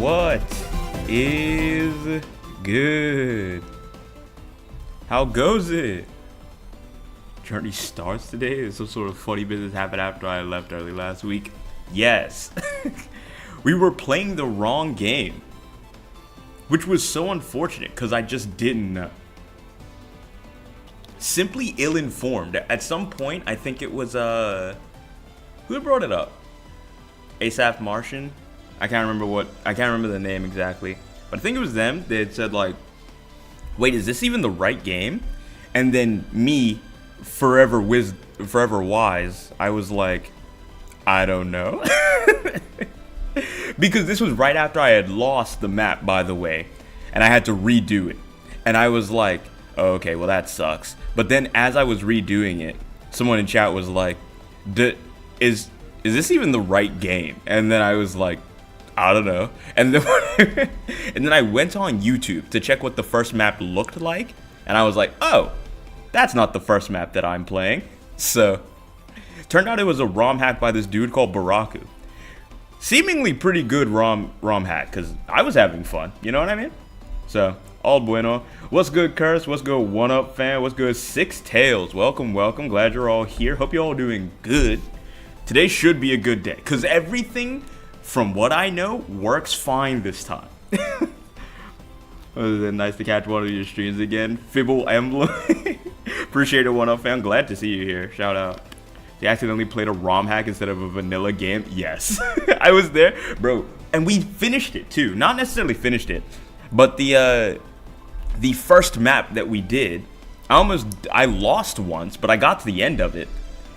What is good? How goes it? Journey starts today? Is some sort of funny business happened after I left early last week? Yes. We were playing the wrong game, which was so unfortunate because I just didn't know. Simply ill-informed. At some point, I think it was, who brought it up? ASAP Martian? I can't remember the name exactly. But I think it was them. They had said like, wait, is this even the right game? And then me, forever wise, I was like, I don't know. Because this was right after I had lost the map, by the way. And I had to redo it. And I was like, oh, okay, well that sucks. But then as I was redoing it, someone in chat was like, is this even the right game? And then I was like, I don't know. And then and then I went on YouTube to check what the first map looked like. And I was like, oh, that's not the first map that I'm playing. So, turned out it was a ROM hack by this dude called Baraku. Seemingly pretty good ROM hack, because I was having fun. You know what I mean? So, all bueno. What's good, Curse? What's good, One Up fan? What's good, Six Tails? Welcome, welcome. Glad you're all here. Hope you're all doing good. Today should be a good day, because everything, from what I know, works fine this time. Other than nice to catch one of your streams again. Fire Emblem. Appreciate it, One Up fan. Glad to see you here. Shout out. You accidentally played a ROM hack instead of a vanilla game? Yes. I was there, bro. And we finished it too. Not necessarily finished it, but the first map that we did, I lost once, but I got to the end of it.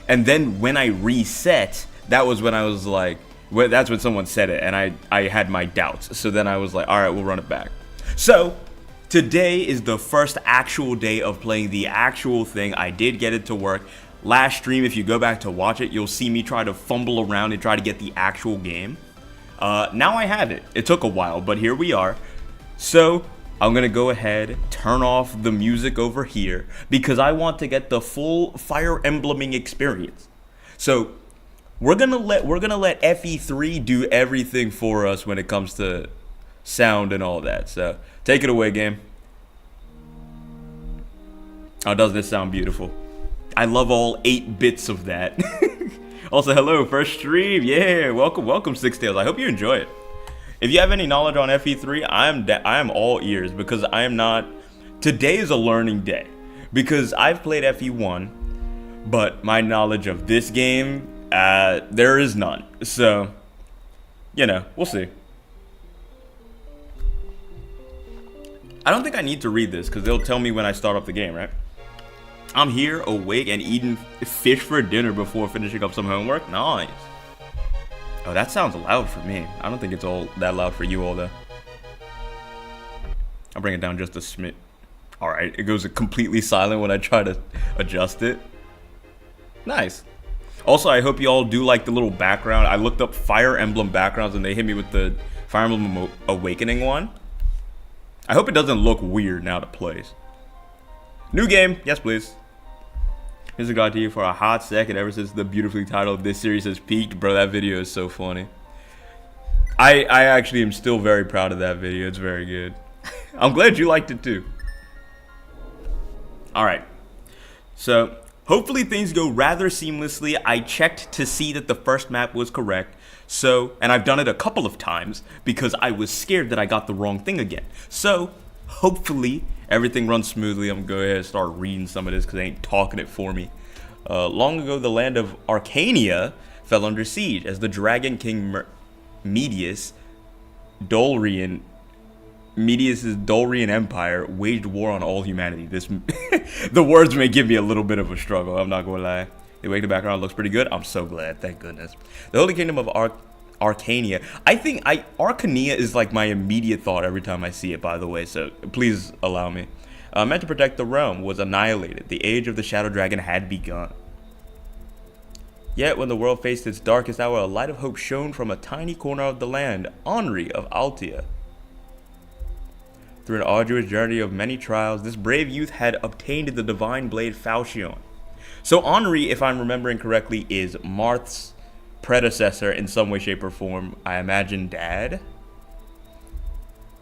And then when I reset, that was when I was like, well, that's when someone said it, and I had my doubts. So then I was like, all right, we'll run it back. So today is the first actual day of playing the actual thing. I did get it to work. Last stream, if you go back to watch it, you'll see me try to fumble around and try to get the actual game. Now I have it. It took a while, but here we are. So I'm gonna go ahead, turn off the music over here because I want to get the full Fire Embleming experience. So we're gonna let FE3 do everything for us when it comes to sound and all that. So take it away, game. Oh, doesn't it sound beautiful? I love all 8 bits of that. Also, hello, first stream. Yeah, welcome, Six Tails. I hope you enjoy it. If you have any knowledge on FE3, I am all ears because I am not. Today is a learning day because I've played FE1, but my knowledge of this game, there is none. So, you know, we'll see. I don't think I need to read this because they'll tell me when I start up the game, right? I'm here, awake, and eating fish for dinner before finishing up some homework. Nice. Oh, that sounds loud for me. I don't think it's all that loud for you all, though. I'll bring it down just a smidge. Alright, it goes completely silent when I try to adjust it. Nice. Also, I hope you all do like the little background. I looked up Fire Emblem backgrounds, and they hit me with the Fire Emblem Awakening one. I hope it doesn't look weird now to play. New game. Yes, please. Here's a guide to you for a hot second ever since the beautifully titled this series has peaked. Bro, that video is so funny. I actually am still very proud of that video. It's very good. I'm glad you liked it too. Alright. So, hopefully things go rather seamlessly. I checked to see that the first map was correct. So, and I've done it a couple of times because I was scared that I got the wrong thing again. So, hopefully everything runs smoothly. I'm going to go ahead and start reading some of this because they ain't talking it for me. Long ago, the land of Arcania fell under siege as the Dragon King Medius's Dorian Empire waged war on all humanity. The words may give me a little bit of a struggle, I'm not going to lie. The way the background looks pretty good. I'm so glad, thank goodness. The Holy Kingdom of Arcania. I think Arcania is like my immediate thought every time I see it, by the way, so please allow me. Meant to protect the realm, was annihilated. The age of the Shadow Dragon had begun. Yet when the world faced its darkest hour, a light of hope shone from a tiny corner of the land, Henri of Altia. Through an arduous journey of many trials, this brave youth had obtained the divine blade Falchion. So Henri, if I'm remembering correctly, is Marth's predecessor in some way, shape, or form. I imagine dad.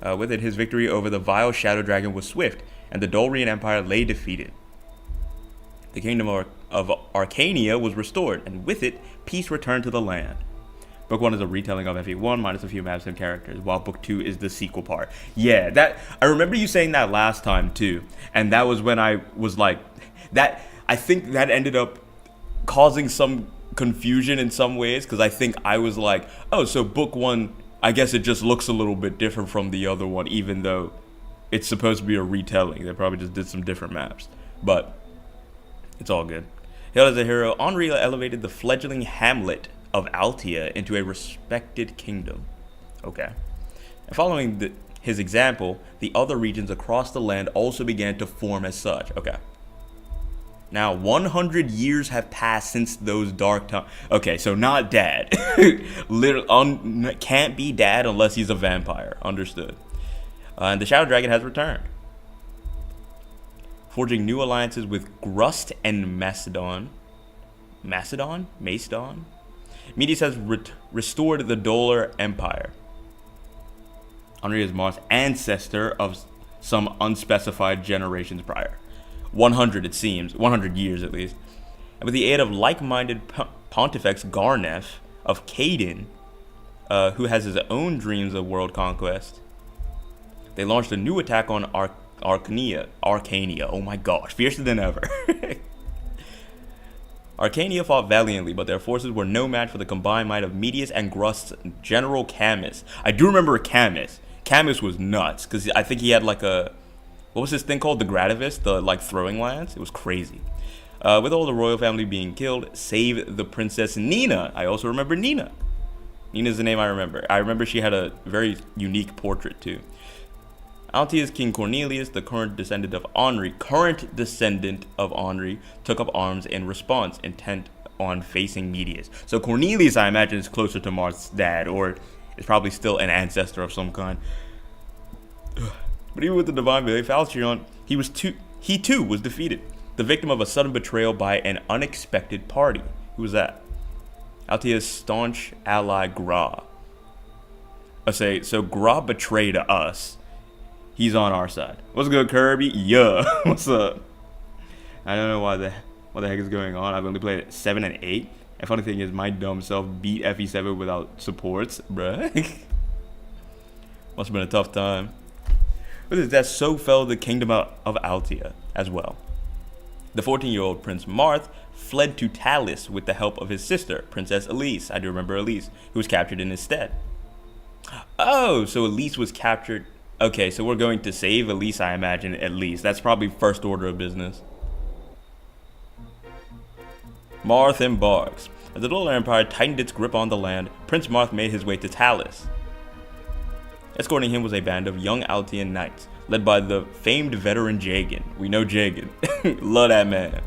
With it, his victory over the vile Shadow Dragon was swift, and the Dulrian Empire lay defeated. The kingdom of Arcania was restored, and with it, peace returned to the land. Book 1 is a retelling of FE1 minus a few maps and characters, while Book 2 is the sequel part. Yeah, that I remember you saying that last time too, and that was when I was like, that I think that ended up causing some confusion in some ways, because I think I was like, oh, so Book 1, I guess it just looks a little bit different from the other one, even though it's supposed to be a retelling. They probably just did some different maps, but it's all good. Hailed as a hero, Henri elevated the fledgling hamlet of Altia into a respected kingdom. Okay. And following his example, the other regions across the land also began to form as such. Okay. Now, 100 years have passed since those dark times. Okay, so not dad. Can't be dad unless he's a vampire. Understood. And the Shadow Dragon has returned, forging new alliances with Grust and Macedon. Macedon? Medius has restored the Dolar Empire. Henri is Marth's ancestor of some unspecified generations prior. 100 it seems, 100 years at least. And with the aid of like-minded Pontifex Garnef of Caden, who has his own dreams of world conquest, they launched a new attack on Arcania, oh my gosh, fiercer than ever. Arcania fought valiantly, but their forces were no match for the combined might of Medius and Grust's General Camus. I do remember Camus. Camus was nuts, because I think he had like a, what was this thing called? The Gradivis, the like throwing lance? It was crazy. With all the royal family being killed, save the Princess Nina. I also remember Nina. Nina's the name I remember. I remember she had a very unique portrait too. Altia's King Cornelius, the current descendant of Henri, took up arms in response, intent on facing Medius. So Cornelius, I imagine, is closer to Marth's dad, or is probably still an ancestor of some kind. But even with the divine belief, Falchion, he too was defeated, the victim of a sudden betrayal by an unexpected party. Who was that? Altia's staunch ally Gra. So Gra betrayed us. He's on our side. What's good, Kirby? Yeah. What's up? I don't know what the heck is going on. I've only played 7 and 8. And funny thing is, my dumb self beat FE7 without supports, bruh. Must have been a tough time. With his death, so fell the kingdom of Altia as well. The 14-year-old Prince Marth fled to Talis with the help of his sister, Princess Elise. I do remember Elise, who was captured in his stead. Oh, so Elise was captured. Okay, so we're going to save Elise, I imagine, at least. That's probably first order of business. Marth embarks. As the Dolar Empire tightened its grip on the land, Prince Marth made his way to Talis. Escorting him was a band of young Altian knights, led by the famed veteran Jagan. We know Jagan. Love that man.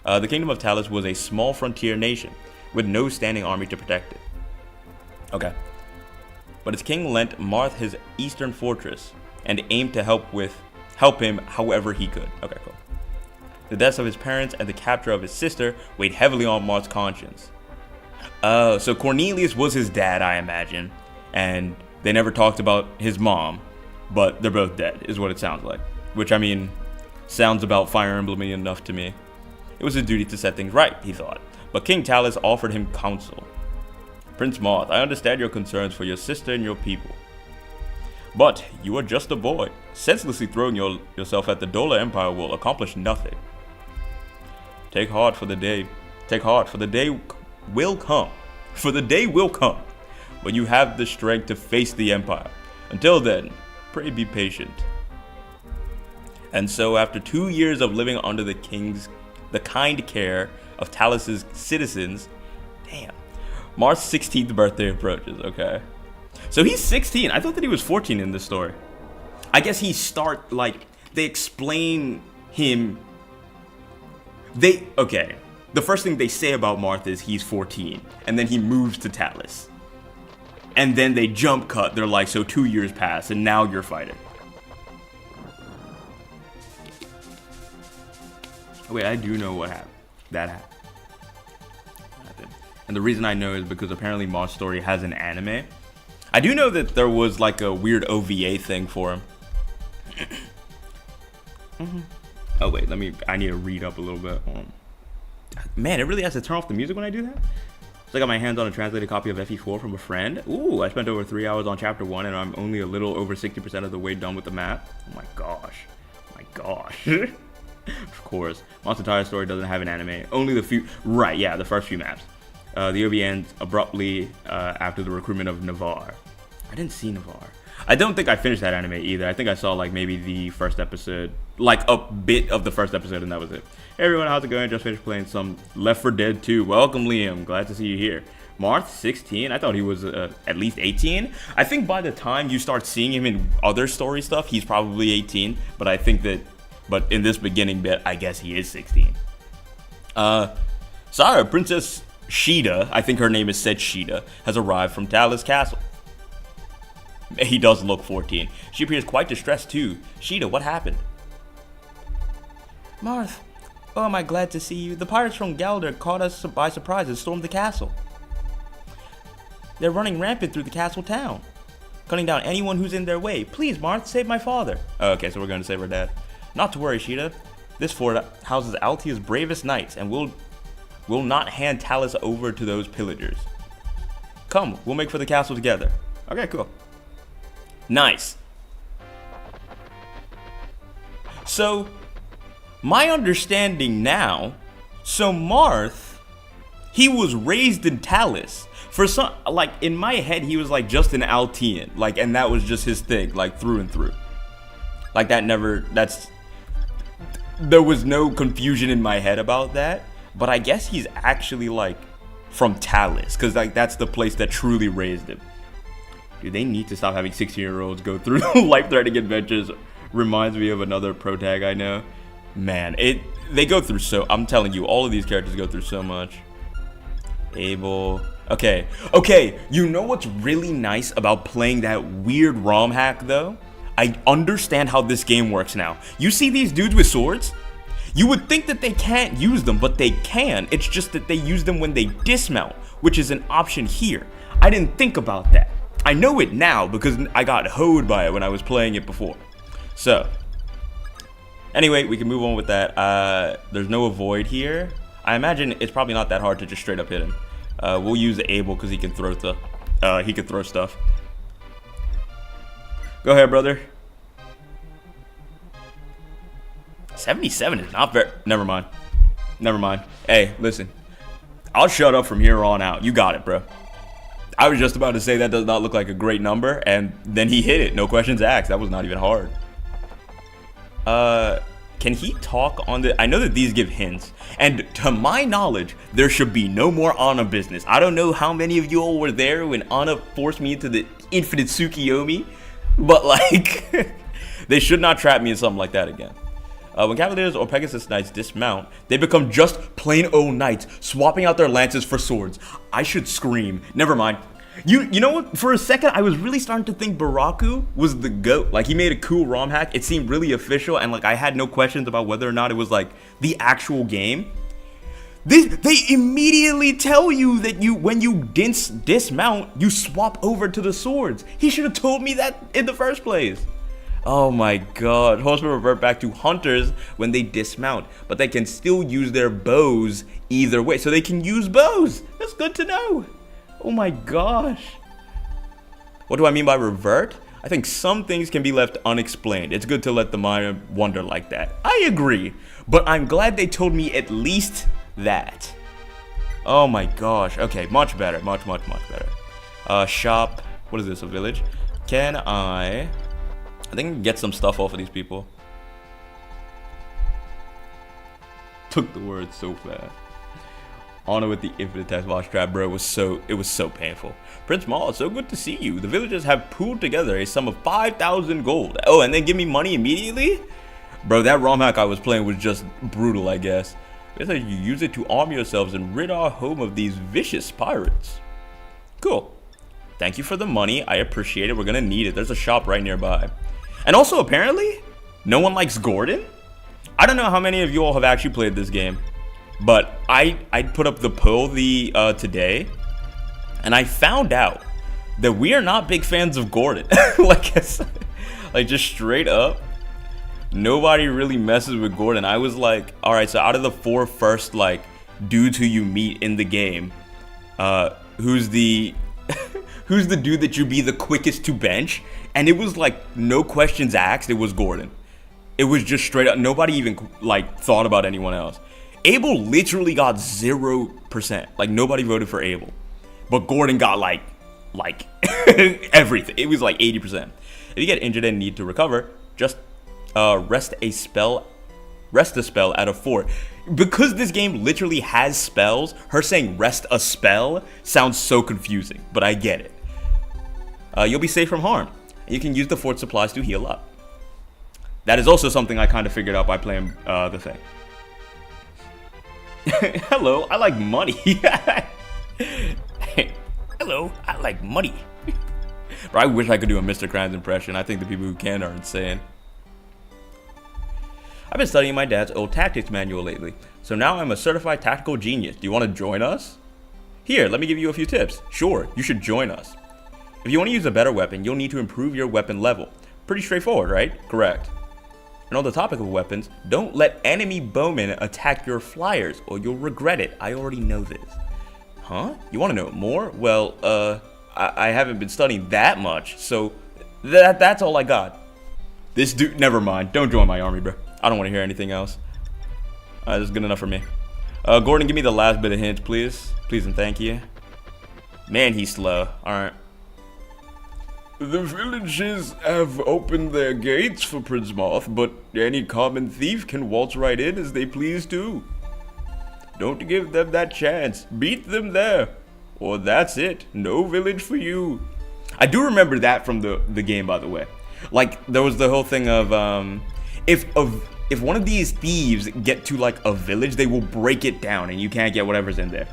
The kingdom of Talis was a small frontier nation, with no standing army to protect it. Okay. But its king lent Marth his eastern fortress, and aimed to help him however he could. Okay, cool. The deaths of his parents and the capture of his sister weighed heavily on Marth's conscience. So Cornelius was his dad, I imagine, and they never talked about his mom, but they're both dead, is what it sounds like. Which, I mean, sounds about Fire Emblem enough to me. It was his duty to set things right, he thought, but King Talis offered him counsel. Prince Marth, I understand your concerns for your sister and your people. But you are just a boy. Senselessly throwing yourself at the Dolar Empire will accomplish nothing. Take heart, for the day will come. For the day will come when you have the strength to face the Empire. Until then, pray be patient. And so, after 2 years of living under the kind care of Talis' citizens, Marth's 16th birthday approaches, okay? So he's 16. I thought that he was 14 in this story. I guess they explain him. Okay. The first thing they say about Marth is he's 14, and then he moves to Talis. And then they jump cut. They're like, so 2 years pass, and now you're fighting. Wait, I do know what happened. That happened. And the reason I know is because apparently Marth's story has an anime. I do know that there was like a weird OVA thing for him. Oh wait, I need to read up a little bit. Man, it really has to turn off the music when I do that? So I got my hands on a translated copy of FE4 from a friend. Ooh, I spent over 3 hours on chapter 1 and I'm only a little over 60% of the way done with the map. Oh my gosh. My gosh. Of course. Monster entire story doesn't have an anime. Only the few, right, yeah, the first few maps. The OV ends abruptly after the recruitment of Navarre. I didn't see Navarre. I don't think I finished that anime either. I think I saw like maybe the first episode, like a bit of the first episode, and that was it. Hey everyone, how's it going? Just finished playing some Left 4 Dead 2. Welcome, Liam. Glad to see you here. Marth, 16? I thought he was at least 18. I think by the time you start seeing him in other story stuff, he's probably 18. But I think that, but in this beginning bit, I guess he is 16. Sarah, Princess Sheeta, I think her name is said Sheeta, has arrived from Talus Castle. He does look 14. She appears quite distressed too. Sheeta, what happened? Marth, oh, am I glad to see you. The pirates from Galder caught us by surprise and stormed the castle. They're running rampant through the castle town, cutting down anyone who's in their way. Please, Marth, save my father. Oh, okay, so we're going to save her dad. Not to worry, Sheeta. This fort houses Altia's bravest knights, and we'll not hand Talus over to those pillagers. Come, we'll make for the castle together. Okay, cool. Nice. So, my understanding now, so Marth, he was raised in Talus. For some, like, in my head, he was like just an Altian, like, and that was just his thing, like, through and through. Like, there was no confusion in my head about that, but I guess he's actually, like, from Talus, because, like, that's the place that truly raised him. Dude, they need to stop having 16-year-olds go through life-threatening adventures. Reminds me of another pro tag I know. Man, they go through so... I'm telling you, all of these characters go through so much. Abel... Okay, you know what's really nice about playing that weird ROM hack, though? I understand how this game works now. You see these dudes with swords? You would think that they can't use them, but they can. It's just that they use them when they dismount, which is an option here. I didn't think about that. I know it now because I got hoed by it when I was playing it before. So, anyway, we can move on with that. There's no avoid here. I imagine it's probably not that hard to just straight up hit him. We'll use Abel because he can throw stuff. Stuff. Go ahead, brother. 77 is not very... Never mind. Hey, listen. I'll shut up from here on out. You got it, bro. I was just about to say that does not look like a great number, and then he hit it. No questions asked. That was not even hard. Can he talk on the... I know that these give hints, and to my knowledge, there should be no more Anna business. I don't know how many of you all were there when Anna forced me into the infinite Tsukiyomi, but, like, they should not trap me in something like that again. When Cavaliers or Pegasus Knights dismount, they become just plain old knights, swapping out their lances for swords. I should scream. Never mind. You know what? For a second, I was really starting to think Baraku was the GOAT. Like, he made a cool ROM hack. It seemed really official, and, like, I had no questions about whether or not it was, like, the actual game. They immediately tell you that when you dismount, you swap over to the swords. He should have told me that in the first place. Oh my god, horsemen revert back to hunters when they dismount, but they can still use their bows either way. So they can use bows. That's good to know. Oh my gosh. What do I mean by revert? I think some things can be left unexplained. It's good to let the mind wonder like that. I agree, but I'm glad they told me at least that. Oh my gosh. Okay, much better. Much better. Shop. What is this, a village? Can I think I can get some stuff off of these people. Took the word so fast. Honor with the infinite test watch trap, bro. It was so painful. Prince Maul, so good to see you. The villagers have pooled together a sum of 5,000 gold. Oh, and then give me money immediately? Bro, that ROM hack I was playing was just brutal, I guess. It says you use it to arm yourselves and rid our home of these vicious pirates. Cool. Thank you for the money. I appreciate it. We're gonna need it. There's a shop right nearby. And also, apparently, no one likes Gordon. I don't know how many of you all have actually played this game, but I put up the poll today, and I found out that we are not big fans of Gordon. Like I said, like just straight up, nobody really messes with Gordon. I was like, all right, so out of the 4 first like dudes who you meet in the game, who's the who's the dude that you'd be the quickest to bench? And it was like no questions asked, it was Gordon. It was just straight up, nobody even like thought about anyone else. Abel literally got 0%. Like nobody voted for Abel. But Gordon got like everything. It was like 80%. If you get injured and need to recover, just rest a spell out of 4. Because this game literally has spells, her saying rest a spell sounds so confusing, but I get it. You'll be safe from harm. You can use the fort supplies to heal up. That is also something I kind of figured out by playing the thing. Hello, I like money. Hello, I like money. Bro, I wish I could do a Mr. Krabs impression. I think the people who can are insane. I've been studying my dad's old tactics manual lately, so now I'm a certified tactical genius. Do you want to join us? Here, let me give you a few tips. Sure, you should join us. If you want to use a better weapon, you'll need to improve your weapon level. Pretty straightforward, right? Correct. And on the topic of weapons, don't let enemy bowmen attack your flyers or you'll regret it. I already know this. Huh? You want to know more? Well, I haven't been studying that much, so that's all I got. This dude, never mind. Don't join my army, bro. I don't want to hear anything else. This is good enough for me. Gordon, give me the last bit of hints, please. Please and thank you. Man, he's slow. Alright. The villages have opened their gates for Prince Moth, but any common thief can waltz right in as they please too. Don't give them that chance. Beat them there. Or that's it. No village for you. I do remember that from the game, by the way. Like, there was the whole thing of, if one of these thieves get to, like, a village, they will break it down, and you can't get whatever's in there.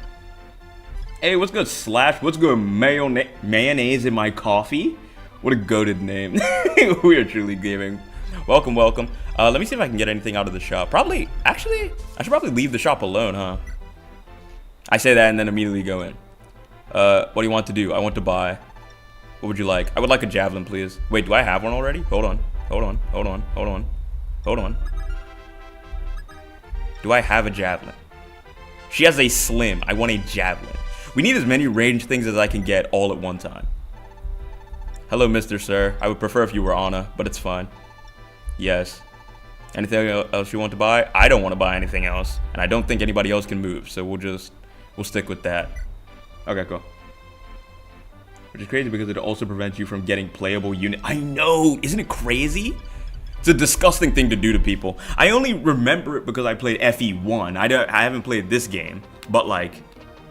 Hey, what's good, Slash? What's good, mayonnaise in my coffee? What a goated name. We are truly gaming. Welcome, welcome. Let me see if I can get anything out of the shop. Actually, I should probably leave the shop alone, huh? I say that and then immediately go in. What do you want to do? I want to buy. What would you like? I would like a javelin, please. Wait, do I have one already? Hold on. Do I have a javelin? She has a slim. I want a javelin. We need as many ranged things as I can get all at one time. Hello, Mr. Sir. I would prefer if you were Anna, but it's fine. Yes. Anything else you want to buy? I don't want to buy anything else. And I don't think anybody else can move, so we'll stick with that. Okay, cool. Which is crazy because it also prevents you from getting playable unit. I know! Isn't it crazy? It's a disgusting thing to do to people. I only remember it because I played FE1. I haven't played this game, but like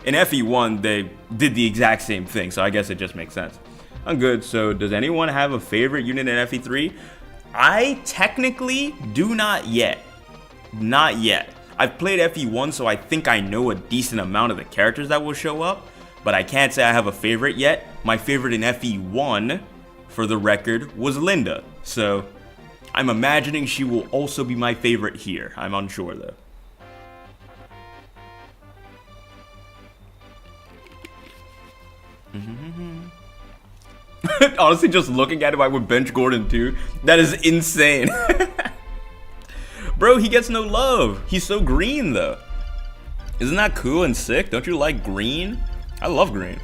in FE1 they did the exact same thing, so I guess it just makes sense. I'm good. So does anyone have a favorite unit in FE3? I technically do not yet. Not yet. I've played FE1, so I think I know a decent amount of the characters that will show up, but I can't say I have a favorite yet. My favorite in FE1, for the record, was Linda. So I'm imagining she will also be my favorite here. I'm unsure though. Honestly, just looking at him, I would bench Gordon too. That is insane. Bro, he gets no love. He's so green though. Isn't that cool and sick? Don't you like green? I love green.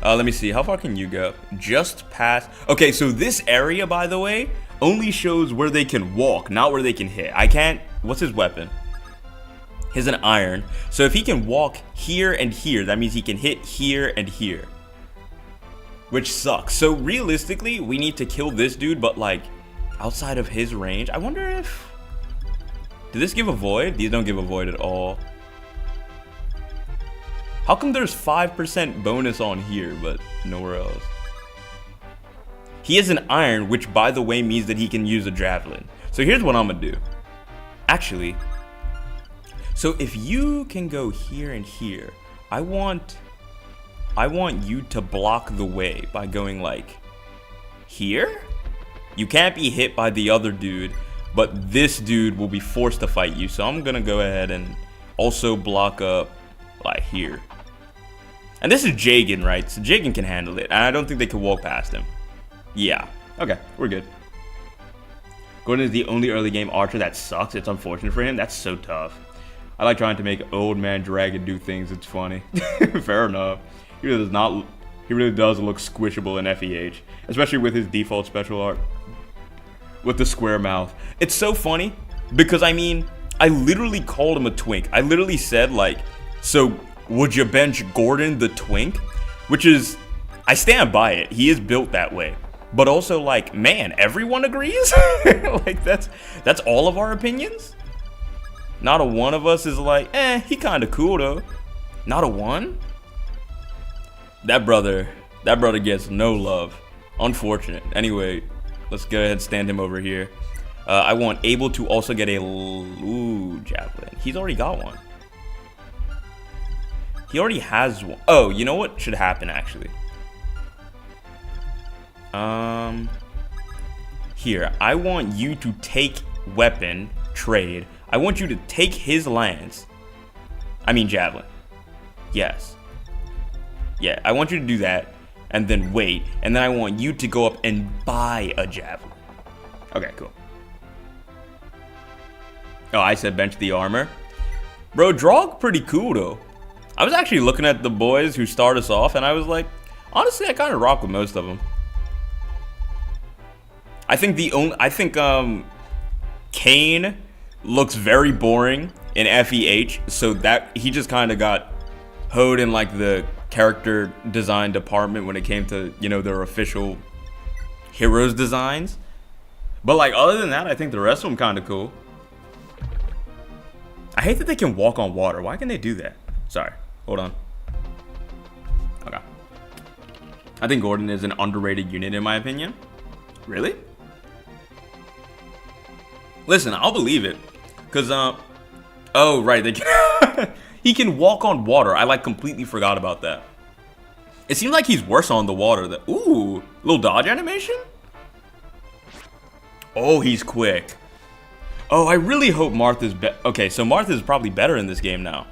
Let me see. How far can you go? Just past. Okay, so this area, by the way, only shows where they can walk, not where they can hit. I can't. What's his weapon? He's an iron. So if he can walk here and here, that means he can hit here and here. Which sucks. So realistically, we need to kill this dude, but like outside of his range. I wonder if... Did this give a void? These don't give a void at all. How come there's 5% bonus on here, but nowhere else? He has an iron, which by the way means that he can use a javelin. So here's what I'm gonna do. Actually, so if you can go here and here, I want you to block the way by going like here. You can't be hit by the other dude, but this dude will be forced to fight you. So I'm gonna go ahead and also block up like here. And this is Jagan, right? So Jagan can handle it. And I don't think they can walk past him. Yeah. Okay, we're good. Gordon is the only early game archer that sucks. It's unfortunate for him. That's so tough. I like trying to make old man dragon do things. It's funny. Fair enough. He really does look squishable in FEH, especially with his default special art with the square mouth. It's so funny because I mean, I literally called him a twink. I literally said like, so would you bench Gordon the twink? Which is, I stand by it. He is built that way. But also like, man, everyone agrees? Like that's all of our opinions? Not a one of us is like, he kind of cool though. Not a one? That brother gets no love. Unfortunate. Anyway, let's go ahead and stand him over here. I want Abel to also get a javelin. He's already got one. He already has one. Oh, you know what should happen actually? Here, I want you to take weapon, trade. I want you to take his lance. I mean javelin. Yes. Yeah, I want you to do that and then wait. And then I want you to go up and buy a javelin. Okay, cool. Oh, I said bench the armor. Bro, Drog pretty cool though. I was actually looking at the boys who start us off and I was like, honestly, I kind of rock with most of them. I think Kane looks very boring in FEH, so that he just kind of got hoed in like the character design department when it came to, you know, their official heroes designs. But like other than that, I think the rest of them kind of cool. I hate that they can walk on water. Why can they do that? Sorry, hold on. Okay. I think Gordon is an underrated unit in my opinion. Really? Listen, I'll believe it. Cause oh right, they can he can walk on water. I like completely forgot about that. It seems like he's worse on the water. Ooh, little dodge animation? Oh, he's quick. Oh, I really hope Martha's okay, so Martha's probably better in this game now.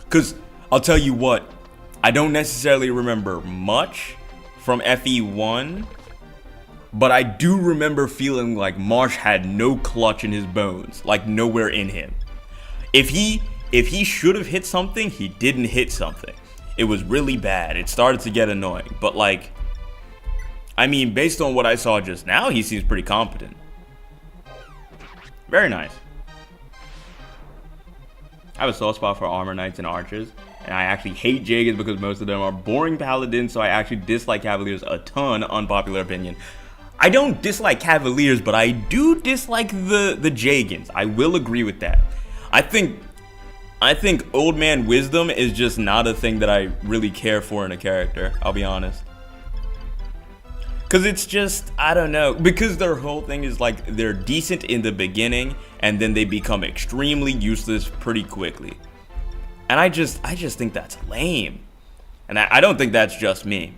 Cause I'll tell you what, I don't necessarily remember much from FE1. But I do remember feeling like Marsh had no clutch in his bones, like nowhere in him. If he should have hit something, he didn't hit something. It was really bad. It started to get annoying. But like, I mean, based on what I saw just now, he seems pretty competent. Very nice. I have a soft spot for armor knights and archers. And I actually hate Jagans because most of them are boring paladins, so I actually dislike cavaliers a ton, unpopular opinion. I don't dislike Cavaliers, but I do dislike the Jagans. I will agree with that. I think Old Man Wisdom is just not a thing that I really care for in a character, I'll be honest. Cause it's just, I don't know, because their whole thing is like they're decent in the beginning and then they become extremely useless pretty quickly. And I just think that's lame. And I don't think that's just me.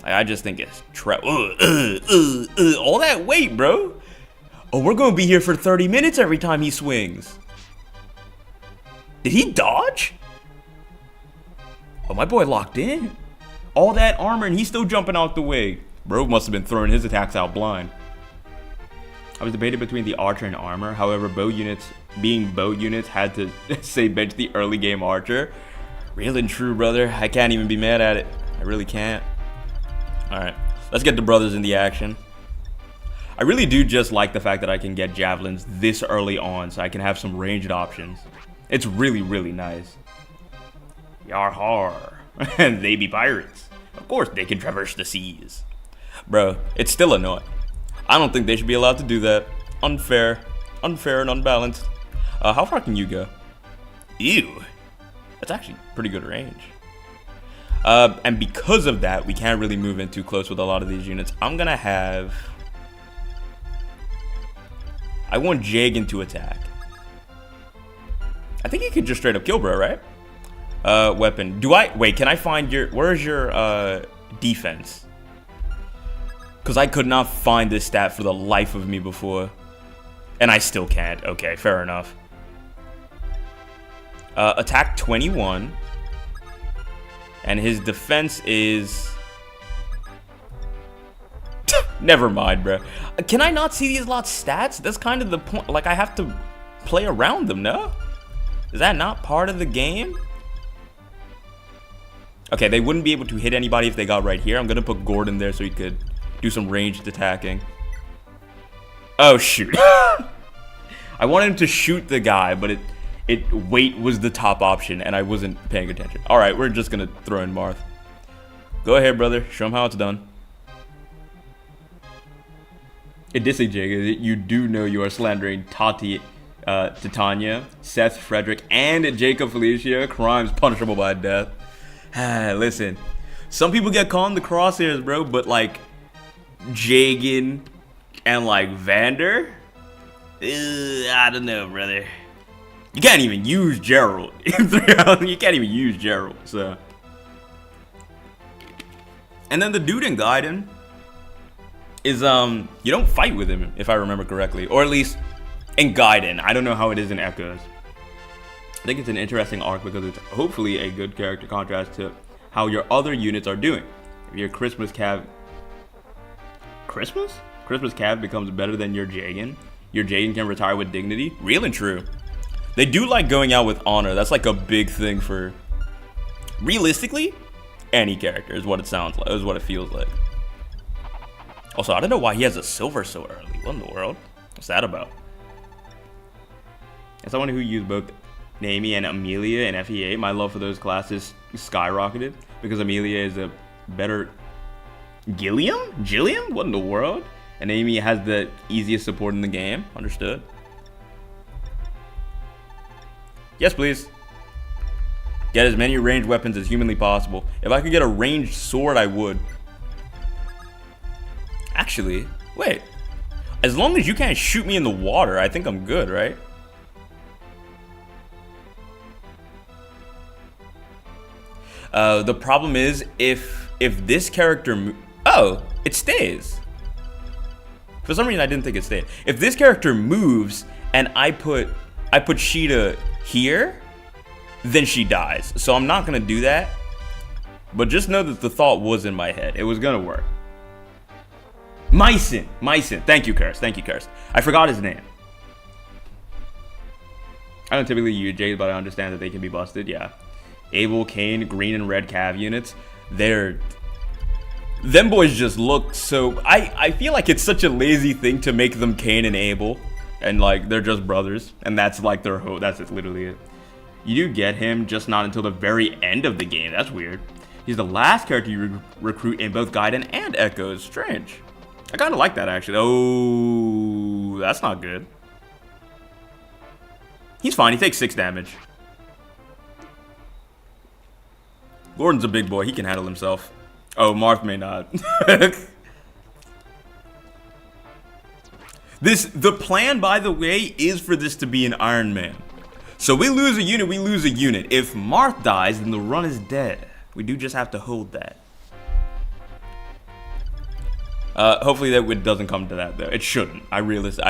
I just think it's all that weight, bro. Oh, we're gonna be here for 30 minutes every time he swings. Did he dodge? Oh, my boy locked in. All that armor and he's still jumping out the way. Bro must have been throwing his attacks out blind. I was debated between the archer and armor. However, bow units had to say bench the early game archer. Real and true, brother. I can't even be mad at it. I really can't. Alright, let's get the brothers in the action. I really do just like the fact that I can get javelins this early on so I can have some ranged options. It's really, really nice. Yar har. And they be pirates. Of course they can traverse the seas. Bro, it's still annoying. I don't think they should be allowed to do that. Unfair. Unfair and unbalanced. How far can you go? Ew. That's actually pretty good range. And because of that, we can't really move in too close with a lot of these units. I want Jagan to attack. I think he could just straight up kill bro, right? Weapon. Wait, can I find where's your defense? Because I could not find this stat for the life of me before. And I still can't. Okay, fair enough. Attack 21. And his defense is... Never mind, bro. Can I not see these lot's stats? That's kind of the point. Like, I have to play around them, no? Is that not part of the game? Okay, they wouldn't be able to hit anybody if they got right here. I'm going to put Gordon there so he could do some ranged attacking. Oh, shoot. I wanted him to shoot the guy, but weight was the top option, and I wasn't paying attention. All right, we're just going to throw in Marth. Go ahead, brother. Show him how it's done. In dissing Jacob, you do know you are slandering Titania, Seth, Frederick, and Jacob Felicia. Crimes punishable by death. Listen, some people get caught in the crosshairs, bro, but like Jagan and like Vander, I don't know, brother. You can't even use Gerald. You can't even use Gerald, so. And then the dude in Gaiden is, you don't fight with him, if I remember correctly. Or at least in Gaiden. I don't know how it is in Echoes. I think it's an interesting arc because it's hopefully a good character contrast to how your other units are doing. If your Christmas Cav becomes better than your Jagan can retire with dignity. Real and true. They do like going out with honor. That's like a big thing for, realistically, any character is what it sounds like, is what it feels like. Also, I don't know why he has a silver so early. What in the world? What's that about? As someone who used both Naomi and Amelia in FE8, my love for those classes skyrocketed because Amelia is a better Gilliam? What in the world? And Naomi has the easiest support in the game. Understood. Yes, please. Get as many ranged weapons as humanly possible. If I could get a ranged sword, I would. Actually, wait. As long as you can't shoot me in the water, I think I'm good, right? The problem is if this character oh, it stays. For some reason I didn't think it stayed. If this character moves and I put Sheeta here, then she dies. So I'm not gonna do that. But just know that the thought was in my head. It was gonna work. Mycin. Thank you, Curse. I forgot his name. I don't typically use Jade, but I understand that they can be busted. Yeah. Abel, Kane, green and red Cav units. Them boys just look so. I feel like it's such a lazy thing to make them Kane and Abel, and like they're just brothers, and that's like their hope. That's literally it. You do get him, just not until the very end of the game. That's weird. He's the last character you recruit in both Gaiden and Echoes. Strange. I kind of like that, actually. Oh, that's not good. He's fine. He takes 6 damage. Gordon's a big boy. He can handle himself. Oh, Marth may not. The plan, by the way, is for this to be an Iron Man. So we lose a unit, we lose a unit. If Marth dies, then the run is dead. We do just have to hold that. Hopefully that doesn't come to that, though. It shouldn't. I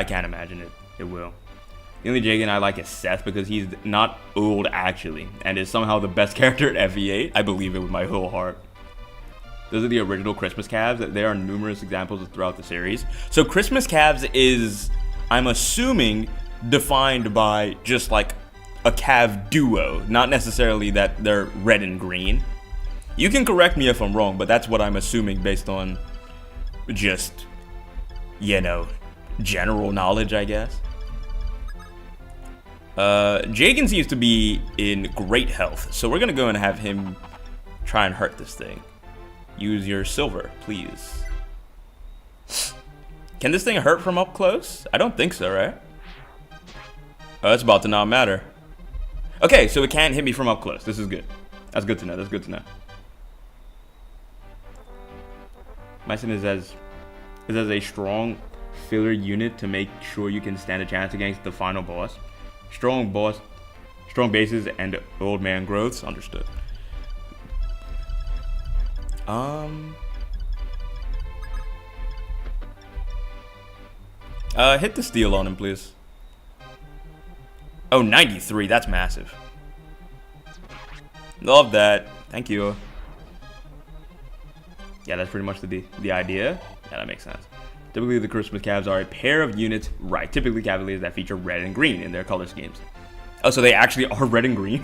can't imagine it will. The only Jagan I like is Seth because he's not old, actually, and is somehow the best character at FE8. I believe it with my whole heart. Those are the original Christmas Cavs. There are numerous examples throughout the series. So Christmas Cavs is, I'm assuming, defined by just like a Cav duo, not necessarily that they're red and green. You can correct me if I'm wrong, but that's what I'm assuming based on just, you know, general knowledge, I guess. Jagan seems to be in great health, so we're gonna go and have him try and hurt this thing. Use your silver, please. Can this thing hurt from up close? I don't think so, right? Oh, that's about to not matter. Okay, so it can't hit me from up close. This is good. That's good to know. Mycin is as a strong filler unit to make sure you can stand a chance against the final boss. Strong bases and old man growths. Understood. Hit the steal on him, please. Oh, 93. That's massive. Love that. Thank you. Yeah, that's pretty much the idea. Yeah, that makes sense. Typically, the Christmas calves are a pair of units, right? Typically, Cavaliers that feature red and green in their color schemes. Oh, so they actually are red and green?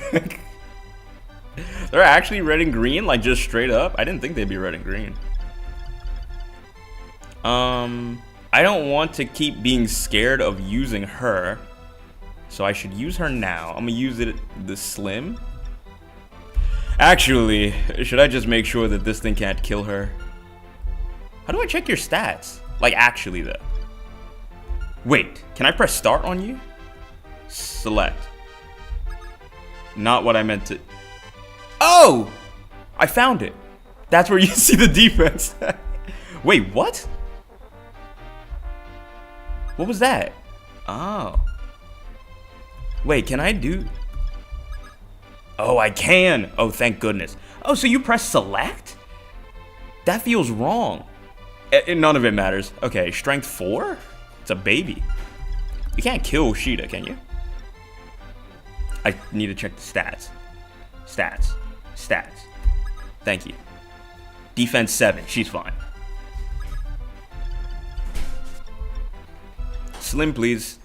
They're actually red and green, like just straight up? I didn't think they'd be red and green. I don't want to keep being scared of using her. So I should use her now. I'm gonna use it the slim. Actually, should I just make sure that this thing can't kill her? How do I check your stats? Like actually though. Wait, can I press start on you? Select. Not what I meant to. Oh! I found it. That's where you see the defense. Wait, what? What was that? Oh. Wait, can I do... Oh, I can. Oh, thank goodness. Oh, so you press select? That feels wrong. None of it matters. Okay, strength 4? It's a baby. You can't kill Sheeta, can you? I need to check the stats. Stats. Stats. Thank you. Defense 7. She's fine. Slim, please.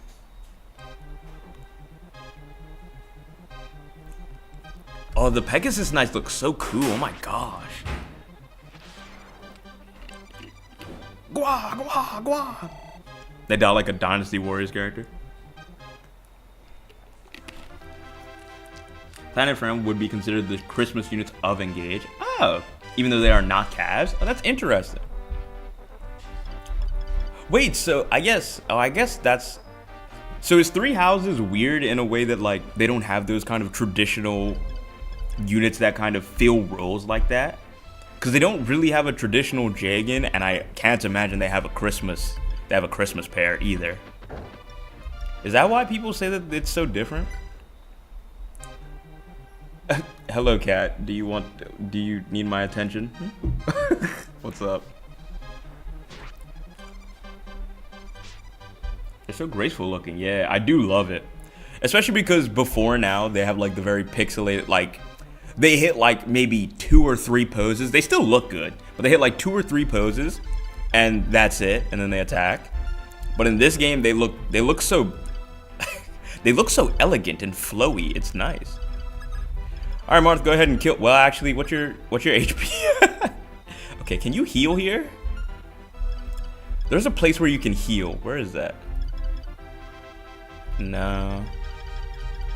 Oh, the Pegasus Knights look so cool. Oh my gosh. Gwa, gwa, gwa. They dial like a Dynasty Warriors character. Planet Friend would be considered the Christmas units of Engage. Oh, even though they are not calves? Oh, that's interesting. Wait, so I guess that's... So is Three Houses weird in a way that, like, they don't have those kind of traditional units that kind of fill roles like that? Because they don't really have a traditional Jagan, and I can't imagine they have a Christmas pair either. Is that why people say that it's so different? Hello, cat. Do you need my attention? What's up? They're so graceful looking. Yeah, I do love it. Especially because before now, they have like the very pixelated, like, they hit like maybe 2 or 3 poses. They still look good, but they hit like 2 or 3 poses and that's it. And then they attack. But in this game, they look so, they look so elegant and flowy. It's nice. All right, Marth, go ahead and kill. Well, actually, what's your HP? Okay, can you heal here? There's a place where you can heal. Where is that? No.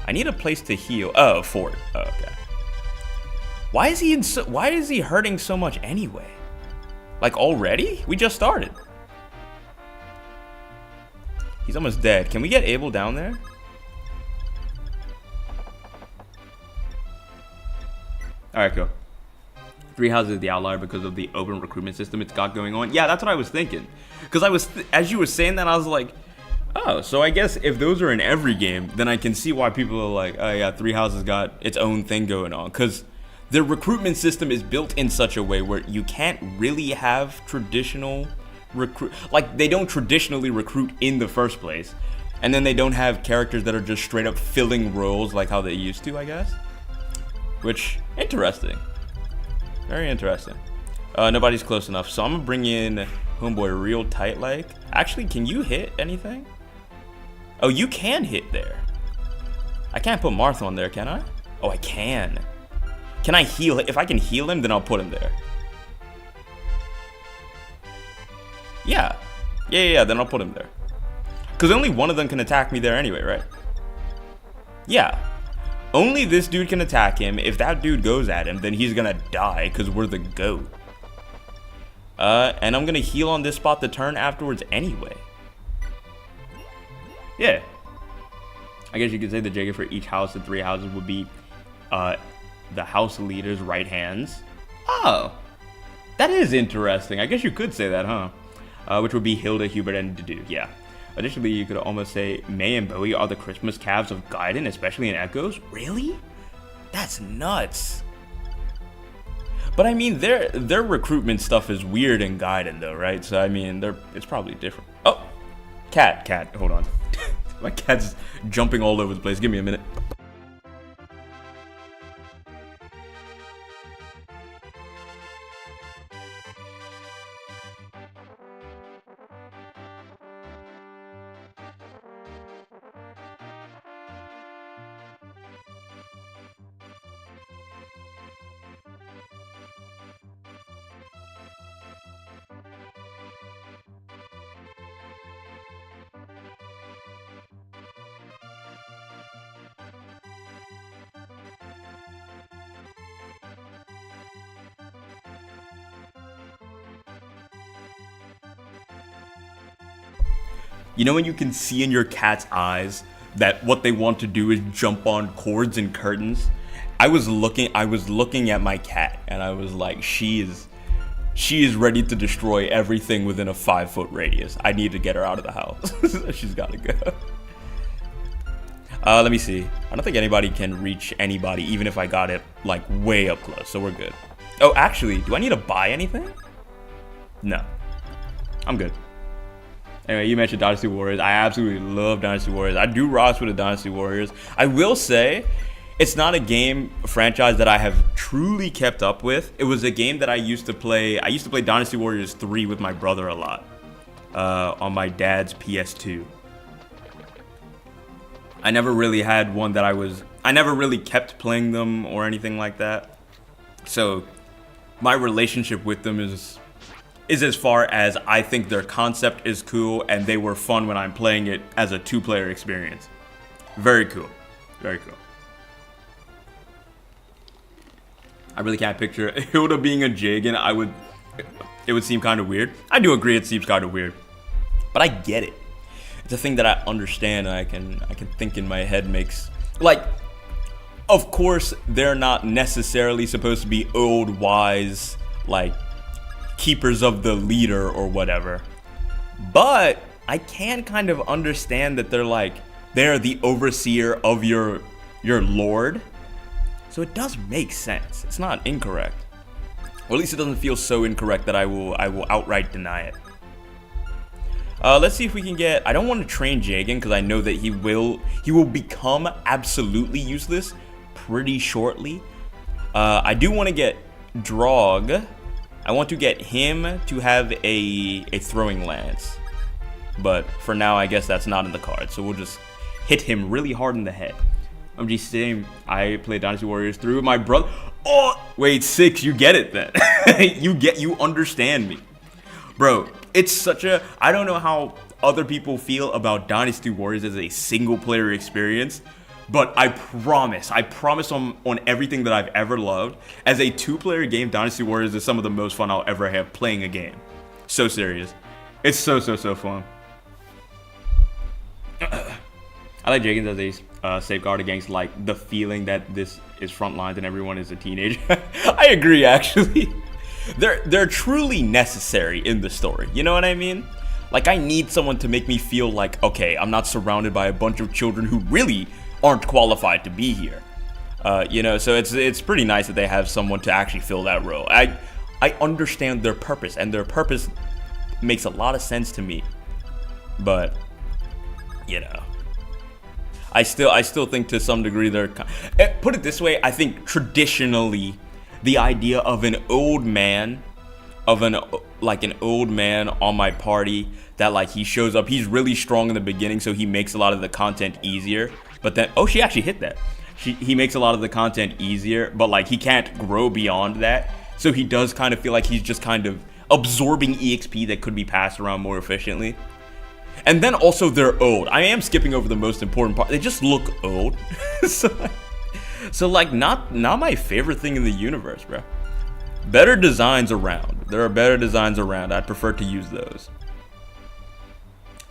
I need a place to heal. Oh, fort. Oh, okay. Why is he hurting so much anyway? Like already? We just started. He's almost dead. Can we get Abel down there? Alright, cool. Three Houses is the outlier because of the open recruitment system it's got going on. Yeah, that's what I was thinking. Because as you were saying that, I was like, oh, so I guess if those are in every game, then I can see why people are like, oh yeah, Three Houses got its own thing going on. Because the recruitment system is built in such a way where you can't really have traditional recruit. Like, they don't traditionally recruit in the first place. And then they don't have characters that are just straight up filling roles like how they used to, I guess. Which, interesting. Very interesting. Nobody's close enough, so I'm gonna bring in Homeboy real tight like. Actually, can you hit anything? Oh, you can hit there. I can't put Marth on there, can I? Oh, I can. Can I heal? If I can heal him, then I'll put him there. Yeah. Yeah, then I'll put him there. Because only one of them can attack me there anyway, right? Yeah. Only this dude can attack him. If that dude goes at him, then he's gonna die because we're the GOAT. And I'm gonna heal on this spot the turn afterwards anyway. Yeah. I guess you could say the Jagan for each house of Three Houses would be the house leader's right hands. Oh. That is interesting. I guess you could say that, huh? Which would be Hilda, Hubert, and Dedu. Yeah. Additionally, you could almost say May and Bowie are the Christmas calves of Gaiden, especially in Echoes. Really? That's nuts. But I mean, their recruitment stuff is weird in Gaiden, though, right? So I mean, it's probably different. Oh, cat, hold on. My cat's jumping all over the place. Give me a minute. You know when you can see in your cat's eyes that what they want to do is jump on cords and curtains? I was looking at my cat and I was like, she is ready to destroy everything within a 5-foot radius. I need to get her out of the house. She's gotta go. Let me see. I don't think anybody can reach anybody, even if I got it like way up close, so we're good. Oh, actually, do I need to buy anything? No. I'm good. Anyway, you mentioned Dynasty Warriors. I absolutely love Dynasty Warriors. I do rock with the Dynasty Warriors. I will say, it's not a game franchise that I have truly kept up with. It was a game that I used to play. I used to play Dynasty Warriors 3 with my brother a lot on my dad's PS2. I never really had one that I never really kept playing them or anything like that. So my relationship with them is as far as I think their concept is cool and they were fun when I'm playing it as a 2-player experience. Very cool. Very cool. I really can't picture Hilda being a Jagan. It would seem kind of weird. I do agree it seems kind of weird. But I get it. It's a thing that I understand and I can think in my head makes, like, of course they're not necessarily supposed to be old, wise, like, keepers of the leader or whatever. But I can kind of understand that they're the overseer of your lord. So it does make sense. It's not incorrect. Or at least it doesn't feel so incorrect that I will outright deny it. Let's see if we can get... I don't want to train Jagan because I know that he will become absolutely useless pretty shortly. I do want to get Drog. I want to get him to have a throwing lance. But for now, I guess that's not in the card. So we'll just hit him really hard in the head. I'm just saying, I played Dynasty Warriors 3 with my brother. Oh, wait, 6, you get it then. You understand me. Bro, it's such a... I don't know how other people feel about Dynasty Warriors as a single-player experience, but I promise on everything that I've ever loved, as a 2-player game, Dynasty Warriors is some of the most fun I'll ever have playing a game. So serious. It's so fun. I like Jagan as a safeguard against, like, the feeling that this is front lines and everyone is a teenager. I agree, actually. They're truly necessary in the story. You know what I mean? Like, I need someone to make me feel like, okay, I'm not surrounded by a bunch of children who really aren't qualified to be here. You know, so it's pretty nice that they have someone to actually fill that role. I understand their purpose, and their purpose makes a lot of sense to me. But, you know, I still think to some degree they're... Put it this way, I think traditionally the idea of an old man, an old man on my party that, like, he shows up, he's really strong in the beginning, so he makes a lot of the content easier. But then, oh, she actually hit that. He makes a lot of the content easier, but, like, he can't grow beyond that. So he does kind of feel like he's just kind of absorbing EXP that could be passed around more efficiently. And then also they're old. I am skipping over the most important part. They just look old. So like not my favorite thing in the universe, bro. Better designs around. There are better designs around. I'd prefer to use those.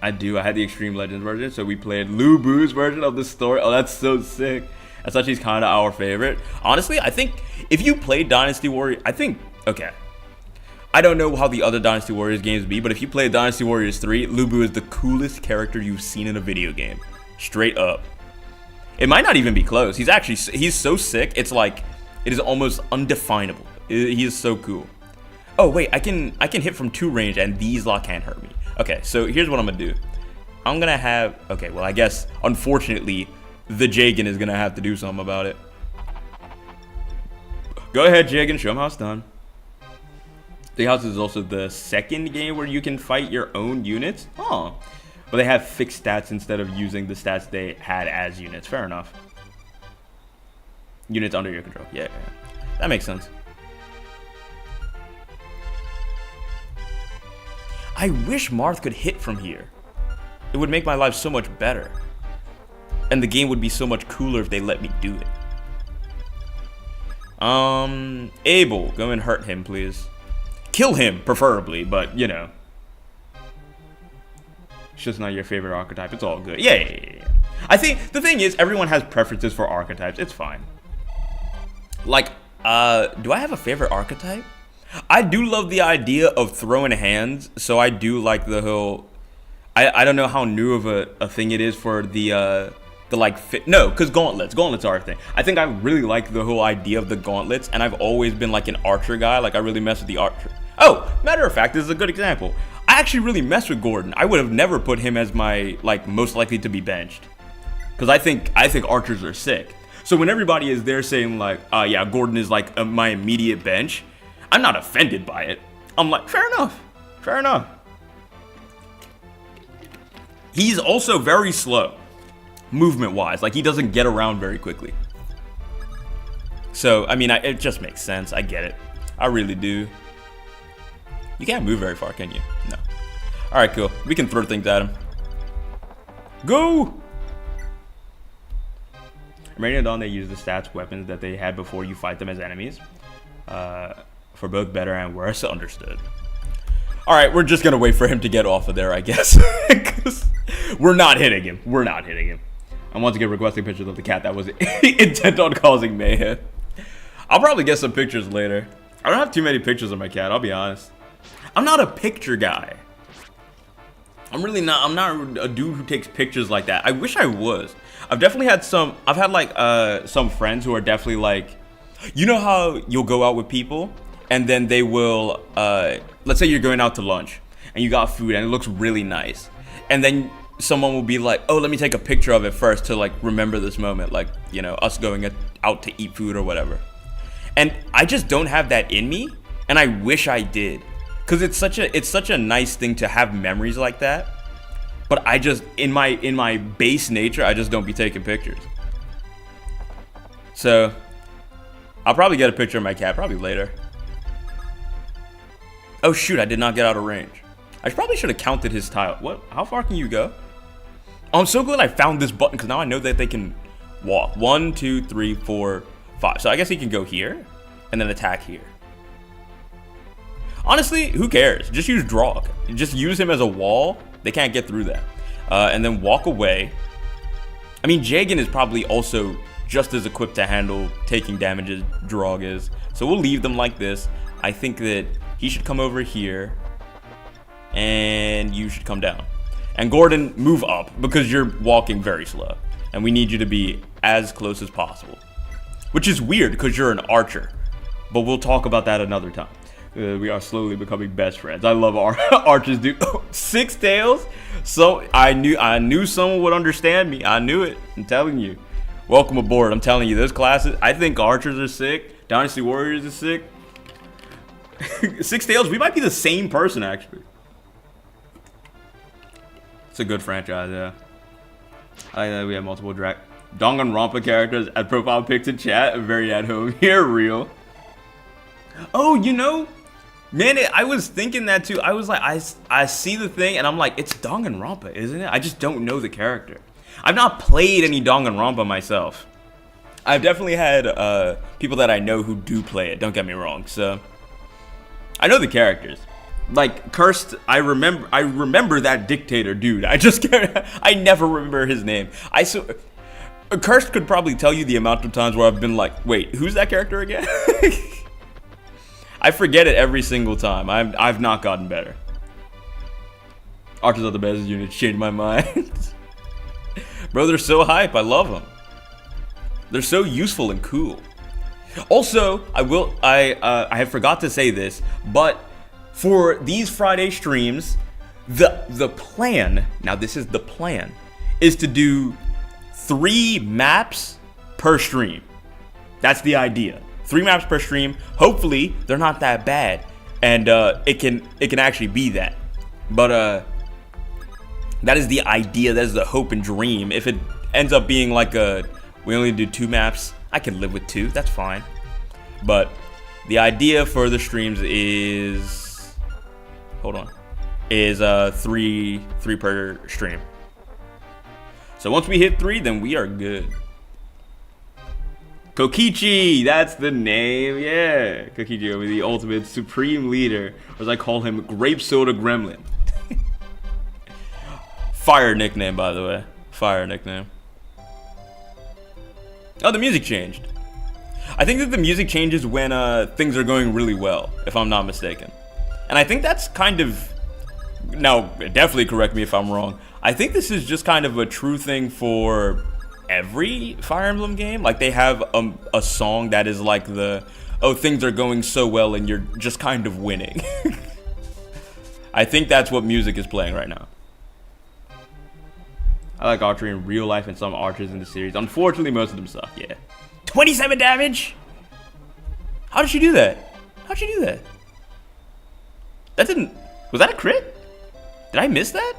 I had the Extreme Legends version, so we played Lu Bu's version of the story. Oh, that's so sick. That's actually kind of our favorite. Honestly, I think if you played Dynasty Warriors, okay. I don't know how the other Dynasty Warriors games be, but if you play Dynasty Warriors 3, Lu Bu is the coolest character you've seen in a video game. Straight up. It might not even be close. He's so sick, it's like, it is almost undefinable. He is so cool. Oh, wait, I can hit from 2 range, and these lot can't hurt me. Okay, so here's what I'm gonna do. I'm gonna have, okay, well, I guess, unfortunately, the Jagan is gonna have to do something about it. Go ahead, Jagan, show him how it's done. The House is also the second game where you can fight your own units. Oh, but they have fixed stats instead of using the stats they had as units. Fair enough. Units under your control. Yeah. That makes sense. I wish Marth could hit from here. It would make my life so much better. And the game would be so much cooler if they let me do it. Abel, go and hurt him, please. Kill him, preferably, but, you know. It's just not your favorite archetype. It's all good. Yeah. I think the thing is, everyone has preferences for archetypes. It's fine. Like, do I have a favorite archetype? I do love the idea of throwing hands, so I do like the whole... I don't know how new of a thing it is for the like no, because gauntlets are a thing. I think I really like the whole idea of the gauntlets, and I've always been like an archer guy. Like, I really mess with the archer. Oh, matter of fact, this is a good example. I actually really mess with Gordon. I would have never put him as my like most likely to be benched, because I think archers are sick. So when everybody is there saying like, yeah, Gordon is like my immediate bench, I'm not offended by it. I'm like, fair enough. He's also very slow, movement-wise. Like, he doesn't get around very quickly. So, I mean, it just makes sense. I get it. I really do. You can't move very far, can you? No. All right, cool. We can throw things at him. Go! Remaining Dawn, they use the stats weapons that they had before you fight them as enemies. For both better and worse. Understood. All right, we're just going to wait for him to get off of there, I guess. Because we're not hitting him. I want to get requesting pictures of the cat that was intent on causing mayhem. I'll probably get some pictures later. I don't have too many pictures of my cat, I'll be honest. I'm not a picture guy. I'm not a dude who takes pictures like that. I wish I was. I've had like some friends who are definitely like, you know how you'll go out with people and then they will, let's say you're going out to lunch and you got food and it looks really nice. And then someone will be like, oh, let me take a picture of it first to like remember this moment. Like, you know, us going out to eat food or whatever. And I just don't have that in me. And I wish I did. Cause it's such a nice thing to have memories like that. But I just, in my base nature, I just don't be taking pictures. So I'll probably get a picture of my cat probably later. Oh shoot, I did not get out of range. I probably should have counted his tile. What? How far can you go? Oh, I'm so glad I found this button because now I know that they can walk. 1, 2, 3, 4, 5. So I guess he can go here and then attack here. Honestly, who cares? Just use Drog. Just use him as a wall. They can't get through that. And then walk away. I mean, Jagan is probably also just as equipped to handle taking damage as Drog is. So we'll leave them like this. I think that he should come over here. And you should come down. And Gordon, move up because you're walking very slow. And we need you to be as close as possible. Which is weird because you're an archer. But we'll talk about that another time. We are slowly becoming best friends. I love archers, dude. 6 tails? So I knew someone would understand me. I knew it. I'm telling you. Welcome aboard. I'm telling you, this class I think archers are sick. Dynasty Warriors is sick. 6 tails, we might be the same person actually. It's a good franchise, yeah. I know we have multiple Danganronpa characters as profile pics in chat. Very at home here, real. Oh, you know, man, I was thinking that too. I was like, I see the thing and I'm like, it's Danganronpa, isn't it? I just don't know the character. I've not played any Danganronpa myself. I've definitely had people that I know who do play it. Don't get me wrong. So I know the characters. Like Cursed, I remember that dictator dude. I never remember his name. Cursed could probably tell you the amount of times where I've been like, wait, who's that character again? I forget it every single time. I've not gotten better. Archers are the best units. Changed my mind. Bro, they're so hype. I love them. They're so useful and cool. Also, I have forgot to say this, but for these Friday streams, the plan, now this is the plan, is to do 3 maps per stream. That's the idea. 3 maps per stream. Hopefully, they're not that bad, and it can actually be that. But that is the idea. That is the hope and dream. If it ends up being like we only do 2 maps, I can live with 2. That's fine. But the idea for the streams is, is 3 per stream. So once we hit 3, then we are good. Kokichi, that's the name, yeah. Kokichi over the ultimate supreme leader, or as I call him, Grape Soda Gremlin. Fire nickname, by the way. Fire nickname. Oh, the music changed. I think that the music changes when things are going really well, if I'm not mistaken. And I think that's kind of... Now, definitely correct me if I'm wrong. I think this is just kind of a true thing for every Fire Emblem game. Like, they have a song that is like the... Oh, things are going so well and you're just kind of winning. I think that's what music is playing right now. I like archery in real life and some archers in the series. Unfortunately, most of them suck, yeah. 27 damage? How did she do that? How'd she do that? That didn't... Was that a crit? Did I miss that?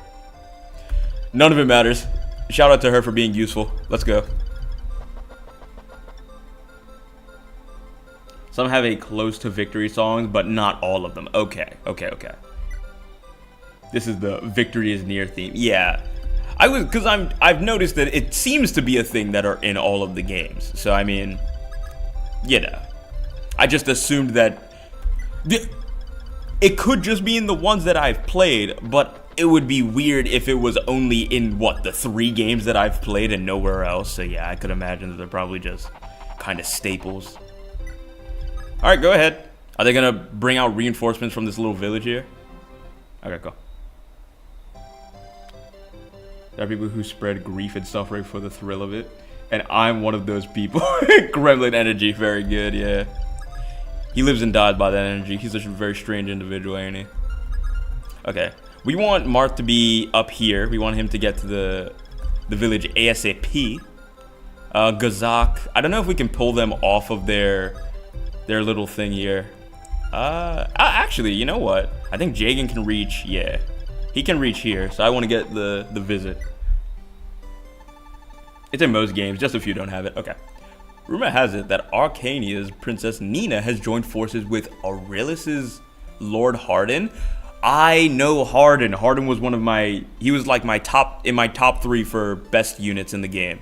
None of it matters. Shout out to her for being useful. Let's go. Some have a close to victory songs, but not all of them. Okay. This is the victory is near theme. Yeah. I've noticed that it seems to be a thing that are in all of the games. So I mean, you know, I just assumed that it could just be in the ones that I've played, but it would be weird if it was only in what, the 3 games that I've played and nowhere else. So yeah, I could imagine that they're probably just kind of staples. All right, go ahead. Are they gonna bring out reinforcements from this little village here? Okay, go. There are people who spread grief and suffering for the thrill of it, and I'm one of those people. Gremlin energy, very good, yeah. He lives and dies by that energy. He's such a very strange individual, ain't he? Okay, we want Marth to be up here. We want him to get to the village ASAP. Gazak, I don't know if we can pull them off of their little thing here. Actually, you know what? I think Jagan can reach, yeah. He can reach here, so I want to get the visit. It's in most games, just a few don't have it. Okay. Rumor has it that Arcania's Princess Nina has joined forces with Aurelius's Lord Hardin. I know Hardin. Hardin was one of my... He was like my top 3 for best units in the game.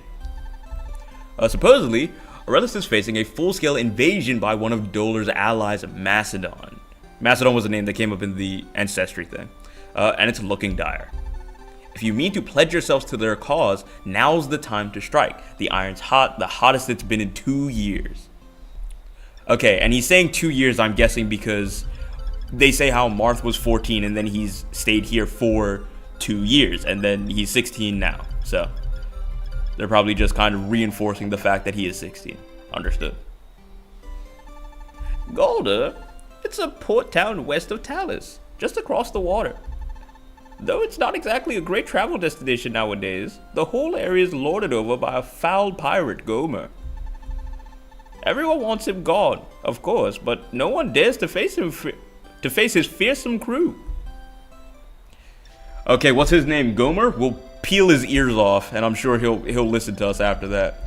Supposedly, Aurelius is facing a full-scale invasion by one of Dolar's allies, Macedon. Macedon was a name that came up in the Ancestry thing. And it's looking dire. If you mean to pledge yourselves to their cause, now's the time to strike. The iron's hot, the hottest it's been in 2 years. Okay, and he's saying 2 years, I'm guessing, because they say how Marth was 14 and then he's stayed here for 2 years, and then he's 16 now. So they're probably just kind of reinforcing the fact that he is 16. Understood. Golda, it's a port town west of Talus, just across the water. Though it's not exactly a great travel destination nowadays, the whole area is lorded over by a foul pirate, Gomer. Everyone wants him gone, of course, but no one dares to face his fearsome crew. Okay, what's his name? Gomer? We'll peel his ears off, and I'm sure he'll listen to us after that.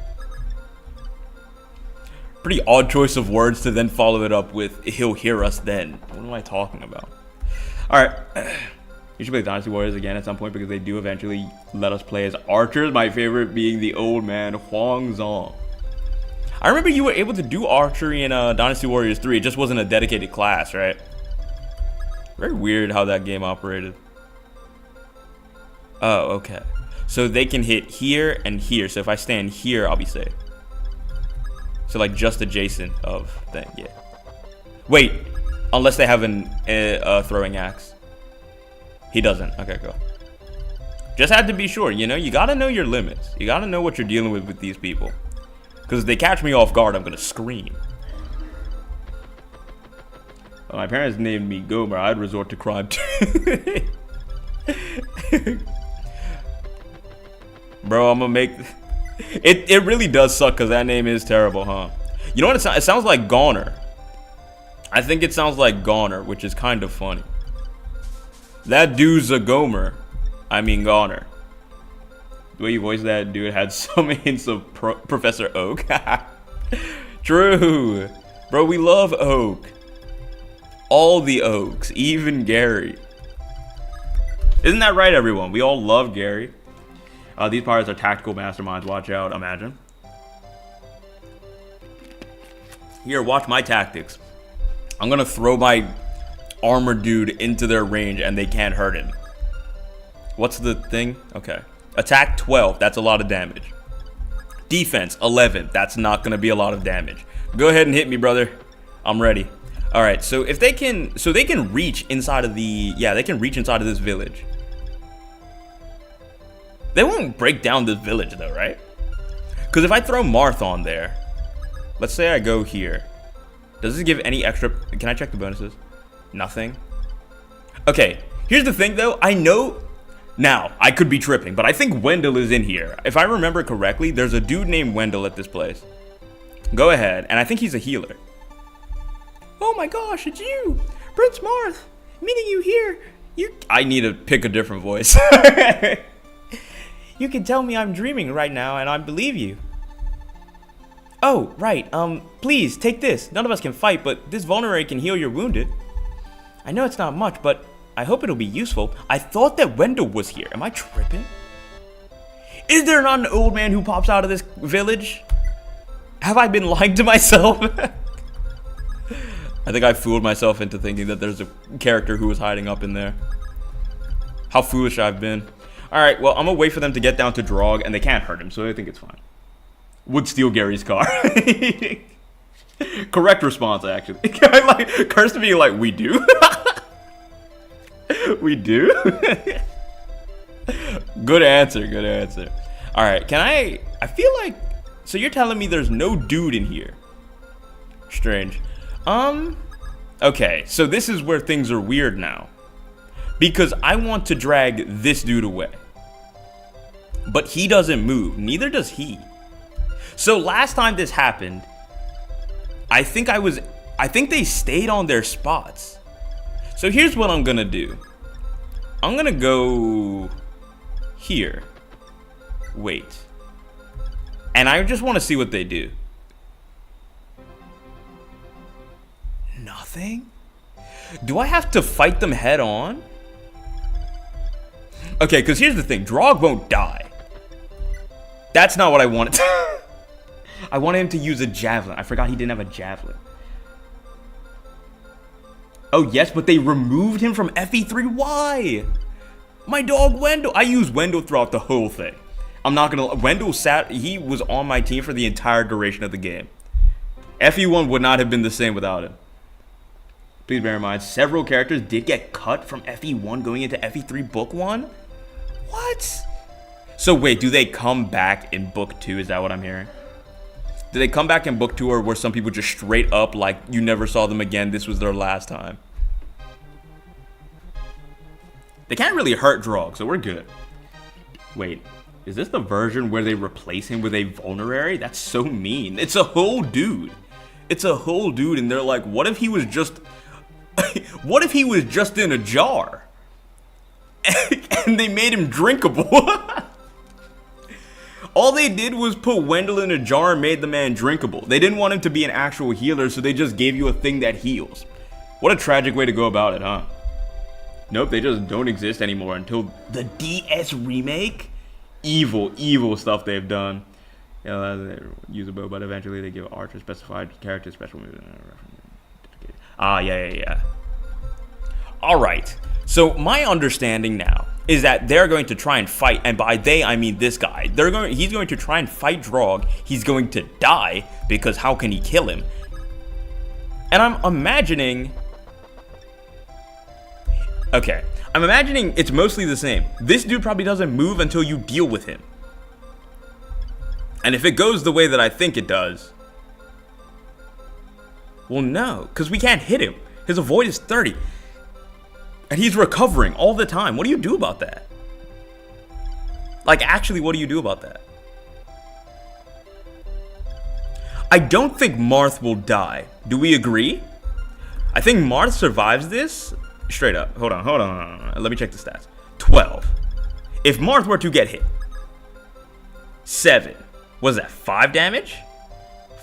Pretty odd choice of words to then follow it up with he'll hear us then. What am I talking about? All right. You should play Dynasty Warriors again at some point because they do eventually let us play as archers. My favorite being the old man, Huang Zong. I remember you were able to do archery in Dynasty Warriors 3. It just wasn't a dedicated class, right? Very weird how that game operated. Oh, okay. So they can hit here and here. So if I stand here, I'll be safe. So like just adjacent of thing, yeah. Wait, unless they have a throwing axe. He doesn't. Okay, go. Just had to be sure, you know? You gotta know your limits. You gotta know what you're dealing with these people. Because if they catch me off guard, I'm gonna scream. Well, my parents named me Gomer. I'd resort to crime too. Bro, I'm gonna make... It really does suck because that name is terrible, huh? You know what? It sounds like Goner. I think it sounds like Goner, which is kind of funny. That dude's a Gomer. I mean Goner. The way you voiced that dude had some hints of Professor Oak. True. Bro, we love Oak. All the Oaks, even Gary. Isn't that right, everyone? We all love Gary. These pirates are tactical masterminds. Watch out, imagine. Here, watch my tactics. I'm gonna throw my armor dude into their range and they can't hurt him. What's the thing? Okay. Attack 12. That's a lot of damage. Defense 11. That's not going to be a lot of damage. Go ahead and hit me, brother. I'm ready. All right. So if they can, they can reach inside of the, they can reach inside of this village. They won't break down this village though, right? Because if I throw Marth on there, let's say I go here. Does this give any extra? Can I check the bonuses? Nothing. Okay. Here's the thing though. I know. Now, I could be tripping, but I think Wendell is in here. If I remember correctly, there's a dude named Wendell at this place. Go ahead, and I think he's a healer. Oh my gosh, it's you! Prince Marth! Meeting you here! I need to pick a different voice. You can tell me I'm dreaming right now, and I believe you. Oh, right, please, take this. None of us can fight, but this vulnerary can heal your wounded. I know it's not much, but I hope it'll be useful. I thought that Wendell was here. Am I tripping? Is there not an old man who pops out of this village? Have I been lying to myself? I think I fooled myself into thinking that there's a character who was hiding up in there. How foolish I've been. Alright, well, I'm gonna wait for them to get down to Drog, and they can't hurt him, so I think it's fine. Would steal Gary's car. Correct response, actually. Cursed being like, we do? We do? Good answer, good answer. Alright, can I feel like, so you're telling me there's no dude in here. Strange. Okay, so this is where things are weird now. Because I want to drag this dude away. But he doesn't move, neither does he. So last time this happened, I think they stayed on their spots. So here's what I'm gonna do. I'm gonna go here. Wait. And I just want to see what they do. Nothing? Do I have to fight them head on? Okay, because here's the thing. Drog won't die. That's not what I wanted. I wanted him to use a javelin. I forgot he didn't have a javelin. Oh, yes, but they removed him from FE3. Why? My dog Wendell. I used Wendell throughout the whole thing. I'm not going to... Wendell he was on my team for the entire duration of the game. FE1 would not have been the same without him. Please bear in mind, several characters did get cut from FE1 going into FE3 Book 1. What? So wait, do they come back in Book 2? Is that what I'm hearing? Did they come back in Book 2, or were some people just straight up like, you never saw them again, this was their last time? They can't really hurt Drog, so we're good. Wait, is this the version where they replace him with a vulnerary? That's so mean. It's a whole dude. It's a whole dude, and they're like, what if he was just... what if he was just in a jar? And they made him drinkable. All they did was put Wendell in a jar and made the man drinkable. They didn't want him to be an actual healer, so they just gave you a thing that heals. What a tragic way to go about it, huh? Nope, they just don't exist anymore until the DS remake. Evil, evil stuff they've done. Yeah, they use a bow, but eventually they give Archer specified character special moves. Ah, yeah. Alright, so my understanding now is that they're going to try and fight, and by they I mean this guy. He's going to try and fight Drog. He's going to die, because how can he kill him? And I'm imagining... Okay, I'm imagining it's mostly the same. This dude probably doesn't move until you deal with him. And if it goes the way that I think it does... Well, no, because we can't hit him. His avoid is 30. And he's recovering all the time. What do you do about that? Like, actually, what do you do about that? I don't think Marth will die. Do we agree? I think Marth survives this. Straight up. Hold on. Let me check the stats. 12. If Marth were to get hit. 7. What is that? 5 damage?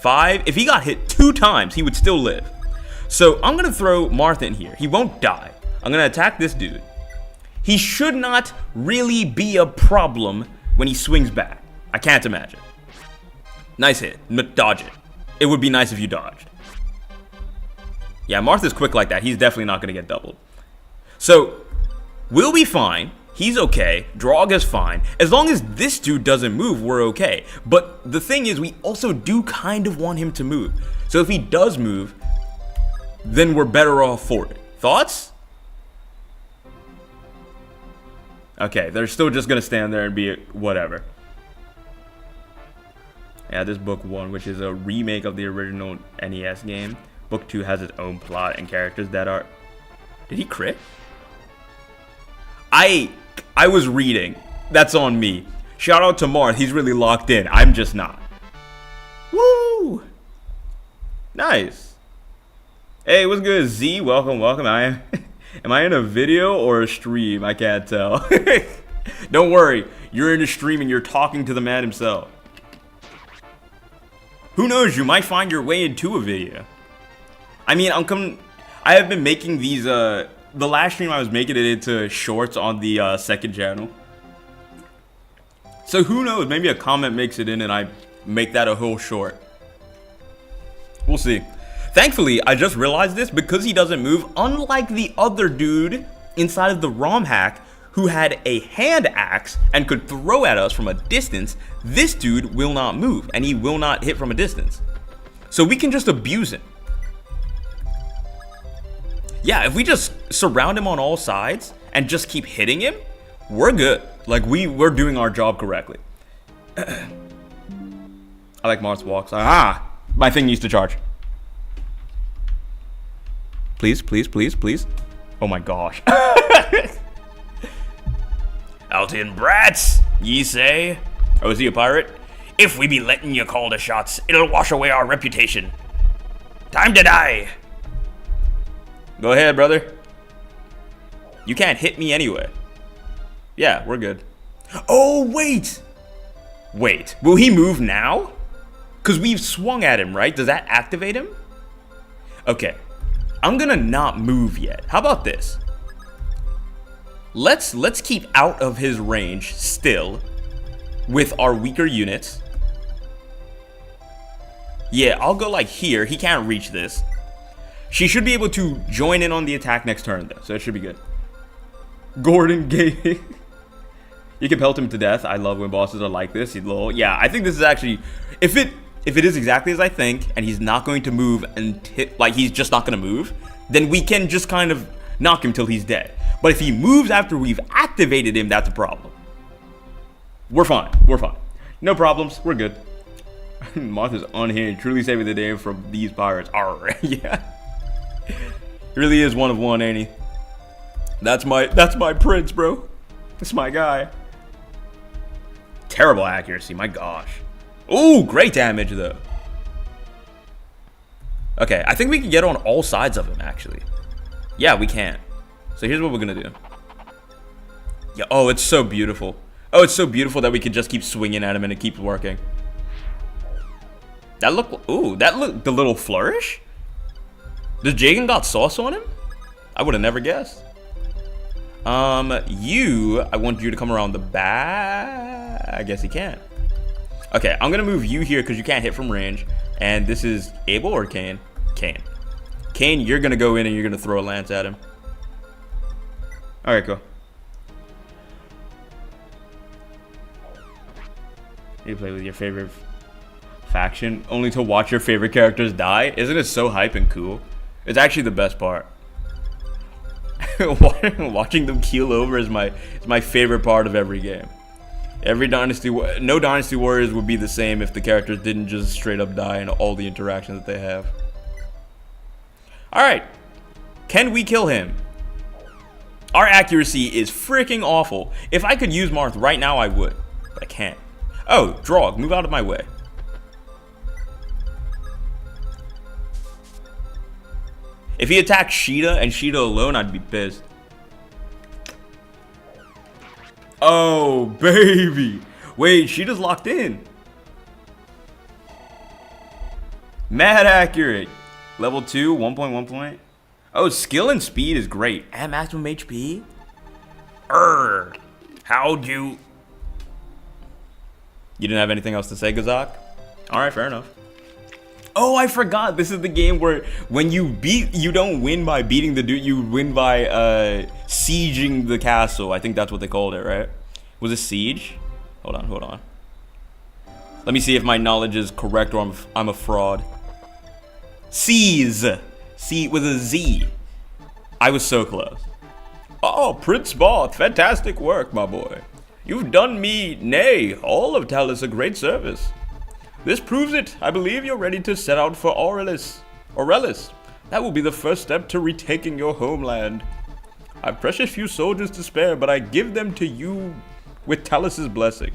5. If he got hit 2 times, he would still live. So I'm going to throw Marth in here. He won't die. I'm going to attack this dude. He should not really be a problem when he swings back. I can't imagine. Nice hit. Dodge it. It would be nice if you dodged. Yeah, Marth is quick like that. He's definitely not going to get doubled. So, we'll be fine. He's okay. Drog is fine. As long as this dude doesn't move, we're okay. But the thing is, we also do kind of want him to move. So if he does move, then we're better off for it. Thoughts? Okay, they're still just gonna stand there and be whatever. Yeah, this book 1, which is a remake of the original NES game. Book 2 has its own plot and characters that are... Did he crit? I was reading. That's on me. Shout out to Marth. He's really locked in. I'm just not. Woo! Nice. Hey, what's good, Z? Welcome, welcome. Am I in a video or a stream? I can't tell. Don't worry. You're in a stream and you're talking to the man himself. Who knows? You might find your way into a video. I mean, I have been making these, the last stream I was making it into shorts on the second channel. So who knows? Maybe a comment makes it in and I make that a whole short. We'll see. Thankfully, I just realized this because he doesn't move, unlike the other dude inside of the ROM hack who had a hand axe and could throw at us from a distance. This dude will not move and he will not hit from a distance. So we can just abuse him. Yeah, if we just surround him on all sides and just keep hitting him, we're good. Like, we're doing our job correctly. I like Marth's walks. Ah, my thing needs to charge. Please, please, please, please. Oh my gosh. Out in brats, ye say? Oh, is he a pirate? If we be letting you call the shots, it'll wash away our reputation. Time to die. Go ahead, brother. You can't hit me anyway. Yeah, we're good. Oh, wait. Wait, will he move now? Because we've swung at him, right? Does that activate him? Okay. I'm gonna not move yet. How about this? Let's keep out of his range still with our weaker units. Yeah, I'll go like here. He can't reach this. She should be able to join in on the attack next turn though, so it should be good. Gordon Gaming. You can pelt him to death. I love when bosses are like this. Yeah, I think this is actually, if it is exactly as I think, and he's not going to move until, like, he's just not going to move, then we can just kind of knock him till he's dead. But if he moves after we've activated him, that's a problem. We're fine. We're fine. No problems. We're good. Martha's unhinged, truly saving the day from these pirates. Alright, yeah. He really is one of one, ain't he? That's my prince, bro. That's my guy. Terrible accuracy, my gosh. Ooh, great damage though. Okay, I think we can get on all sides of him actually. Yeah, we can. So here's what we're gonna do. Yeah, oh, it's so beautiful. Oh, it's so beautiful that we can just keep swinging at him and it keeps working. That looked the little flourish? Does Jagan got sauce on him? I would have never guessed. I want you to come around the back. I guess he can't. Okay, I'm gonna move you here because you can't hit from range. And this is Abel or Kane? Kane. Kane, you're gonna go in and you're gonna throw a lance at him. Alright, cool. You play with your favorite faction only to watch your favorite characters die? Isn't it so hype and cool? It's actually the best part. Watching them keel over is my favorite part of every game. Every dynasty, no Dynasty Warriors would be the same if the characters didn't just straight up die in all the interactions that they have. Alright. Can we kill him? Our accuracy is freaking awful. If I could use Marth right now, I would. But I can't. Oh, Drog, move out of my way. If he attacked Sheeta and Sheeta alone, I'd be pissed. Oh, baby. Wait, Sheeta's locked in. Mad accurate. Level 2, 1.1 point. Oh, skill and speed is great. And maximum HP? How'd you... You didn't have anything else to say, Gazak? Alright, fair enough. Oh, I forgot. This is the game where when you don't win by beating the dude, you win by sieging the castle. I think that's what they called it, right? Was it siege? Hold on. Let me see if my knowledge is correct or I'm a fraud. Seize. See with a Z. I was so close. Oh, Prince Barth, fantastic work, my boy. You've done me, nay, all of Talus a great service. This proves it. I believe you're ready to set out for Aurelis. That will be the first step to retaking your homeland. I've precious few soldiers to spare, but I give them to you with Talus's blessing.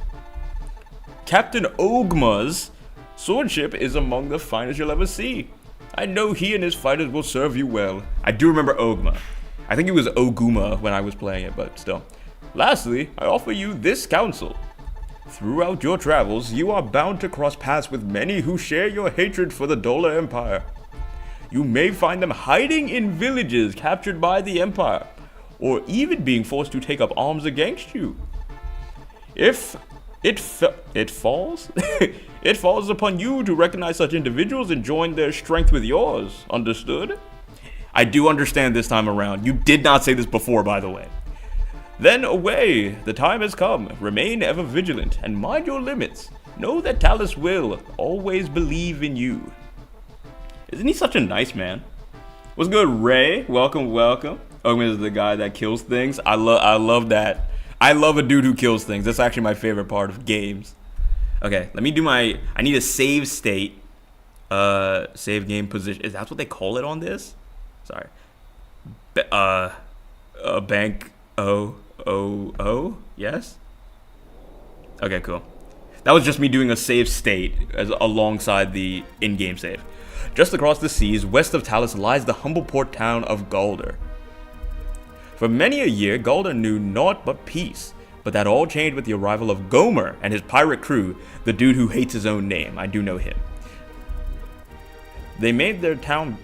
Captain Ogma's swordship is among the finest you'll ever see. I know he and his fighters will serve you well. I do remember Ogma. I think it was Oguma when I was playing it, but still. Lastly, I offer you this counsel. Throughout your travels, you are bound to cross paths with many who share your hatred for the Dola Empire. You may find them hiding in villages captured by the Empire, or even being forced to take up arms against you. If it falls it falls upon you to recognize such individuals and join their strength with yours. Understood? I do understand this time around. You did not say this before, by the way. Then away, the time has come. Remain ever vigilant and mind your limits. Know that Talus will always believe in you. Isn't he such a nice man? What's good, Ray? Welcome. Ogman is the guy that kills things. I love that. I love a dude who kills things. That's actually my favorite part of games. Okay, let me do I need a save state. Save game position. Is that what they call it on this? Sorry. Bank O. Yes? Okay, cool. That was just me doing a save state alongside the in-game save. Just across the seas, west of Talus, lies the humble port town of Galder. For many a year, Galder knew naught but peace, but that all changed with the arrival of Gomer and his pirate crew, the dude who hates his own name. I do know him. They made the town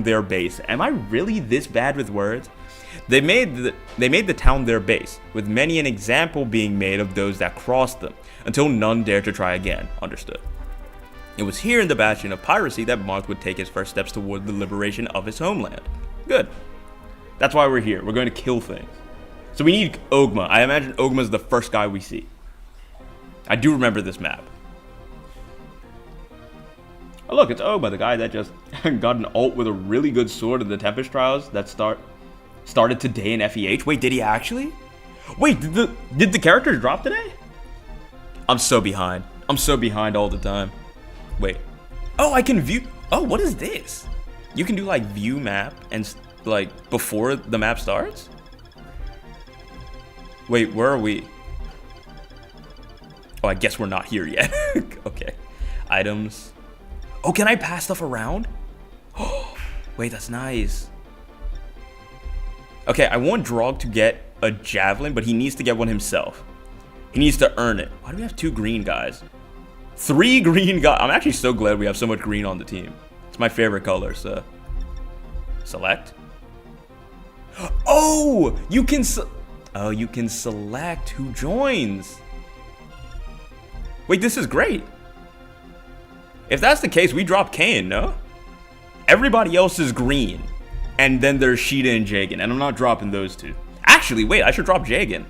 their base. Am I really this bad with words? They made the town their base, with many an example being made of those that crossed them, until none dared to try again. Understood. It was here in the bastion of piracy that Marth would take his first steps toward the liberation of his homeland. Good. That's why we're here. We're going to kill things. So we need Ogma. I imagine Ogma is the first guy we see. I do remember this map. Oh look, it's Ogma, the guy that just got an ult with a really good sword in the Tempest Trials that started today in FEH. Wait, did he actually? Wait, did the characters drop today? I'm so behind. I'm so behind all the time. Wait. Oh, I can view. Oh, what is this? You can do like view map and like before the map starts? Wait, where are we? Oh, I guess we're not here yet. Okay. Items. Oh, can I pass stuff around? Oh, wait, that's nice. Okay, I want Drog to get a javelin, but he needs to get one himself. He needs to earn it. Why do we have 2 green guys? 3 green guys. I'm actually so glad we have so much green on the team. It's my favorite color, so. Select. Oh, you can select who joins. Wait, this is great. If that's the case, we drop Kain, no? Everybody else is green. And then there's Sheeta and Jagan, and I'm not dropping those 2. Actually, wait, I should drop Jagan.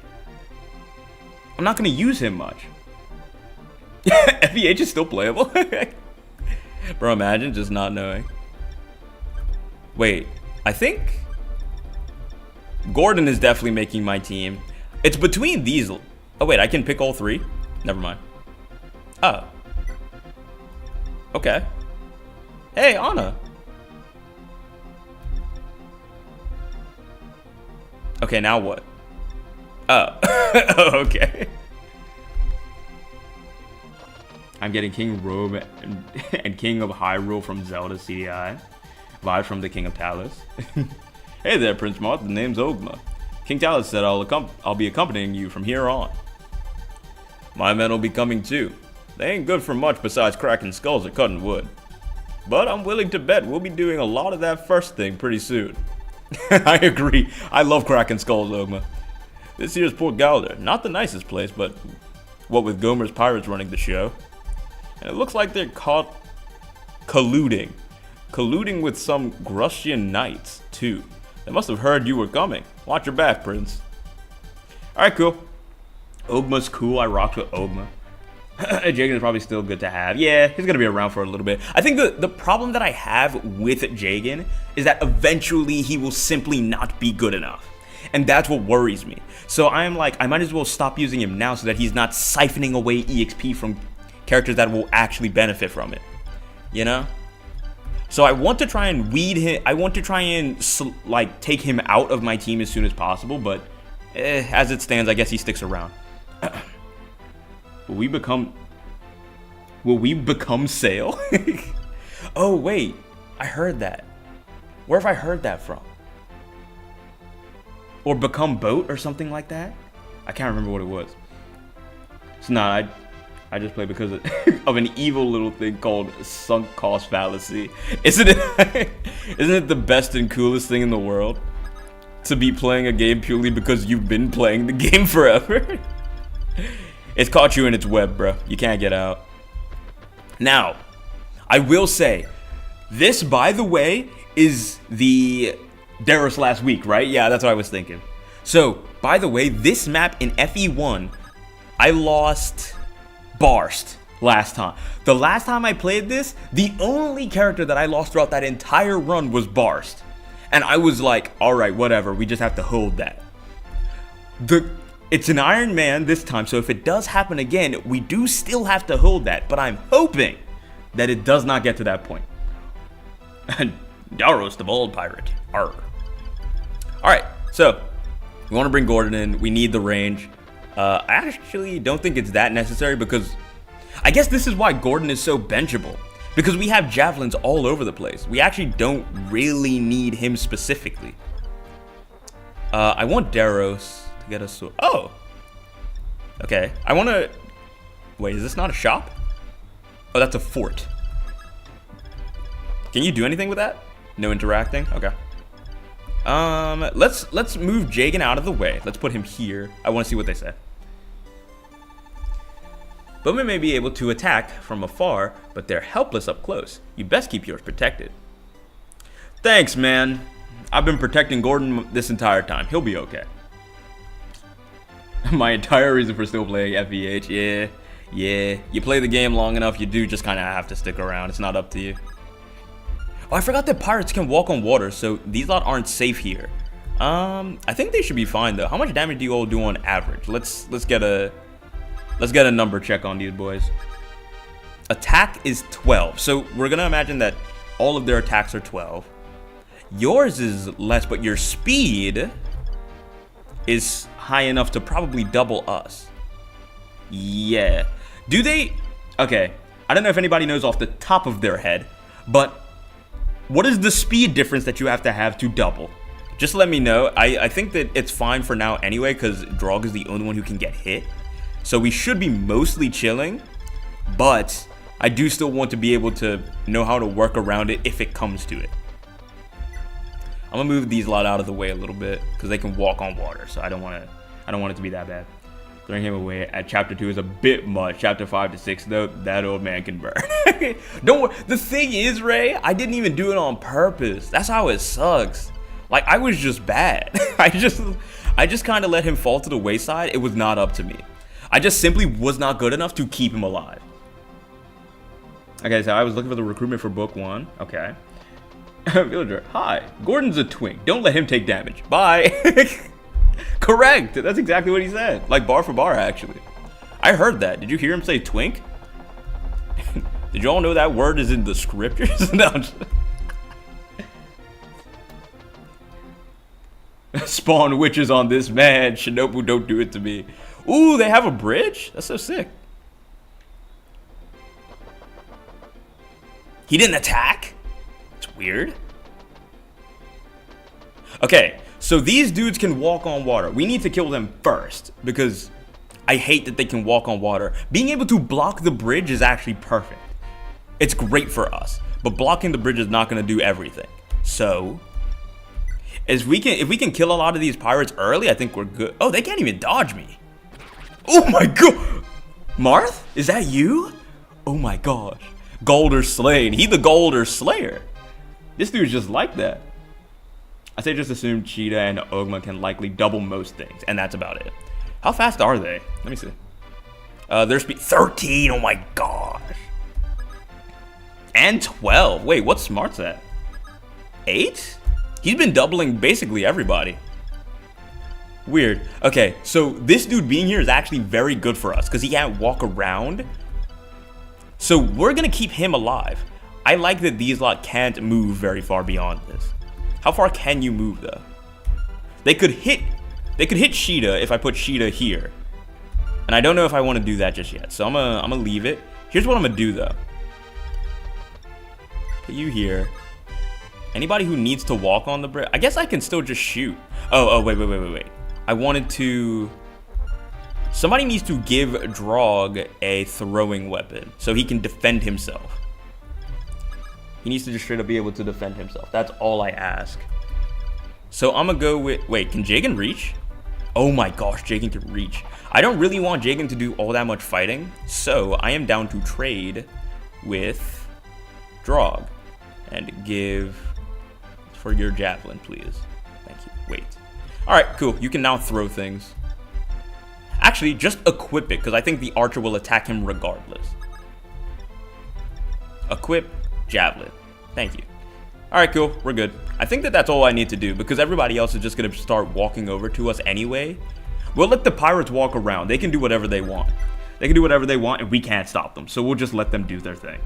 I'm not going to use him much. FEH is still playable? Bro, imagine just not knowing. Wait, I think Gordon is definitely making my team. It's between these. Oh, wait, I can pick all 3? Never mind. Oh. Okay. Hey, Anna. Okay, now what? Oh. Okay. I'm getting King Robe and King of Hyrule from Zelda CDI. Vibes from the King of Talus. Hey there, Prince Marth. The name's Ogma. King Talus said I'll be accompanying you from here on. My men will be coming too. They ain't good for much besides cracking skulls or cutting wood. But I'm willing to bet we'll be doing a lot of that first thing pretty soon. I agree. I love cracking skulls, Ogma. This here's Port Galder. Not the nicest place, but what with Gomer's pirates running the show. And it looks like they're caught colluding. colluding with some Grustian knights, too. They must have heard you were coming. Watch your back, Prince. Alright, cool. Ogma's cool. I rocked with Ogma. Jagan is probably still good to have. Yeah, he's going to be around for a little bit. I think the problem that I have with Jagan is that eventually he will simply not be good enough. And that's what worries me. So I'm like, I might as well stop using him now so that he's not siphoning away EXP from characters that will actually benefit from it. You know? So I want to try and weed him. I want to try and like take him out of my team as soon as possible. But as it stands, I guess he sticks around. Will we become Sail? Oh wait, I heard that. Where have I heard that from? Or become Boat or something like that? I can't remember what it was. So nah, I just play because of an evil little thing called sunk cost fallacy. Isn't it the best and coolest thing in the world? To be playing a game purely because you've been playing the game forever? It's caught you in its web, bro. You can't get out. Now, I will say, this, by the way, is the Daros last week, right? Yeah, that's what I was thinking. So, by the way, this map in FE1, I lost Barst last time. The last time I played this, the only character that I lost throughout that entire run was Barst. And I was like, alright, whatever, we just have to hold that. It's an Iron Man this time, so if it does happen again, we do still have to hold that. But I'm hoping that it does not get to that point. Daros the bold pirate. Arr. Alright, so we want to bring Gordon in. We need the range. I actually don't think it's that necessary because I guess this is why Gordon is so benchable. Because we have javelins all over the place. We actually don't really need him specifically. I want Daros to get us. Oh! Okay. I want to. Wait, is this not a shop? Oh, that's a fort. Can you do anything with that? No interacting? Okay. Let's move Jagan out of the way. Let's put him here. I want to see what they say. Bowmen may be able to attack from afar, but they're helpless up close. You best keep yours protected. Thanks, man. I've been protecting Gordon this entire time. He'll be okay. My entire reason for still playing FEH. Yeah. You play the game long enough, you do just kind of have to stick around. It's not up to you. Oh, I forgot that pirates can walk on water, so these lot aren't safe here. I think they should be fine though. How much damage do you all do on average? Let's get a number check on these boys. Attack is 12, so we're gonna imagine that all of their attacks are 12. Yours is less, but your speed is high enough to probably double us. Yeah. Do they? Okay. I don't know if anybody knows off the top of their head, but what is the speed difference that you have to double? Just let me know. I think that it's fine for now anyway, because Drog is the only one who can get hit. So we should be mostly chilling, but I do still want to be able to know how to work around it if it comes to it. I'm gonna move these lot out of the way a little bit because they can walk on water, so I don't want it to be that bad. Throwing him away at chapter 2 is a bit much. Chapter 5 to 6 though, that old man can burn. Don't worry. The thing is, Ray, I didn't even do it on purpose. That's how it sucks. Like, I was just bad. I just kind of let him fall to the wayside. It was not up to me. I just simply was not good enough to keep him alive. Okay, so I was looking for the recruitment for book 1. Okay. Villager, hi. Gordon's a twink. Don't let him take damage. Bye. Correct. That's exactly what he said. Like bar for bar, actually. I heard that. Did you hear him say twink? Did you all know that word is in the scriptures? No, spawn witches on this man. Shinobu, don't do it to me. Ooh, they have a bridge? That's so sick. He didn't attack? It's weird. Okay, so these dudes can walk on water. We need to kill them first because I hate that they can walk on water. Being able to block the bridge is actually perfect. It's great for us, but blocking the bridge is not going to do everything. So, if we can kill a lot of these pirates early, I think we're good. Oh, they can't even dodge me. Oh my god. Marth? Is that you? Oh my gosh. Golder slain. He the Golder Slayer. This dude's just like that. I say just assume Cheetah and Ogma can likely double most things, and that's about it. How fast are they? Let me see. Their speed 13. Oh my gosh. And 12. Wait, what's Smart's at? 8? He's been doubling basically everybody. Weird. Okay, so this dude being here is actually very good for us because he can't walk around. So we're gonna keep him alive. I like that these lot can't move very far beyond this. How far can you move though? They could hit Sheeta if I put Sheeta here. And I don't know if I want to do that just yet. So I'm gonna leave it. Here's what I'm gonna do though. Put you here. Anybody who needs to walk on the bridge, I guess I can still just shoot. Oh, wait. I wanted to... Somebody needs to give Drog a throwing weapon so he can defend himself. He needs to just straight up be able to defend himself. That's all I ask. So I'm gonna go with... Wait, can Jagan reach? Oh my gosh, Jagan can reach. I don't really want Jagan to do all that much fighting, so I am down to trade with Drog and give for your javelin, please. Thank you. Wait. All right, cool. You can now throw things. Actually, just equip it because I think the archer will attack him regardless. Equip javelin. Thank you. All right, cool. We're good. I think that's all I need to do because everybody else is just going to start walking over to us anyway. We'll let the pirates walk around. They can do whatever they want. They can do whatever they want and we can't stop them. So we'll just let them do their thing.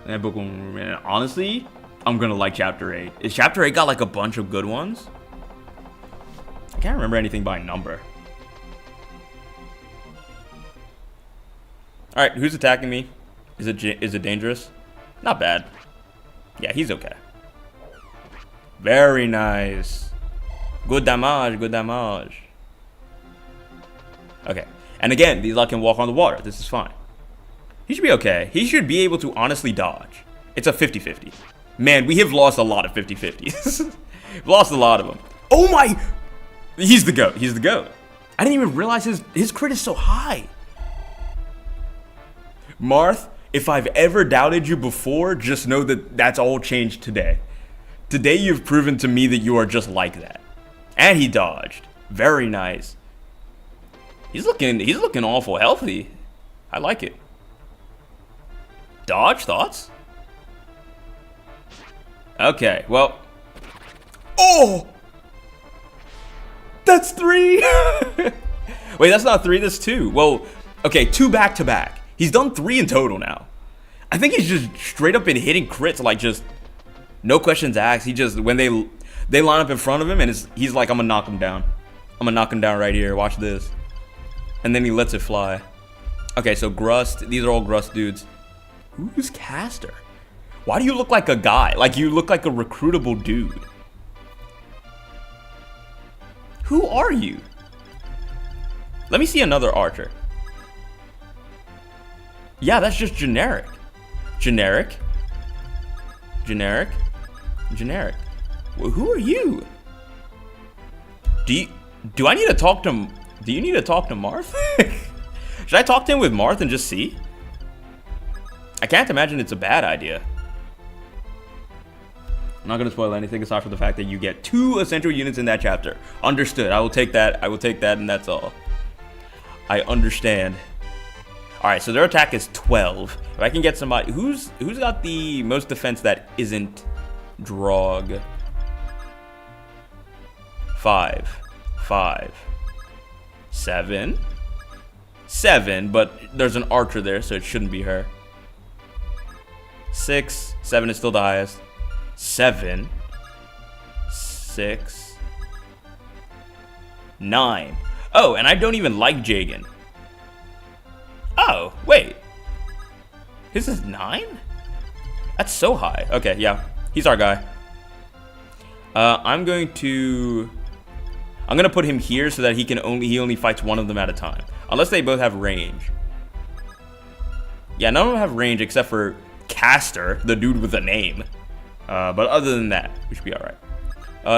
And honestly, I'm going to like Chapter 8. Is Chapter 8 got like a bunch of good ones? I can't remember anything by number. All right, who's attacking me? Is it dangerous? Not bad. Yeah, he's okay. Very nice. Good damage, good damage. Okay, and again, these lot can walk on the water. This is fine. He should be okay. He should be able to honestly dodge. It's a 50-50. Man, we have lost a lot of 50-50s. We've lost a lot of them. Oh my... He's the GOAT. He's the GOAT. I didn't even realize his crit is so high. Marth, if I've ever doubted you before, just know that that's all changed today. Today you've proven to me that you are just like that. And he dodged. Very nice. He's looking awful healthy. I like it. Dodge, thoughts? Okay, well. Oh! That's 3! Wait, that's not 3, that's 2. Well, okay, 2 back to back. He's done 3 in total now. I think he's just straight up been hitting crits, like just no questions asked. He just, when they line up in front of him and he's like, I'm gonna knock him down. I'm gonna knock him down right here, watch this. And then he lets it fly. Okay, so Grust, these are all Grust dudes. Who's Caster? Why do you look like a guy? Like you look like a recruitable dude. Who are you? Let me see another archer. Yeah, that's just generic. Generic. Generic. Generic. Well, who are you? Do I need to talk to... Do you need to talk to Marth? Should I talk to him with Marth and just see? I can't imagine it's a bad idea. I'm not going to spoil anything aside from the fact that you get 2 essential units in that chapter. Understood. I will take that. I will take that, and that's all. I understand. Alright, so their attack is 12. If I can get somebody... Who's got the most defense that isn't Drog? 5. 7. 7, but there's an archer there, so it shouldn't be her. 6. 7 is still the highest. 7. 6. 9. Oh, and I don't even like Jagan. Oh, wait. His is 9? That's so high. Okay, yeah. He's our guy. I'm gonna put him here so that he only fights one of them at a time. Unless they both have range. Yeah, none of them have range except for Caster, the dude with a name. But other than that, we should be alright.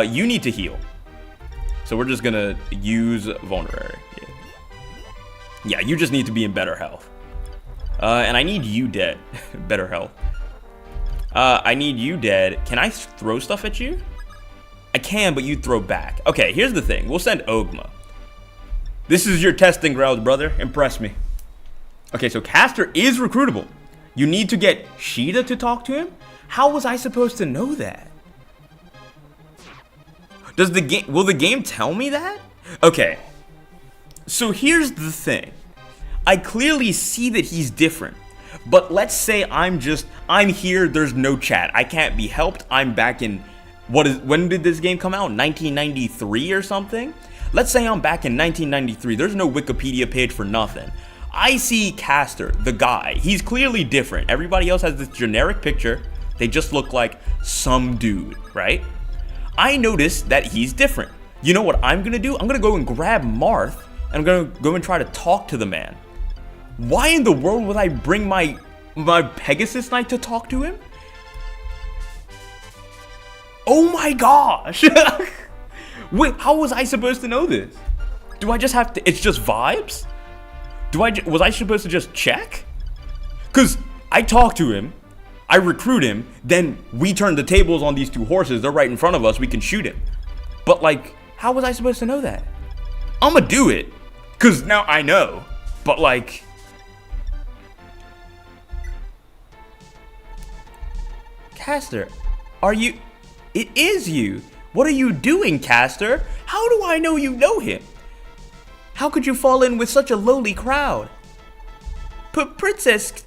You need to heal. So we're just gonna use Vulnerary. Yeah, you just need to be in better health. And I need you dead. Better health. I need you dead. Can I throw stuff at you? I can, but you throw back. Okay, here's the thing. We'll send Ogma. This is your testing grounds, brother. Impress me. Okay, so Caster is recruitable. You need to get Sheeta to talk to him? How was I supposed to know that? Will the game tell me that? Okay. So here's the thing. I clearly see that he's different. But let's say I'm here, there's no chat. I can't be helped. I'm back in when did this game come out? 1993 or something? Let's say I'm back in 1993. There's no Wikipedia page for nothing. I see Caster, the guy. He's clearly different. Everybody else has this generic picture. They just look like some dude, right? I notice that he's different. You know what I'm gonna do? I'm gonna go and grab Marth, and I'm gonna go and try to talk to the man. Why in the world would I bring my Pegasus Knight to talk to him? Oh my gosh! Wait, how was I supposed to know this? Do I just have to? It's just vibes? Was I supposed to just check? Cause I talk to him, I recruit him, then we turn the tables on these two horses. They're right in front of us. We can shoot him. But like, how was I supposed to know that? I'ma do it, cause now I know. But like, Caster, are you? It is you. What are you doing, Caster? How do I know you know him? How could you fall in with such a lowly crowd? Princess...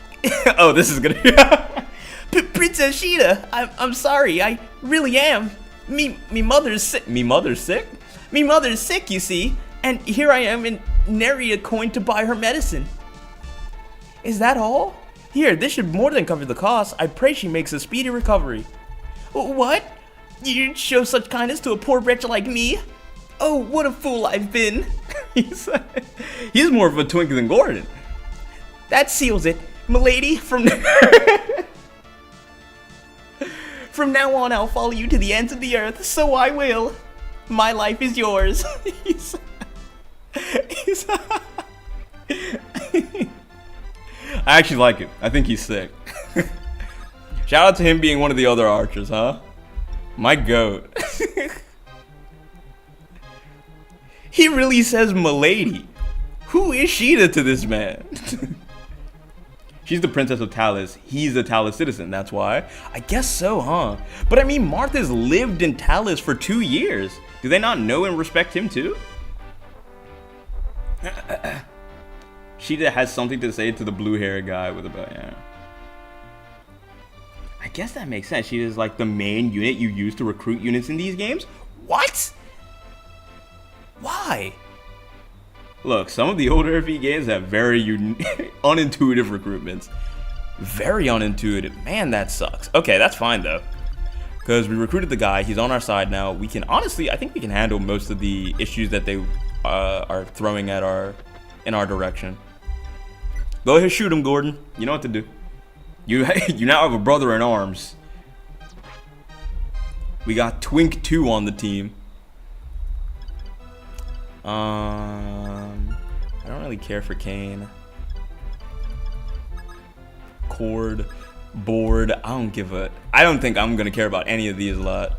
Oh, this is gonna... Princess Sheeta, I'm sorry, I really am. Me mother's sick. Me mother's sick? Me mother's sick, you see. And here I am in nary a coin to buy her medicine. Is that all? Here, this should more than cover the cost. I pray she makes a speedy recovery. What? You'd show such kindness to a poor wretch like me? Oh, what a fool I've been. He's more of a twink than Gordon. That seals it. Milady, from now on I'll follow you to the ends of the earth, so I will. My life is yours. I actually like it. I think he's sick. Shout out to him being one of the other archers, huh? My goat. He really says milady. Who is Sheeta to this man? She's the princess of Talis. He's a Talis citizen, that's why. I guess so, huh? But I mean, Martha's lived in Talis for 2 years. Do they not know and respect him too? Sheeta has something to say to the blue-haired guy with a bow, yeah. I guess that makes sense. She is like the main unit you use to recruit units in these games? What? Why? Look, some of the older FE games have very unintuitive recruitments. Very unintuitive. Man, that sucks. Okay, that's fine though. Because we recruited the guy. He's on our side now. We can, honestly, I think we can handle most of the issues that they are throwing at in our direction. Go ahead, shoot him, Gordon. You know what to do. You now have a brother in arms. We got Twink 2 on the team. I don't really care for Kane. Cord, board. I don't think I'm gonna care about any of these lot.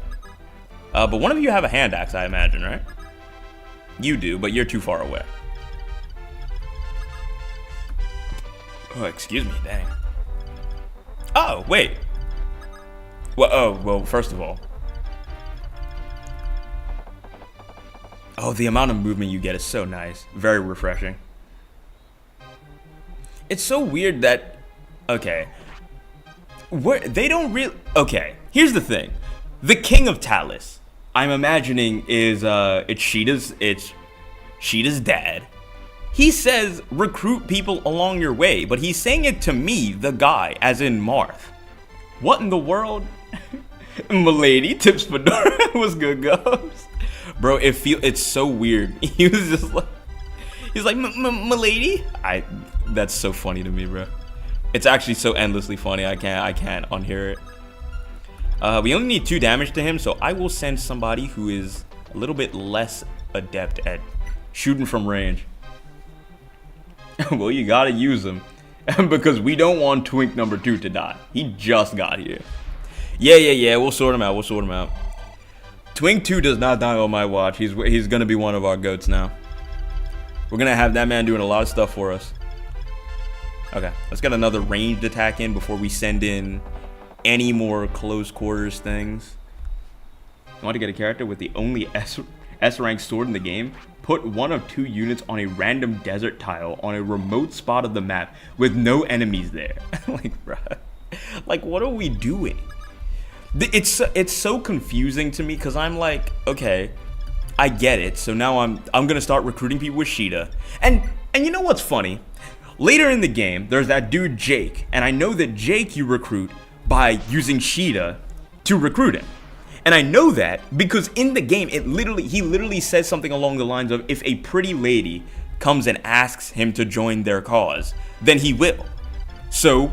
But one of you have a hand axe, I imagine, right? You do, but you're too far away. Oh, excuse me, dang. Oh, wait. Well, first of all. Oh, the amount of movement you get is so nice. Very refreshing. It's so weird that... Okay. They don't really... Okay, here's the thing. The King of Talis, I'm imagining, is... It's Sheeta's dad. He says, recruit people along your way, but he's saying it to me, the guy, as in Marth. What in the world? Milady, tips fedora. What's good, Gubs? Bro, it's so weird. He was just like, he's like, milady? That's so funny to me, bro. It's actually so endlessly funny. I can't unhear it. We only need 2 damage to him, so I will send somebody who is a little bit less adept at shooting from range. Well, you gotta use him. Because we don't want Twink number 2 to die. He just got here. Yeah. We'll sort him out. Twink 2 does not die on my watch. He's gonna be one of our goats now. We're gonna have that man doing a lot of stuff for us. Okay, let's get another ranged attack in before we send in any more close quarters things. You want to get a character with the only S rank sword in the game? Put one of 2 units on a random desert tile on a remote spot of the map with no enemies there. Like, bruh. Like, what are we doing? It's so confusing to me because I'm like, okay, I get it. So now I'm gonna start recruiting people with Sheeta. And you know what's funny? Later in the game, there's that dude Jake, and I know that Jake you recruit by using Sheeta to recruit him. And I know that because in the game, he literally says something along the lines of, if a pretty lady comes and asks him to join their cause, then he will. So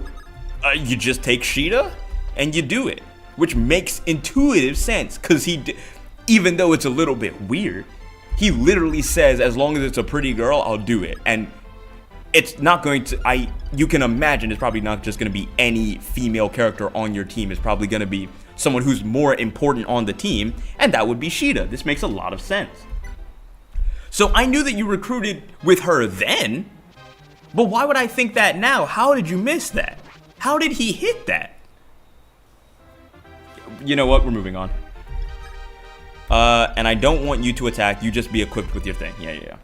you just take Sheeta and you do it, which makes intuitive sense because even though it's a little bit weird, he literally says, as long as it's a pretty girl, I'll do it. And it's not going to, you can imagine it's probably not just going to be any female character on your team. It's probably going to be someone who's more important on the team, and that would be Sheeta. This makes a lot of sense. So I knew that you recruited with her then, but why would I think that now? How did you miss that? How did he hit that? You know what? We're moving on. And I don't want you to attack. You just be equipped with your thing. Yeah.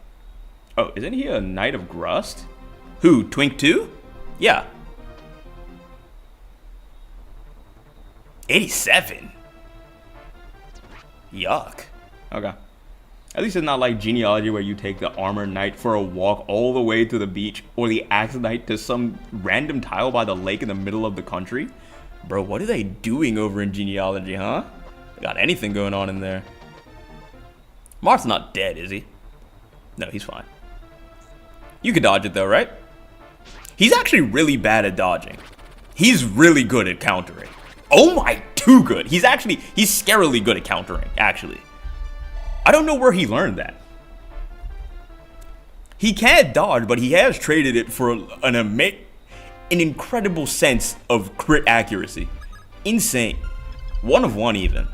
Oh, isn't he a Knight of Grust? Who? Twink 2? Yeah. 87. Yuck. Okay. At least it's not like Genealogy where you take the Armor Knight for a walk all the way to the beach, or the Axe Knight to some random tile by the lake in the middle of the country. Bro, what are they doing over in Genealogy, huh? They got anything going on in there. Marth's not dead, is he? No, he's fine. You could dodge it though, right? He's actually really bad at dodging. He's really good at countering. Oh my, too good. He's scarily good at countering, actually. I don't know where he learned that. He can't dodge, but he has traded it for an incredible sense of crit accuracy. Insane. 1 of 1 even.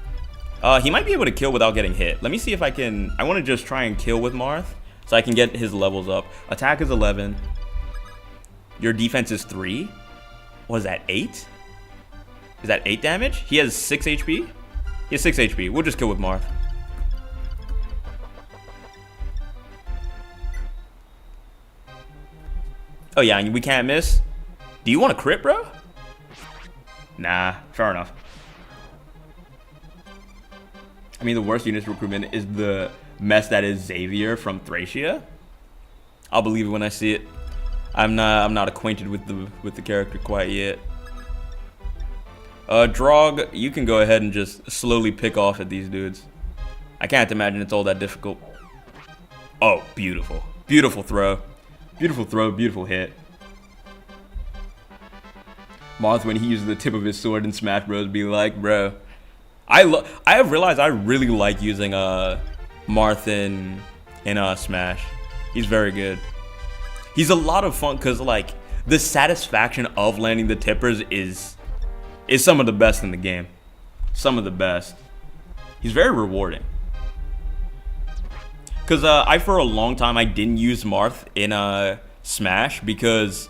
He might be able to kill without getting hit. Let me see if I can. I want to just try and kill with Marth so I can get his levels up. Attack is 11. Your defense is 3. What is that, 8? Is that 8 damage? He has 6 HP? He has 6 HP. We'll just kill with Marth. Oh yeah, and we can't miss. Do you want a crit, bro? Nah, fair enough. I mean, the worst units recruitment is the mess that is Xavier from Thracia. I'll believe it when I see it. I'm not acquainted with the character quite yet. Drog, you can go ahead and just slowly pick off at these dudes. I can't imagine it's all that difficult. Oh, beautiful. Beautiful throw. Beautiful throw, beautiful hit. Marth, when he uses the tip of his sword in Smash Bros, be like, bro. I have realized I really like using Marth in Smash. He's very good. He's a lot of fun because like the satisfaction of landing the tippers is some of the best in the game. Some of the best. He's very rewarding. Because for a long time I didn't use Marth in Smash because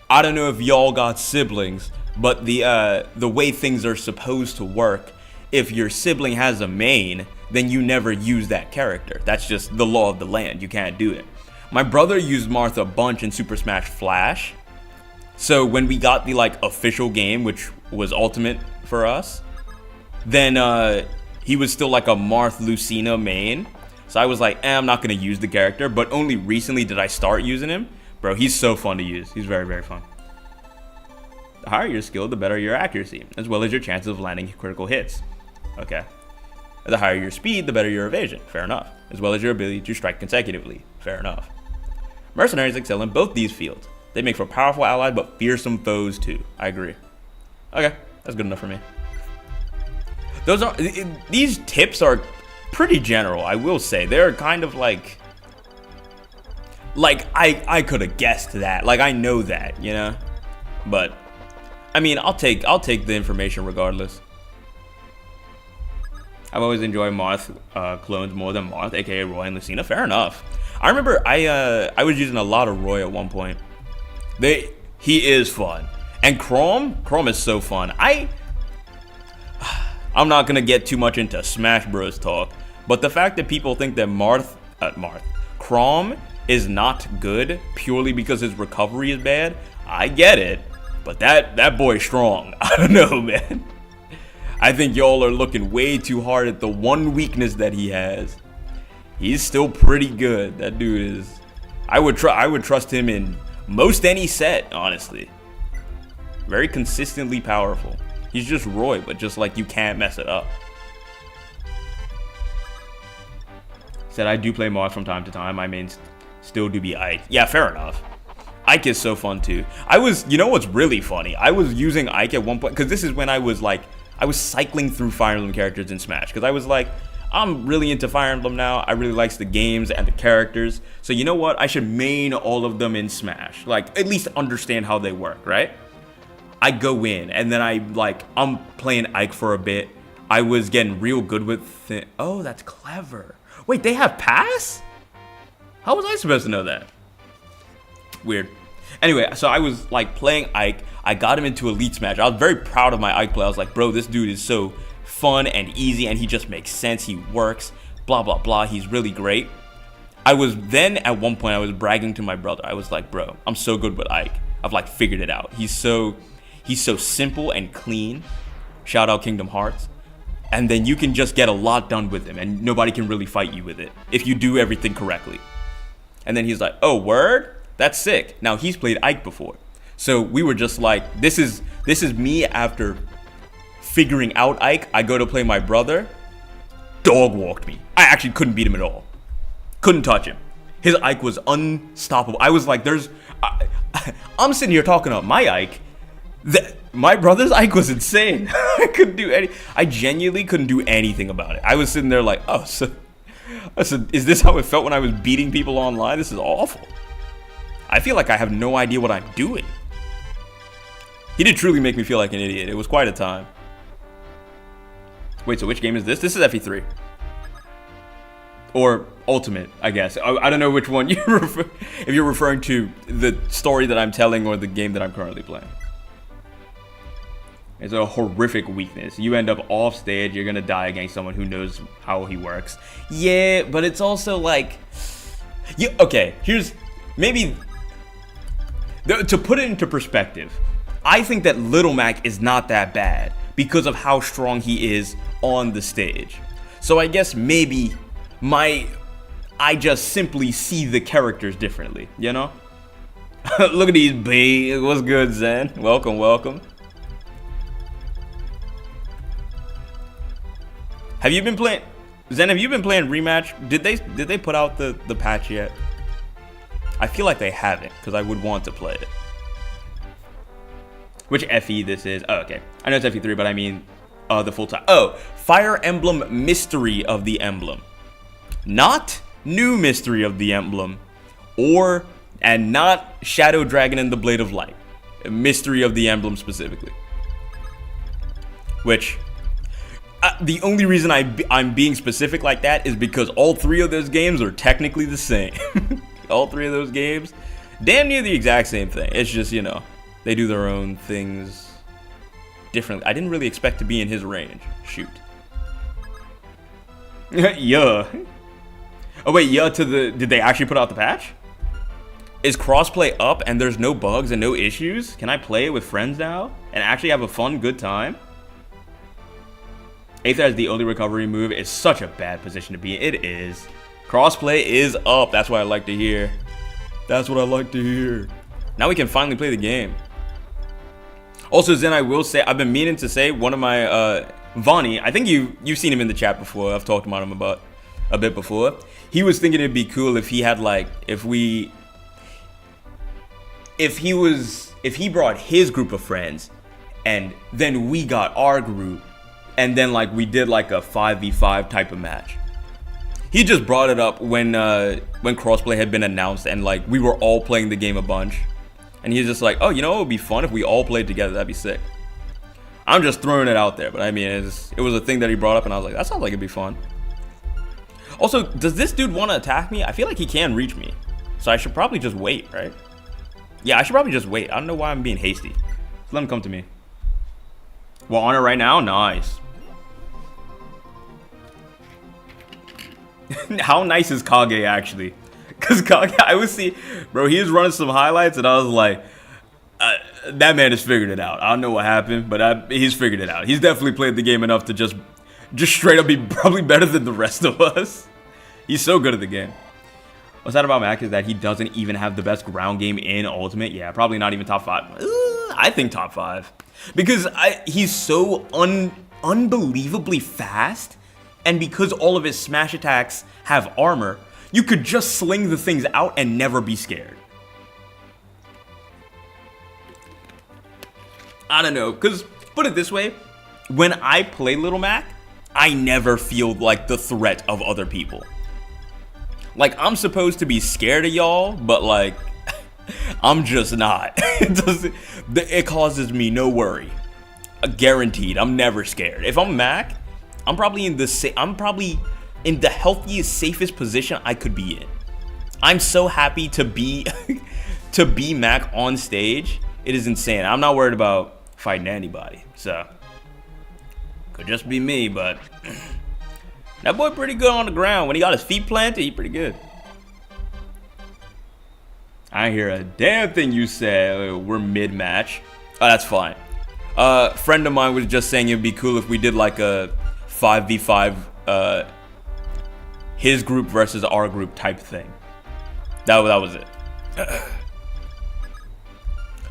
I don't know if y'all got siblings, but the way things are supposed to work, if your sibling has a main, then you never use that character. That's just the law of the land. You can't do it. My brother used Marth a bunch in Super Smash Flash. So when we got the like official game, which was Ultimate for us, then he was still like a Marth Lucina main. So I was like, I'm not going to use the character, but only recently did I start using him. Bro, he's so fun to use. He's very, very fun. The higher your skill, the better your accuracy, as well as your chances of landing critical hits. Okay. The higher your speed, the better your evasion. Fair enough. As well as your ability to strike consecutively. Fair enough. Mercenaries excel in both these fields. They make for powerful allies, but fearsome foes too. I agree. Okay, that's good enough for me. These tips are pretty general, I will say. They're kind of like I could have guessed that. Like I know that, you know? But I mean, I'll take the information regardless. I've always enjoyed Marth clones more than Marth, aka Roy and Lucina. Fair enough. I remember I was using a lot of Roy at one point. He is fun. And Chrome is so fun. I'm not gonna get too much into Smash Bros talk, but the fact that people think that Chrome is not good purely because his recovery is bad, I get it. But that boy's strong. I don't know, man. I think y'all are looking way too hard at the one weakness that he has. He's still pretty good. That dude is. I would trust him in most any set, honestly. Very consistently powerful. He's just Roy, but just like you can't mess it up. Said I do play Marth from time to time. My mains still do be Ike. Yeah, fair enough. Ike is so fun too. You know what's really funny? I was using Ike at one point, because this is when I was cycling through Fire Emblem characters in Smash, because I was like, I'm really into Fire Emblem now. I really like the games and the characters. So you know what? I should main all of them in Smash. Like, at least understand how they work, right? I go in, and then I'm playing Ike for a bit. I was getting real good with it. Oh, that's clever. Wait, they have pass? How was I supposed to know that? Weird. Anyway, so I was like playing Ike. I got him into Elite Smash. I was very proud of my Ike play. I was like, bro, this dude is so fun and easy, and he just makes sense. He works, blah, blah, blah. He's really great. I was then, at one point, I was bragging to my brother. I was like, bro, I'm so good with Ike. I've like figured it out. He's so simple and clean. Shout out Kingdom Hearts. And then you can just get a lot done with him, and nobody can really fight you with it if you do everything correctly. And then he's like, oh, word? That's sick. Now, he's played Ike before. So we were just like, this is me after figuring out Ike. I go to play my brother. Dog walked me. I actually couldn't beat him at all. Couldn't touch him. His Ike was unstoppable. I was like, I'm sitting here talking about my Ike. My brother's Ike was insane. I genuinely couldn't do anything about it. I was sitting there like, oh, so is this how it felt when I was beating people online? This is awful. I feel like I have no idea what I'm doing. He did truly make me feel like an idiot. It was quite a time. Wait, so which game is this? This is FE3. Or Ultimate, I guess. I don't know which one you if you're referring to the story that I'm telling or the game that I'm currently playing. It's a horrific weakness. You end up off stage, you're gonna die against someone who knows how he works. Yeah, but it's also like... okay, here's... Maybe... To put it into perspective, I think that Little Mac is not that bad because of how strong he is on the stage. So I guess maybe I just simply see the characters differently, you know? Look at these B. What's good, Zen? Welcome, welcome. Have you been playing... Zen, have you been playing Rematch? Did they put out the patch yet? I feel like they haven't, because I would want to play it. Which FE this is? Oh, okay. I know it's FE3, but I mean the full time. Oh, Fire Emblem Mystery of the Emblem. Not New Mystery of the Emblem. And not Shadow Dragon and the Blade of Light. Mystery of the Emblem specifically. Which... the only reason I'm being specific like that is because all three of those games are technically the same. All three of those games, damn near the exact same thing. It's just, you know, they do their own things differently. I didn't really expect to be in his range. Shoot. Yeah. Oh wait, yeah, did they actually put out the patch? Is crossplay up and there's no bugs and no issues? Can I play it with friends now and actually have a fun, good time? Aether as the only recovery move is such a bad position to be in. It is. Crossplay is up. That's what I like to hear. That's what I like to hear. Now we can finally play the game. Also, Zen, I will say, I've been meaning to say, one of my, Vonnie, I think you've seen him in the chat before. I've talked about him about a bit before. He was thinking it'd be cool if he had, like, if he brought his group of friends, and then we got our group, and then, like, we did, like, a 5v5 type of match. He just brought it up when crossplay had been announced and like we were all playing the game a bunch. And he's just like, oh, you know, it would be fun if we all played together. That'd be sick. I'm just throwing it out there, but I mean, it was a thing that he brought up, and I was like, that sounds like it'd be fun. Also, does this dude want to attack me? I feel like he can reach me, so I should probably just wait, right? Yeah, I should probably just wait. I don't know why I'm being hasty. Just let him come to me. Well, on it right now? Nice. How nice is Kage, actually? Because Kage, I would see... Bro, he was running some highlights, and I was like... that man has figured it out. I don't know what happened, but he's figured it out. He's definitely played the game enough to just straight up be probably better than the rest of us. He's so good at the game. What's sad about Mac is that he doesn't even have the best ground game in Ultimate. Yeah, probably not even top 5. I think top 5. Because he's so unbelievably fast, and because all of his smash attacks have armor, you could just sling the things out and never be scared. I don't know, because put it this way, when I play Little Mac, I never feel like the threat of other people. Like, I'm supposed to be scared of y'all, but like, I'm just not. It causes me no worry. Guaranteed, I'm never scared. If I'm Mac, I'm probably in the healthiest, safest position I could be in. I'm so happy to be Mac on stage. It is insane. I'm not worried about fighting anybody, so could just be me, but that boy pretty good on the ground. When he got his feet planted, he pretty good. I hear a damn thing you said. We're mid-match. Oh, that's fine. Friend of mine was just saying it'd be cool if we did like a 5v5 his group versus our group type thing. That was it.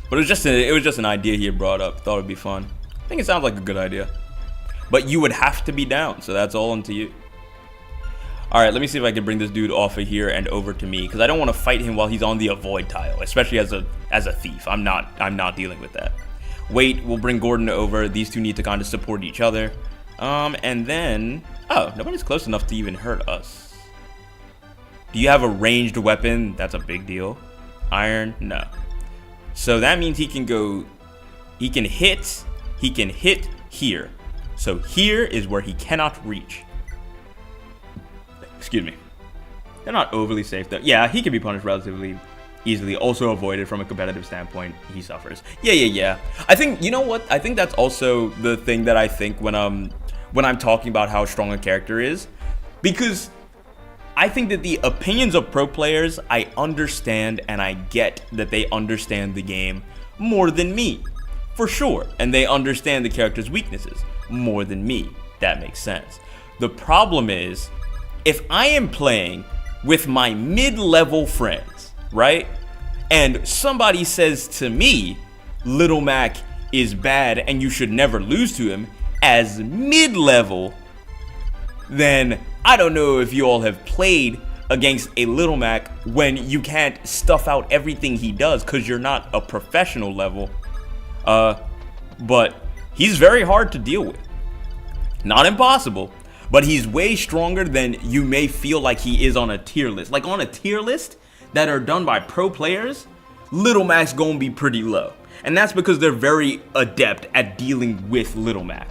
But it was just an idea he had brought up. Thought it'd be fun. I think it sounds like a good idea. But you would have to be down, so that's all up to you. Alright, let me see if I can bring this dude off of here and over to me, because I don't want to fight him while he's on the avoid tile, especially as a thief. I'm not dealing with that. Wait, we'll bring Gordon over. These two need to kind of support each other. And then... Oh, nobody's close enough to even hurt us. Do you have a ranged weapon? That's a big deal. Iron? No. So that means he can hit here. So here is where he cannot reach. Excuse me. They're not overly safe though. Yeah, he can be punished relatively easily. Also avoided from a competitive standpoint. He suffers. Yeah. I think, you know what? I think that's also the thing that I think when I'm talking about how strong a character is. Because I think that the opinions of pro players, I understand, and I get that they understand the game more than me, for sure. And they understand the character's weaknesses more than me. That makes sense. The problem is, if I am playing with my mid-level friends, right? And somebody says to me, Little Mac is bad and you should never lose to him as mid-level, then I don't know if you all have played against a Little Mac when you can't stuff out everything he does because you're not a professional level. But he's very hard to deal with. Not impossible, but he's way stronger than you may feel like he is on a tier list. Like on a tier list that are done by pro players, Little Mac's gonna be pretty low. And that's because they're very adept at dealing with Little Mac.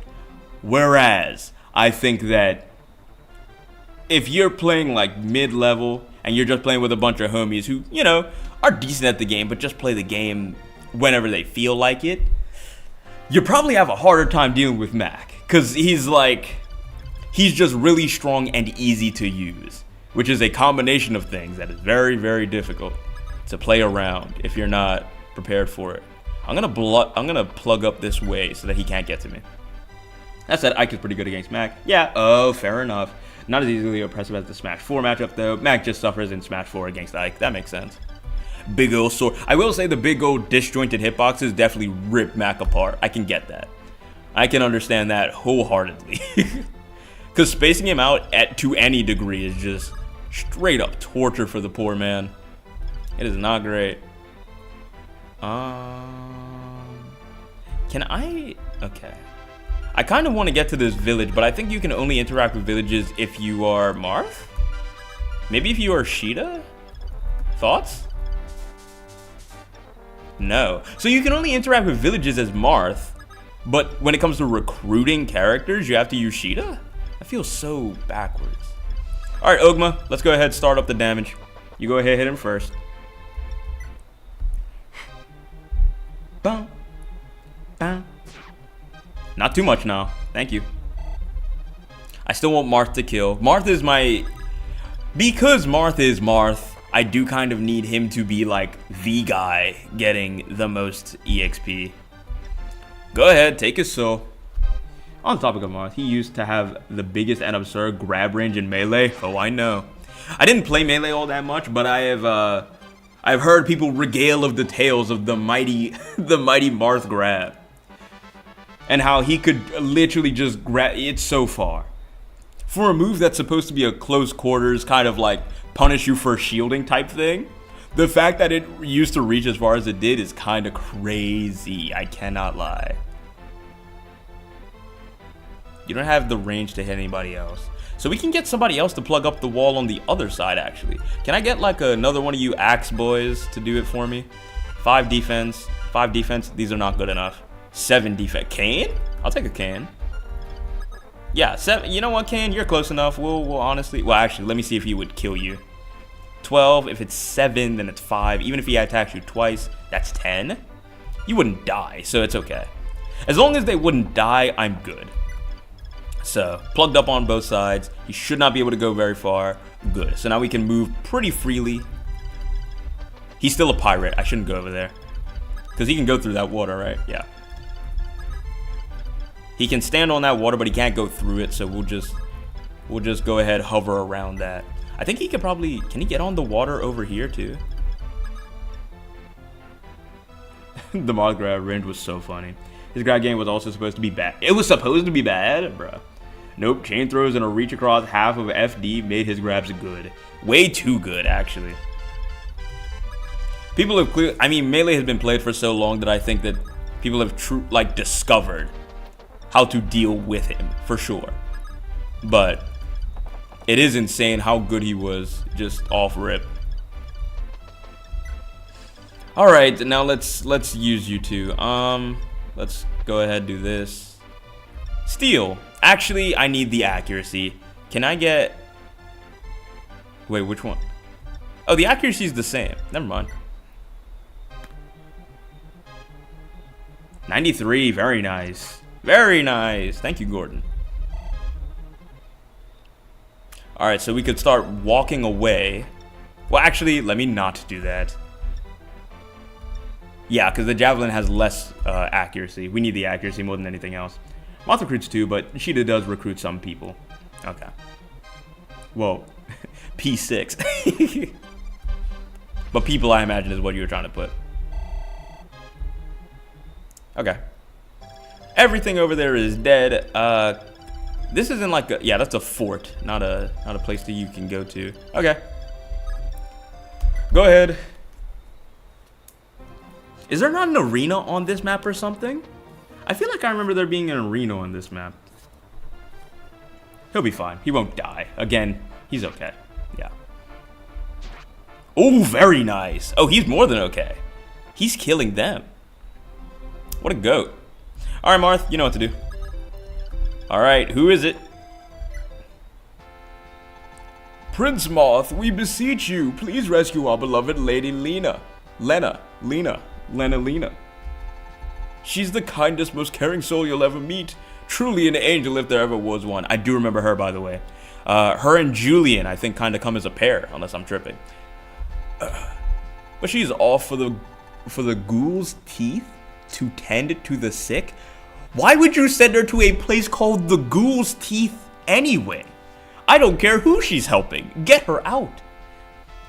Whereas, I think that if you're playing like mid-level and you're just playing with a bunch of homies who, you know, are decent at the game but just play the game whenever they feel like it, you probably have a harder time dealing with Mac. Because he's just really strong and easy to use, which is a combination of things that is very, very difficult to play around if you're not prepared for it. I'm gonna plug up this way so that he can't get to me. That said, Ike is pretty good against Mac. Yeah, oh, fair enough. Not as easily oppressive as the Smash 4 matchup, though. Mac just suffers in Smash 4 against Ike. That makes sense. Big ol' sword. I will say the big old disjointed hitboxes definitely rip Mac apart. I can get that. I can understand that wholeheartedly. Because spacing him out to any degree is just straight up torture for the poor man. It is not great. Can I... Okay. I kind of want to get to this village, but I think you can only interact with villages if you are Marth? Maybe if you are Sheeta? Thoughts? No. So you can only interact with villages as Marth, But when it comes to recruiting characters, you have to use Sheeta? That feels so backwards. Alright, Ogma, let's go ahead and start up the damage. You go ahead, hit him first. Bum. Bum. Not too much now. Thank you. I still want Marth to kill. Marth is my... Because Marth is Marth, I do kind of need him to be like the guy getting the most EXP. Go ahead, take his soul. On the topic of Marth, he used to have the biggest and absurd grab range in Melee. Oh, I know. I didn't play Melee all that much, but I've heard people regale of the tales of the mighty Marth grab. And how he could literally just grab it so far. For a move that's supposed to be a close quarters, kind of like punish you for shielding type thing, the fact that it used to reach as far as it did is kind of crazy. I cannot lie. You don't have the range to hit anybody else. So we can get somebody else to plug up the wall on the other side, actually. Can I get like another one of you axe boys to do it for me? 5 defense. 5 defense. These are not good enough. 7 defense. Kane? I'll take a Kane. Yeah, 7. You know what, Kane? You're close enough. We'll honestly... Well, actually, let me see if he would kill you. 12. If it's 7, then it's 5. Even if he attacks you twice, that's 10. You wouldn't die, so it's okay. As long as they wouldn't die, I'm good. So, plugged up on both sides. He should not be able to go very far. Good. So now we can move pretty freely. He's still a pirate. I shouldn't go over there. Because he can go through that water, right? Yeah. He can stand on that water, but he can't go through it. So we'll just go ahead, hover around that. I think he could probably... Can he get on the water over here, too? The mod grab range was so funny. His grab game was also supposed to be bad. It was supposed to be bad? Bruh. Nope, chain throws and a reach across half of FD made his grabs good. Way too good, actually. People have clear... I mean, Melee has been played for so long that I think that people have discovered how to deal with him, for sure. But it is insane how good he was just off rip. Alright, now let's use you two. Let's go ahead and do this. Steal. Actually, I need the accuracy. Can I get... Wait, which one? Oh, the accuracy is the same. Never mind. 93. Very nice. Very nice. Thank you, Gordon. Alright, so we could start walking away. Well, actually, let me not do that. Yeah, because the javelin has less accuracy. We need the accuracy more than anything else. Moth recruits too, but Sheeta does recruit some people. Okay. Well, P6. But people, I imagine, is what you were trying to put. Okay. Everything over there is dead. This isn't like a... Yeah, that's a fort, not a place that you can go to. Okay. Go ahead. Is there not an arena on this map or something? I feel like I remember there being an arena on this map. He'll be fine. He won't die. Again, he's okay. Yeah. Oh, very nice. Oh, he's more than okay. He's killing them. What a goat. Alright, Marth, you know what to do. Alright, who is it? Prince Marth, we beseech you, please rescue our beloved Lady Lena. Lena. She's the kindest, most caring soul you'll ever meet. Truly an angel if there ever was one. I do remember her, by the way. Her and Julian, I think, kind of come as a pair, unless I'm tripping. But she's off for the ghoul's teeth to tend to the sick. Why would you send her to a place called the ghoul's teeth anyway? I don't care who she's helping. Get her out.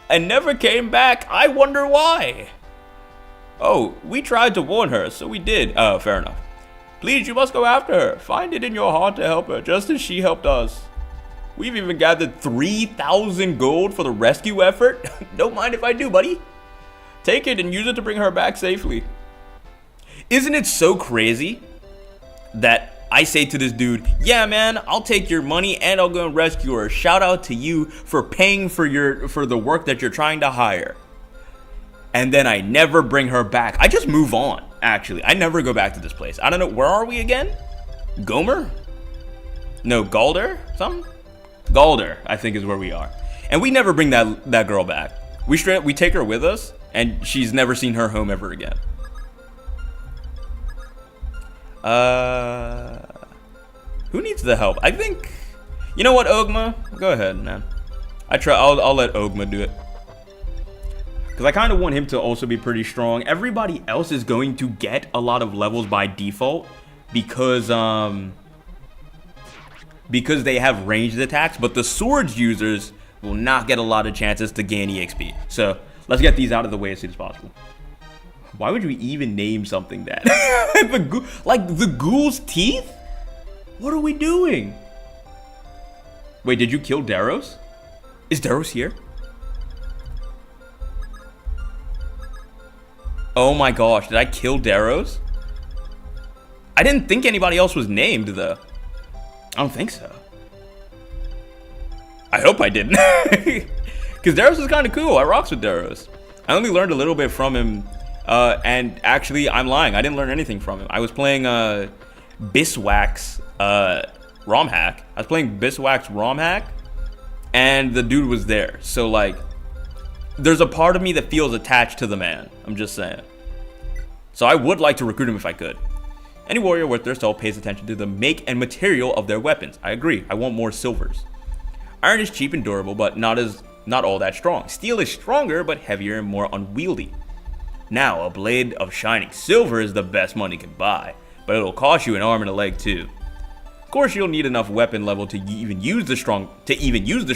And never came back. I wonder why. Oh, we tried to warn her, so we did. Oh, fair enough. Please, you must go after her. Find it in your heart to help her, just as she helped us. We've even gathered 3,000 gold for the rescue effort. Don't mind if I do, buddy. Take it and use it to bring her back safely. Isn't it so crazy that I say to this dude, yeah, man, I'll take your money and I'll go and rescue her. Shout out to you for paying for the work that you're trying to hire. and then I never bring her back. I just move on, actually. I never go back to this place. I don't know. Where are we again? Gomer? No, Galder? Something? Galder, I think, is where we are. And we never bring that girl back. We take her with us, and she's never seen her home ever again. Who needs the help? I think... You know what, Ogma? Go ahead, man. I'll let Ogma do it. Because I kind of want him to also be pretty strong. Everybody else is going to get a lot of levels by default. Because they have ranged attacks. But the swords users will not get a lot of chances to gain EXP. So, let's get these out of the way as soon as possible. Why would we even name something that? the ghoul's teeth? What are we doing? Wait, did you kill Daros? Is Daros here? Oh my gosh, did I kill Daros? I didn't think anybody else was named, though. I don't think so. I hope I didn't. Because Daros is kind of cool. I rocks with Daros. I only learned a little bit from him. And actually, I'm lying. I didn't learn anything from him. I was playing Biswax ROM hack. I was playing Biswax ROM hack. And the dude was there. So, like, there's a part of me that feels attached to the man. I'm just saying. So I would like to recruit him if I could. Any warrior worth their salt pays attention to the make and material of their weapons. I agree. I want more silvers. Iron is cheap and durable, but not all that strong. Steel is stronger, but heavier and more unwieldy. Now, a blade of shining silver is the best money can buy, but it'll cost you an arm and a leg too. Of course, you'll need enough weapon level to even use the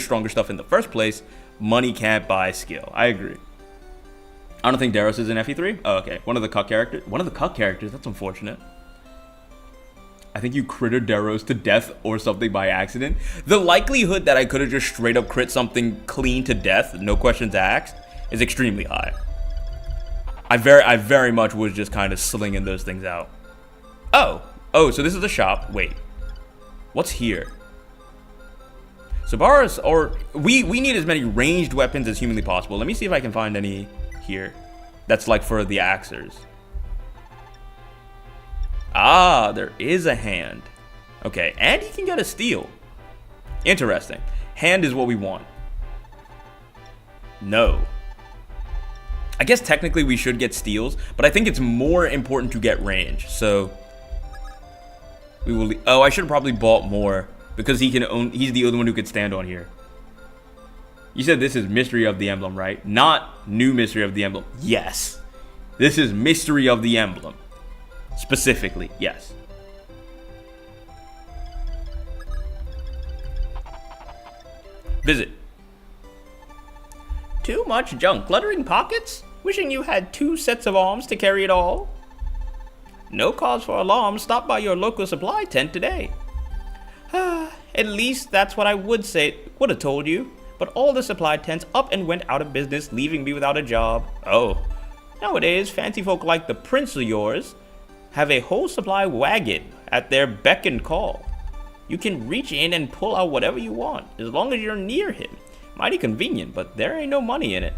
stronger stuff in the first place. Money can't buy skill. I agree. I don't think Daros is in FE3. Oh, okay. One of the cuck characters. That's unfortunate. I think you crittered Daros to death or something by accident. The likelihood that I could have just straight up crit something clean to death, no questions asked, is extremely high. I very much was just kind of slinging those things out. Oh, so this is the shop. Wait, what's here? So bars, or we need as many ranged weapons as humanly possible. Let me see if I can find any here. That's like for the axers. Ah, there is a hand. Okay, and he can get a steel. Interesting. Hand is what we want. No. I guess technically we should get steals, but I think it's more important to get range. So we will. Oh, I should have probably bought more because he's the only one who could stand on here. You said this is Mystery of the Emblem, right? Not New Mystery of the Emblem. Yes. This is Mystery of the Emblem. Specifically, yes. Visit. Too much junk cluttering pockets? Wishing you had 2 sets of arms to carry it all? No cause for alarm. Stop by your local supply tent today. At least that's what I would have told you. But all the supply tents up and went out of business, leaving me without a job. Oh. Nowadays, fancy folk like the prince of yours have a whole supply wagon at their beck and call. You can reach in and pull out whatever you want, as long as you're near him. Mighty convenient, but there ain't no money in it.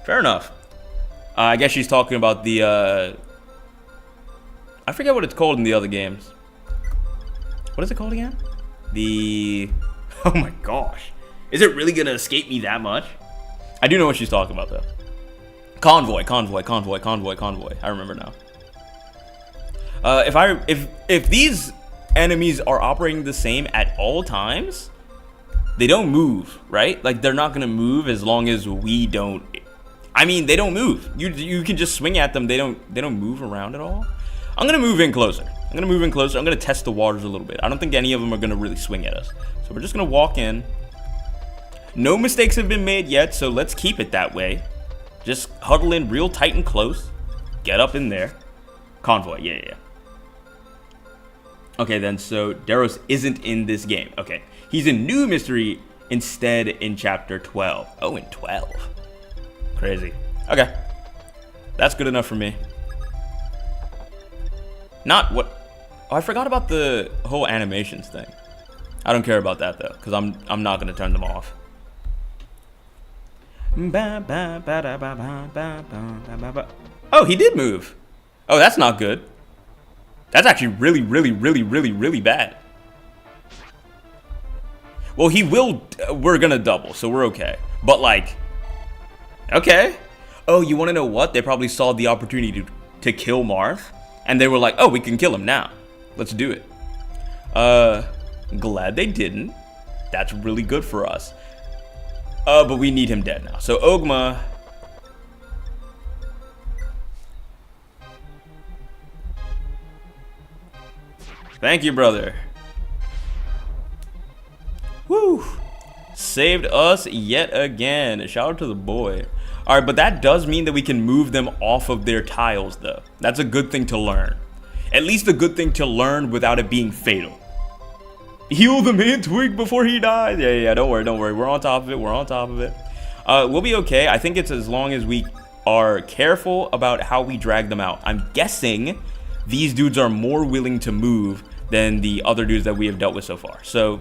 Fair enough. I guess she's talking about the, I forget what it's called in the other games. What is it called again? Oh my gosh. Is it really gonna escape me that much? I do know what she's talking about, though. Convoy. I remember now. If these enemies are operating the same at all times, they don't move, right? Like, they're not gonna move as long as we don't. I mean, they don't move. You can just swing at them. They don't move around at all. I'm gonna move in closer. I'm gonna test the waters a little bit. I don't think any of them are gonna really swing at us. So we're just gonna walk in. No mistakes have been made yet, so let's keep it that way. Just huddle in real tight and close. Get up in there. Convoy, yeah. Okay, then, so Daros isn't in this game. Okay, he's in New Mystery instead in Chapter 12. Oh, in 12. Crazy. Okay. That's good enough for me. Not what... Oh, I forgot about the whole animations thing. I don't care about that, though, because I'm not going to turn them off. Oh, he did move. Oh, that's not good. That's actually really bad. Well, he will. We're gonna double, so we're okay. But like, okay. Oh, you want to know what? They probably saw the opportunity to kill Marth, and they were like, oh, we can kill him now. Let's do it. Glad they didn't. That's really good for us. But we need him dead now. So Ogma. Thank you, brother. Woo! Saved us yet again. Shout out to the boy. Alright, but that does mean that we can move them off of their tiles, though. That's a good thing to learn. At least a good thing to learn without it being fatal. Heal the main twig before he dies. Yeah, don't worry. We're on top of it. We'll be okay. I think it's as long as we are careful about how we drag them out. I'm guessing these dudes are more willing to move than the other dudes that we have dealt with so far. So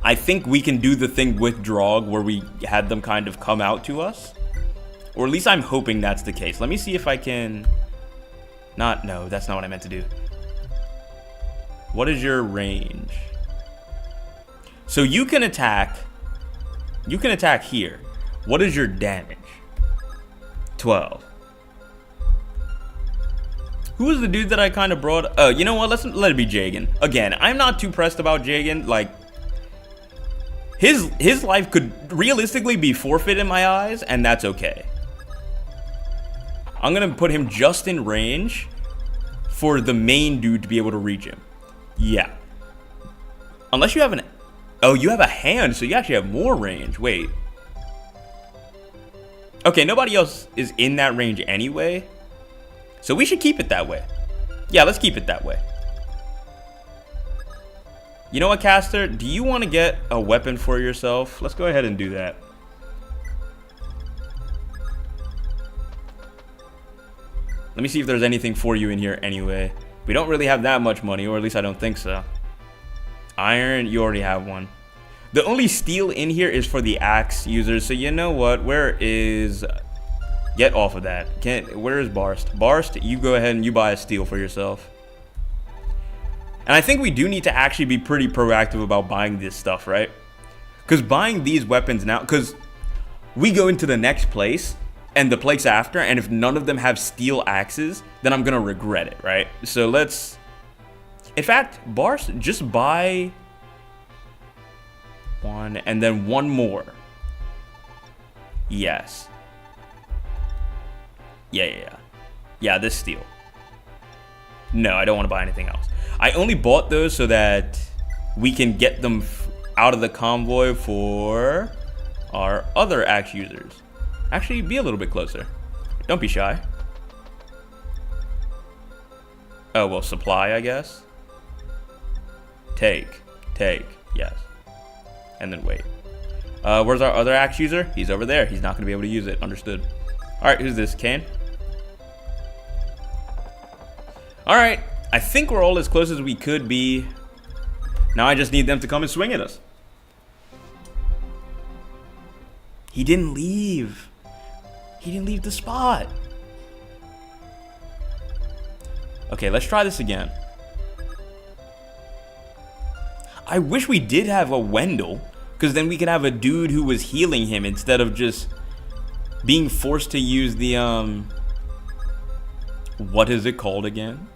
I think we can do the thing with Drog where we had them kind of come out to us. Or at least I'm hoping that's the case. Let me see if I can... No, that's not what I meant to do. What is your range? So you can attack... You can attack here. What is your damage? 12. Who was the dude that I kind of brought? Oh, you know what? Let it be Jagan. Again, I'm not too pressed about Jagan. Like, his life could realistically be forfeit in my eyes, and that's okay. I'm gonna put him just in range for the main dude to be able to reach him. Yeah. Unless you have an... Oh, you have a hand, so you actually have more range. Wait. Okay, nobody else is in that range anyway. So we should keep it that way. Yeah, let's keep it that way. You know what, Caster? Do you want to get a weapon for yourself? Let's go ahead and do that. Let me see if there's anything for you in here anyway. We don't really have that much money, or at least I don't think so. Iron, you already have one. The only steel in here is for the axe users. So you know what? Where is... Get off of that. Where is Barst? Barst, you go ahead and you buy a steel for yourself. And I think we do need to actually be pretty proactive about buying this stuff, right? Because buying these weapons now... Because we go into the next place and the place after, and if none of them have steel axes, then I'm going to regret it, right? So let's... In fact, Barst, just buy... one and then one more. Yes. Yeah, this steel. No, I don't want to buy anything else. I only bought those so that we can get them out of the convoy for our other axe users. Actually, be a little bit closer. Don't be shy. Oh, well, supply, I guess. Take, yes. And then wait. Where's our other axe user? He's over there. He's not going to be able to use it. Understood. Alright, who's this? Kane? Alright, I think we're all as close as we could be. Now I just need them to come and swing at us. He didn't leave. He didn't leave the spot. Okay, let's try this again. I wish we did have a Wendell, because then we could have a dude who was healing him instead of just being forced to use the, what is it called again?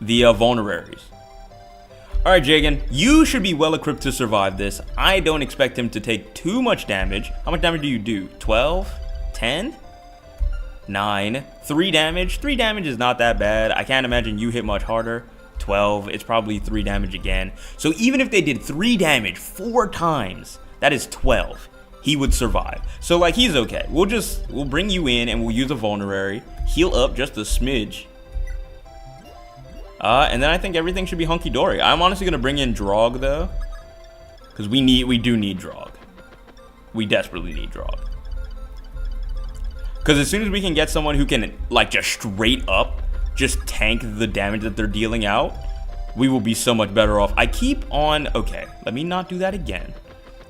The, vulneraries. Alright, Jagan, you should be well equipped to survive this. I don't expect him to take too much damage. How much damage do you do? 12? 10? 9? 3 damage? 3 damage is not that bad. I can't imagine you hit much harder. 12, it's probably 3 damage again. So even if they did 3 damage 4 times, that is 12. He would survive. So like, he's okay. We'll bring you in and we'll use a vulnerary. Heal up just a smidge. And then I think everything should be hunky-dory. I'm honestly gonna bring in Drog though, because we do need Drog. We desperately need Drog. Because as soon as we can get someone who can like just straight up just tank the damage that they're dealing out, we will be so much better off. I keep on... Okay, let me not do that again.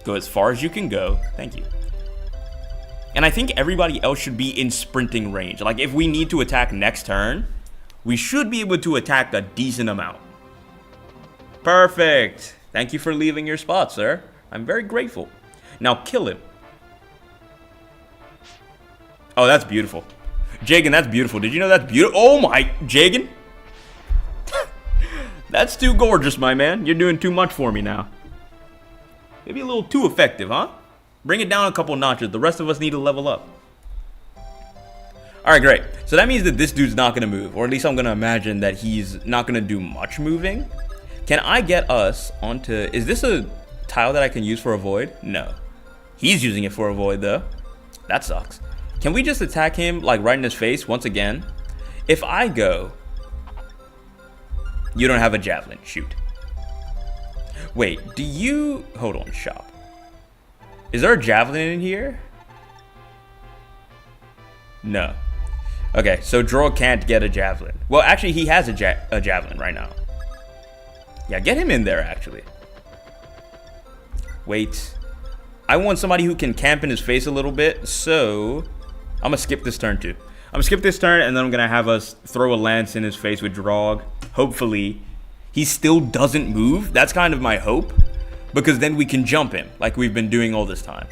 Go as far as you can go. Thank you. And I think everybody else should be in sprinting range. Like, if we need to attack next turn, we should be able to attack a decent amount. Perfect. Thank you for leaving your spot, sir. I'm very grateful. Now kill him. Oh, that's beautiful. Jagan, that's beautiful. Did you know that's beautiful? Oh my, Jagan. That's too gorgeous, my man. You're doing too much for me now. Maybe a little too effective, huh? Bring it down a couple notches. The rest of us need to level up. Alright, great. So that means that this dude's not going to move. Or at least I'm going to imagine that he's not going to do much moving. Can I get us onto... Is this a tile that I can use for a void? No. He's using it for a void, though. That sucks. Can we just attack him, like, right in his face once again? If I go... You don't have a javelin. Shoot. Wait, do you... Hold on, shop. Is there a javelin in here? No. Okay, so Droll can't get a javelin. Well, actually, he has a javelin right now. Yeah, get him in there, actually. Wait. I want somebody who can camp in his face a little bit, so... I'm gonna skip this turn, too. I'm gonna skip this turn, and then I'm gonna have us throw a lance in his face with Drog. Hopefully, he still doesn't move. That's kind of my hope. Because then we can jump him, like we've been doing all this time.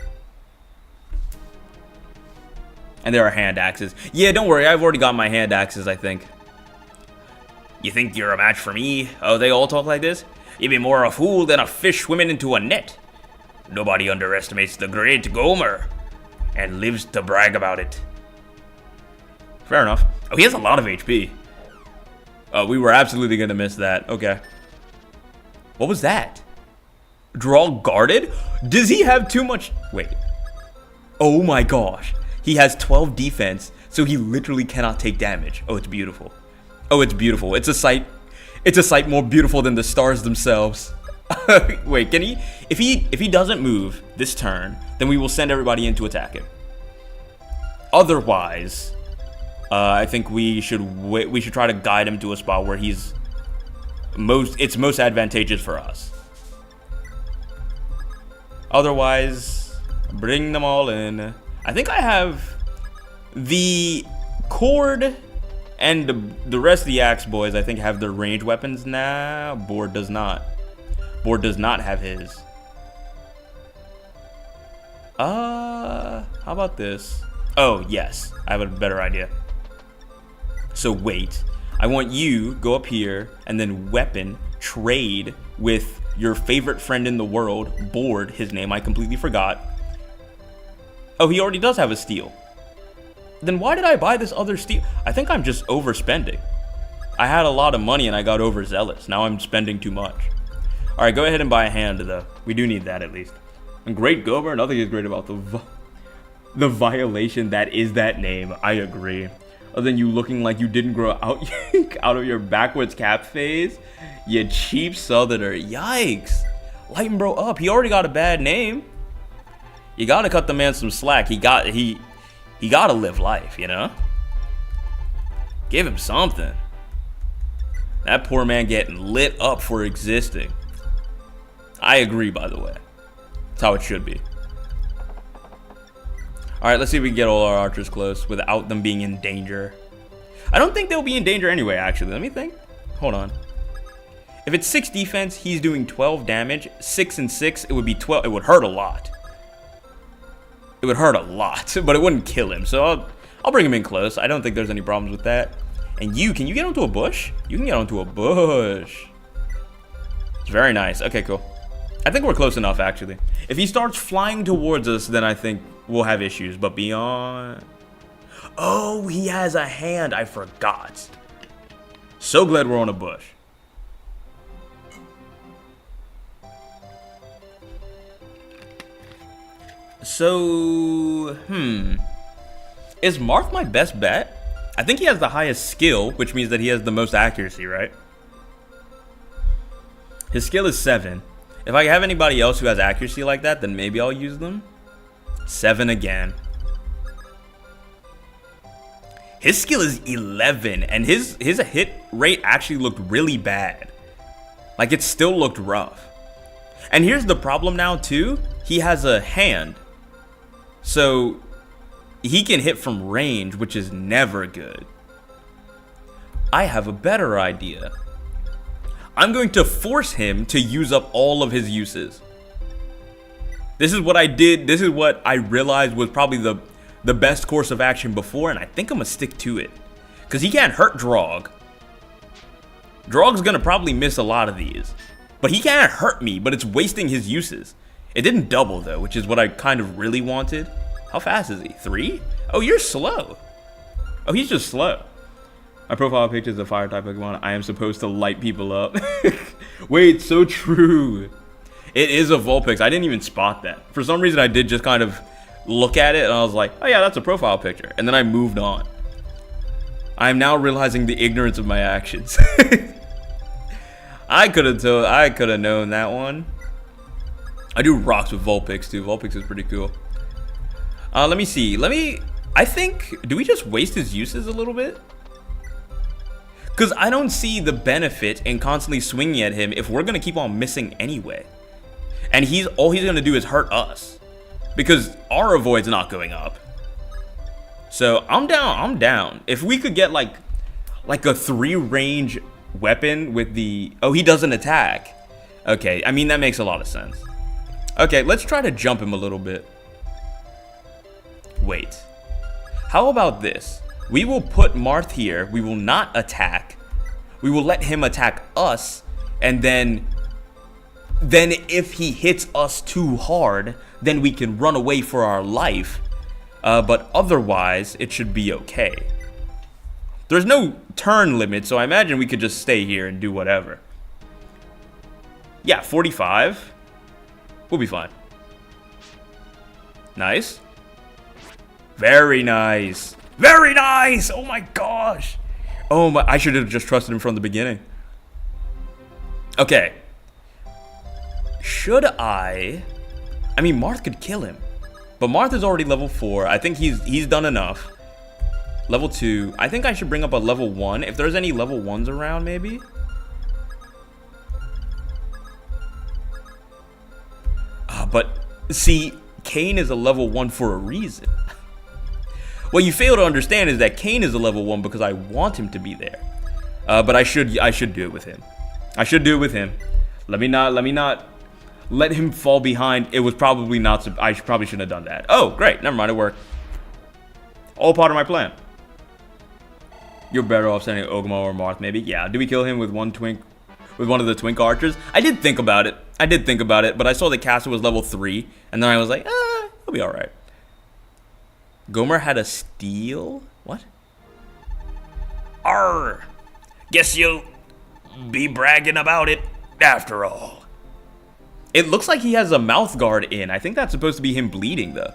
And there are hand axes. Yeah, don't worry, I've already got my hand axes, I think. You think you're a match for me? Oh, they all talk like this? You'd be more a fool than a fish swimming into a net. Nobody underestimates the great Gomer. And lives to brag about it. Fair enough. Oh, he has a lot of HP. Oh, we were absolutely going to miss that. Okay. What was that? Draw guarded? Does he have too much... Wait. Oh my gosh. He has 12 defense, so he literally cannot take damage. Oh, it's beautiful. Oh, it's beautiful. It's a sight more beautiful than the stars themselves. Wait, can he... If he doesn't move this turn, then we will send everybody in to attack him. Otherwise, I think we should try to guide him to a spot where it's most advantageous for us. Otherwise, bring them all in. I think I have the cord and the rest of the axe boys, I think, have their ranged weapons now. Board does not. Board does not have his. How about this? Oh, yes. I have a better idea. So wait. I want you go up here and then weapon trade with your favorite friend in the world, Board, his name I completely forgot. Oh, he already does have a steel. Then why did I buy this other steel? I think I'm just overspending. I had a lot of money and I got overzealous. Now I'm spending too much. Alright, go ahead and buy a hand, though. We do need that, at least. And great Gomer, nothing is great about the violation that is that name. I agree. Other than you looking like you didn't grow out, out of your backwards cap phase. You cheap southerner. Yikes. Lighten bro up. He already got a bad name. You gotta cut the man some slack. He gotta live life, you know? Give him something. That poor man getting lit up for existing. I agree, by the way. That's how it should be. Alright, let's see if we can get all our archers close without them being in danger. I don't think they'll be in danger anyway, actually. Let me think. Hold on. If it's 6 defense, he's doing 12 damage. 6 and 6, it would be 12. It would hurt a lot. It would hurt a lot, but it wouldn't kill him. So I'll bring him in close. I don't think there's any problems with that. And can you get onto a bush? You can get onto a bush. It's very nice. Okay, cool. I think we're close enough, actually. If he starts flying towards us, then I think we'll have issues. But beyond... Oh, he has a hand. I forgot. So glad we're on a bush. So, is Marth my best bet? I think he has the highest skill, which means that he has the most accuracy, right? His skill is 7. If I have anybody else who has accuracy like that, then maybe I'll use them. 7 again. His skill is 11, and his hit rate actually looked really bad. Like, it still looked rough. And here's the problem now, too. He has a hand. So, he can hit from range, which is never good. I have a better idea. I'm going to force him to use up all of his uses. This is what I did. This is what I realized was probably the best course of action before, and I think I'm going to stick to it. Because he can't hurt Drog. Drog's going to probably miss a lot of these. But he can't hurt me, but it's wasting his uses. It didn't double, though, which is what I kind of really wanted. How fast is he? 3? Oh, you're slow. Oh, he's just slow. My profile picture is a fire type Pokemon. I am supposed to light people up. Wait, so true. It is a Vulpix. I didn't even spot that. For some reason, I did just kind of look at it, and I was like, oh yeah, that's a profile picture. And then I moved on. I am now realizing the ignorance of my actions. I could have known that one. I do rocks with Vulpix too. Vulpix is pretty cool. Let me see. I think, do we just waste his uses a little bit? Because I don't see the benefit in constantly swinging at him if we're going to keep on missing anyway. And all he's going to do is hurt us. Because our avoid's not going up. So I'm down. If we could get like a 3 range weapon with the... Oh, he doesn't attack. Okay, I mean, that makes a lot of sense. Okay, let's try to jump him a little bit. Wait. How about this? We will put Marth here. We will not attack. We will let him attack us. And then if he hits us too hard, then we can run away for our life. But otherwise, it should be okay. There's no turn limit, so I imagine we could just stay here and do whatever. Yeah, 45. We'll be fine. Nice. Very nice. Very nice! Oh my gosh! Oh my, I should have just trusted him from the beginning. Okay. Should I mean, Marth could kill him. But Marth is already level 4. I think he's done enough. Level 2. I think I should bring up a level 1. If there's any level 1s around, maybe. But, see, Kane is a level 1 for a reason. What you fail to understand is that Kane is a level 1 because I want him to be there. But I should do it with him. I should do it with him. Let me not let him fall behind. It was probably not. I probably shouldn't have done that. Oh, great. Never mind. It worked. All part of my plan. You're better off sending Ogma or Marth, maybe. Yeah. Do we kill him with one of the Twink archers? I did think about it. But I saw the caster was level 3, and then I was like, he'll be all right. Gomer had a steal? What? Arr! Guess you'll be bragging about it after all. It looks like he has a mouth guard in. I think that's supposed to be him bleeding, though.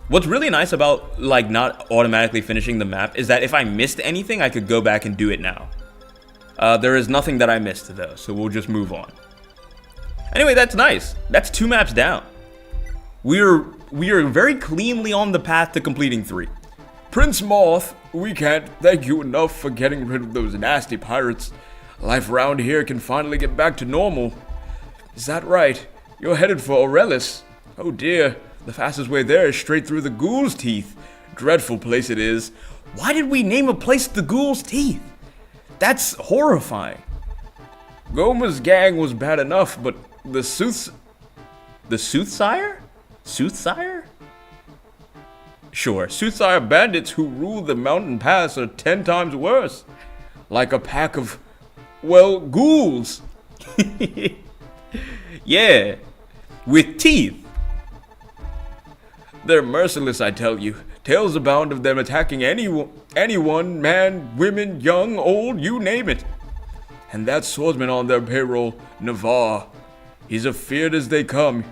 What's really nice about, like, not automatically finishing the map is that if I missed anything, I could go back and do it now. There is nothing that I missed, though, so we'll just move on. Anyway, that's nice. That's 2 maps down. We are very cleanly on the path to completing 3. Prince Moth, we can't thank you enough for getting rid of those nasty pirates. Life around here can finally get back to normal. Is that right? You're headed for Aurelis. Oh dear, the fastest way there is straight through the Ghoul's Teeth. Dreadful place it is. Why did we name a place the Ghoul's Teeth? That's horrifying. Goma's gang was bad enough, but the Soothsire? Soothsire? Sure, Soothsire bandits who rule the mountain pass are 10 times worse. Like a pack of, well, ghouls. Yeah, with teeth. They're merciless, I tell you. Tales abound of them attacking anyone, man, women, young, old, you name it. And that swordsman on their payroll, Navarre, he's as feared as they come.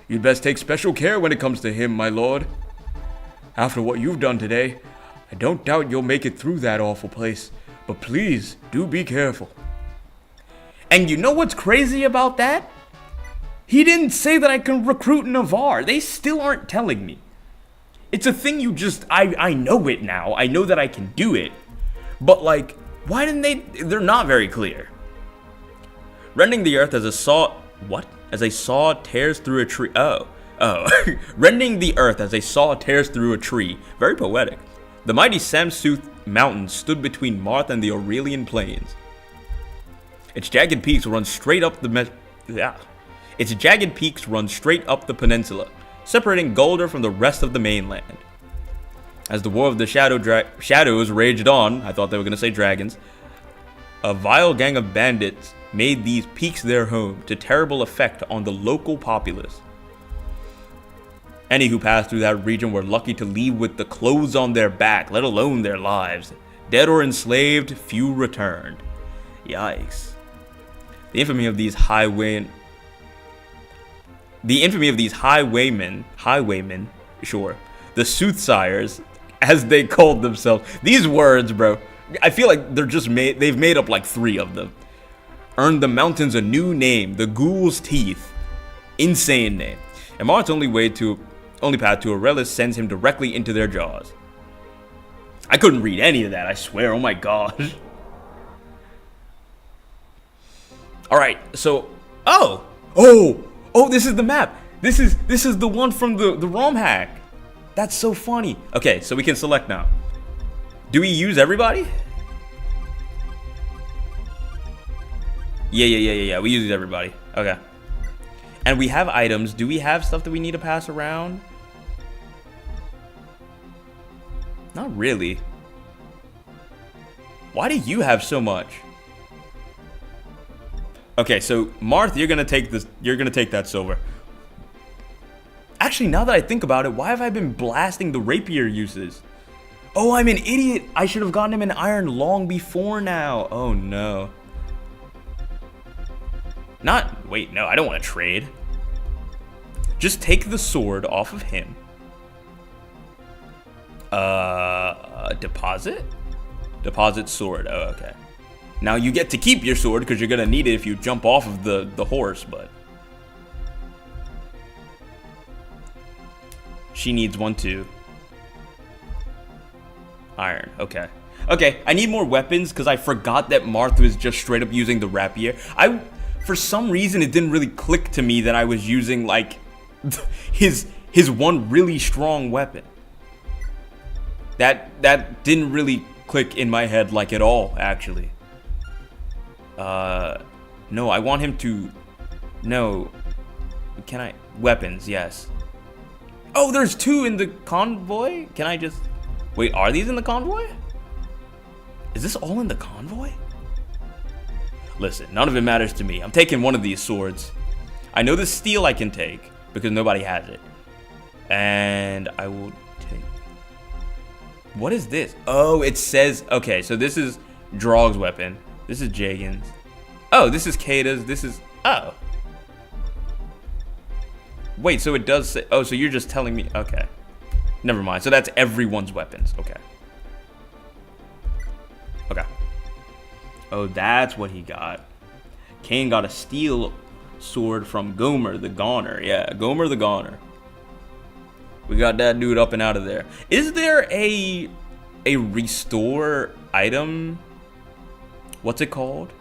You'd best take special care when it comes to him, my lord. After what you've done today, I don't doubt you'll make it through that awful place. But please, do be careful. And you know what's crazy about that? He didn't say that I can recruit Navarre. They still aren't telling me. It's a thing you just... I know it now. I know that I can do it. But, like, why didn't they... They're not very clear. Rending the earth as a saw... What? as a saw tears through a tree. Rending the earth as a saw tears through a tree. Very poetic. The mighty Samsuth Mountain stood between Marth and the Aurelian Plains. Its jagged peaks run straight up the peninsula, separating Golder from the rest of the mainland. As the War of the Shadows raged on, I thought they were going to say dragons, a vile gang of bandits made these peaks their home, to terrible effect on the local populace. Any who passed through that region were lucky to leave with the clothes on their back, let alone their lives. Dead or enslaved, few returned. Yikes. The infamy of these highwaymen, sure, the soothsayers, as they called themselves. These words, bro, I feel like they've made up like 3 of them. Earned the mountains a new name, the Ghoul's Teeth. Insane name. And Marth's only path to Aurelis sends him directly into their jaws. I couldn't read any of that, I swear, oh my gosh. Alright, so, oh, this is the map. This is the one from the ROM hack. That's so funny. Okay, so we can select now. Do we use everybody? Yeah, we use everybody. Okay. And we have items. Do we have stuff that we need to pass around? Not really. Why do you have so much? Okay, so Marth, you're gonna take this. You're gonna take that silver. Actually, now that I think about it, why have I been blasting the rapier uses? Oh, I'm an idiot. I should have gotten him an iron long before now. Oh no. Wait, no, I don't want to trade. Just take the sword off of him. Deposit? Deposit sword. Oh, okay. Now you get to keep your sword because you're gonna need it if you jump off of the horse, but she needs one too. Iron. Okay. Okay, I need more weapons because I forgot that Marth was just straight up using the rapier. For some reason, it didn't really click to me that I was using like his one really strong weapon. That didn't really click in my head like at all, actually. No, I want him to. No, can I? Weapons, yes. Oh, there's 2 in the convoy. Can I just wait? Are these in the convoy? Is this all in the convoy? Listen, none of it matters to me. I'm taking one of these swords. I know the steel I can take because nobody has it. And I will take... What is this? Oh, it says... Okay, so this is Drog's weapon. This is Jagan's. Oh, this is Kata's. This is... Oh. Wait, so it does say... Oh, so you're just telling me... Okay. Never mind. So that's everyone's weapons. Okay. Okay. Oh, that's what he got. Cain got a steel sword from Gomer the Goner. Yeah, Gomer the Goner. We got that dude up and out of there. Is there a restore item? What's it called?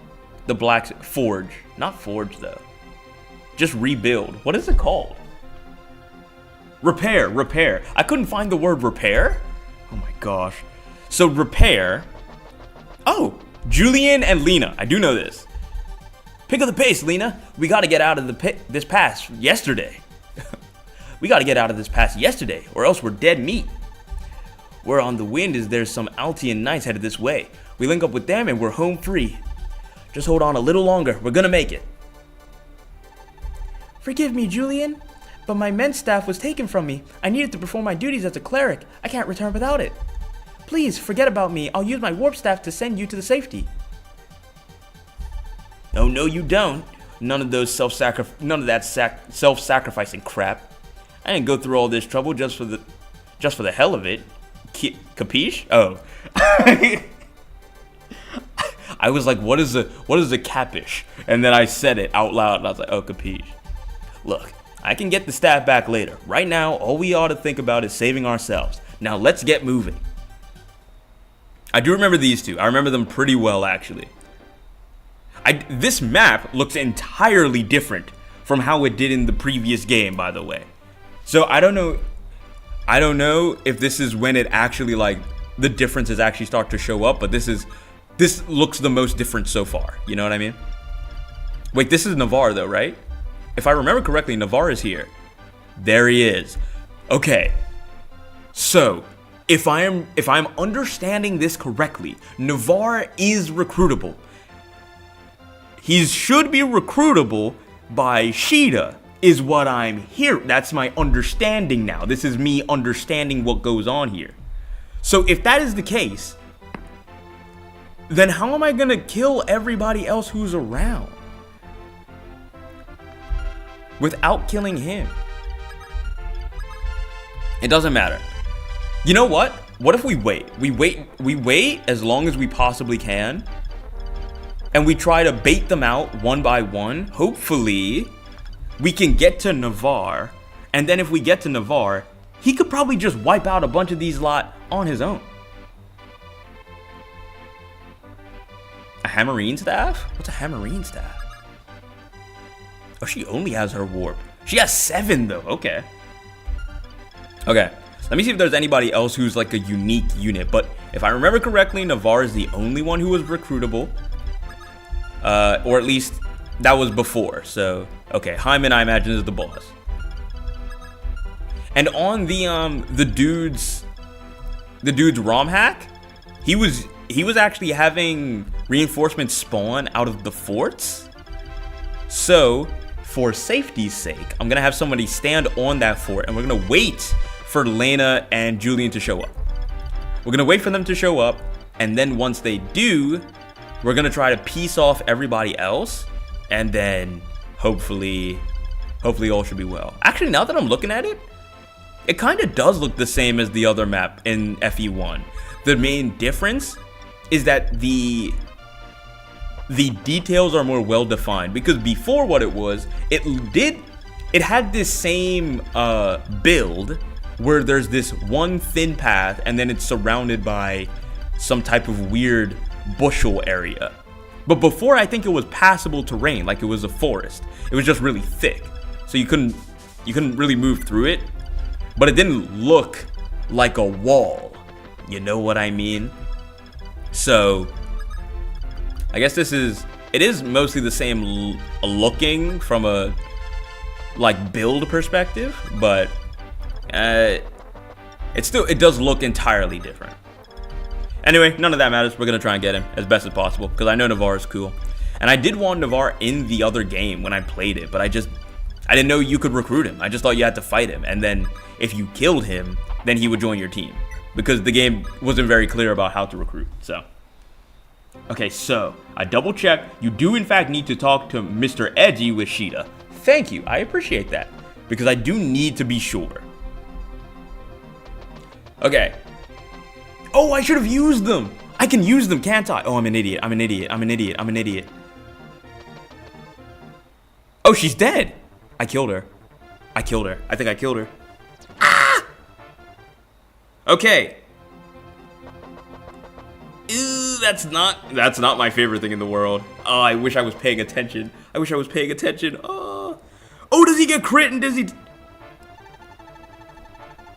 The black forge. Not forge though. Just rebuild. What is it called? Repair. I couldn't find the word repair. Oh my gosh. So repair. Oh, Julian and Lena. I do know this. Pick up the pace, Lena. We gotta get out of this pass yesterday. We gotta get out of this pass yesterday, or else we're dead meat. We're on the wind as there's some Altian knights headed this way. We link up with them and we're home free. Just hold on a little longer. We're gonna make it. Forgive me, Julian, but my men's staff was taken from me. I needed to perform my duties as a cleric. I can't return without it. Please, forget about me. I'll use my warp staff to send you to the safety. Oh, no, you don't. None of that self-sacrificing crap. I didn't go through all this trouble just for the hell of it. Capiche? Oh. I was like, what is a capiche? And then I said it out loud, and I was like, oh, capiche. Look, I can get the staff back later. Right now, all we ought to think about is saving ourselves. Now, let's get moving. I do remember these two. I remember them pretty well, actually. This map looks entirely different from how it did in the previous game, by the way. So I don't know if this is when it actually, like, the differences actually start to show up, but this looks the most different so far. You know what I mean? Wait, this is Navarre though, right? If I remember correctly, Navarre is here. There he is. Okay. So, if I'm understanding this correctly, Navarre is recruitable. He should be recruitable by Sheeta, is what I'm hearing. That's my understanding now. This is me understanding what goes on here. So if that is the case, then how am I gonna kill everybody else who's around without killing him? It doesn't matter. You know what? What if we wait? We wait as long as we possibly can, and we try to bait them out one by one. Hopefully, we can get to Navarre, and then if we get to Navarre, he could probably just wipe out a bunch of these lot on his own. A Hammerine staff? What's a Hammerine staff? Oh, she only has her warp. She has 7 though. Okay. Okay. Let me see if there's anybody else who's like a unique unit. But if I remember correctly, Navarre is the only one who was recruitable. Or at least that was before. So, okay. Hyman, I imagine, is the boss. And on the dude's ROM hack, he was actually having reinforcements spawn out of the forts. So, for safety's sake, I'm gonna have somebody stand on that fort, and we're gonna wait for Lena and Julian to show up. We're gonna wait for them to show up, and then once they do, we're gonna try to piece off everybody else, and then hopefully all should be well. Actually, now that I'm looking at it, it kind of does look the same as the other map in FE1. The main difference is that the details are more well defined, because before what it was, it had this same build where there's this one thin path and then it's surrounded by some type of weird bushel area. But before, I think it was passable terrain, like it was a forest. It was just really thick, so you couldn't really move through it, but it didn't look like a wall. You know what I mean? So I guess it is mostly the same looking from a like build perspective, but it does look entirely different. Anyway, none of that matters. We're gonna try and get him as best as possible, because I know Navarre is cool, and I did want Navarre in the other game when I played it, but I didn't know you could recruit him. I just thought you had to fight him, and then if you killed him, then he would join your team, because the game wasn't very clear about how to recruit. So okay, so I double checked. You do in fact need to talk to Mr. Edgy with Sheeta. Thank you, I appreciate that, because I do need to be sure. Okay. Oh, I should have used them. I can use them, can't I? Oh, I'm an idiot. Oh, she's dead. I killed her. I think I killed her. Ah! Okay. Ew, that's not my favorite thing in the world. Oh, I wish I was paying attention. Oh, does he get crit, and does he?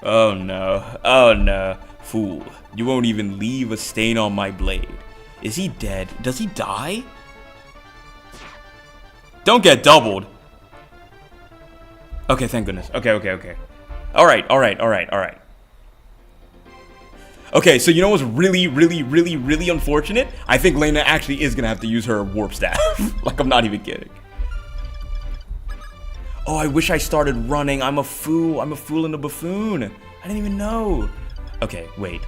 Oh no. Fool, you won't even leave a stain on my blade. Is he dead? Does he die? Don't get doubled. Okay, thank goodness. Okay. All right. Okay, so you know what's really unfortunate? I think Lena actually is gonna have to use her warp staff. Like, I'm not even kidding. Oh, I wish I started running. I'm a fool and a buffoon. I didn't even know. Okay, wait.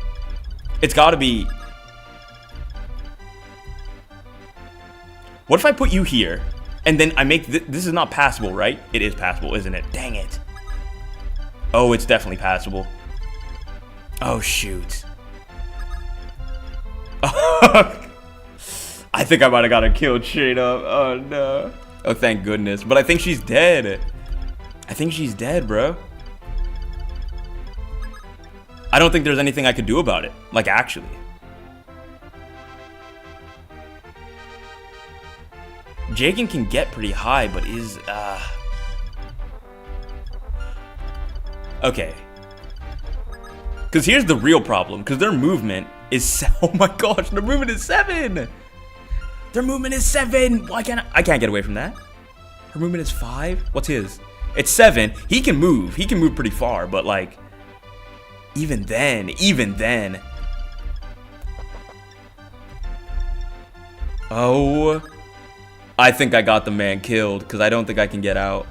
It's gotta be... What if I put you here, and then I make... This is not passable, right? It is passable, isn't it? Dang it. Oh, it's definitely passable. Oh, shoot. I think I might have got her killed straight up. Oh, no. Oh, thank goodness. But I think she's dead. Bro. I don't think there's anything I could do about it. Like, actually. Jagan can get pretty high, but is... Okay. Because here's the real problem. Because their movement is... Oh my gosh, their movement is 7! Their movement is 7! Why can't I can't get away from that. Her movement is 5? What's his? It's 7. He can move. He can move pretty far, but like... Even then. Oh. I think I got the man killed, because I don't think I can get out.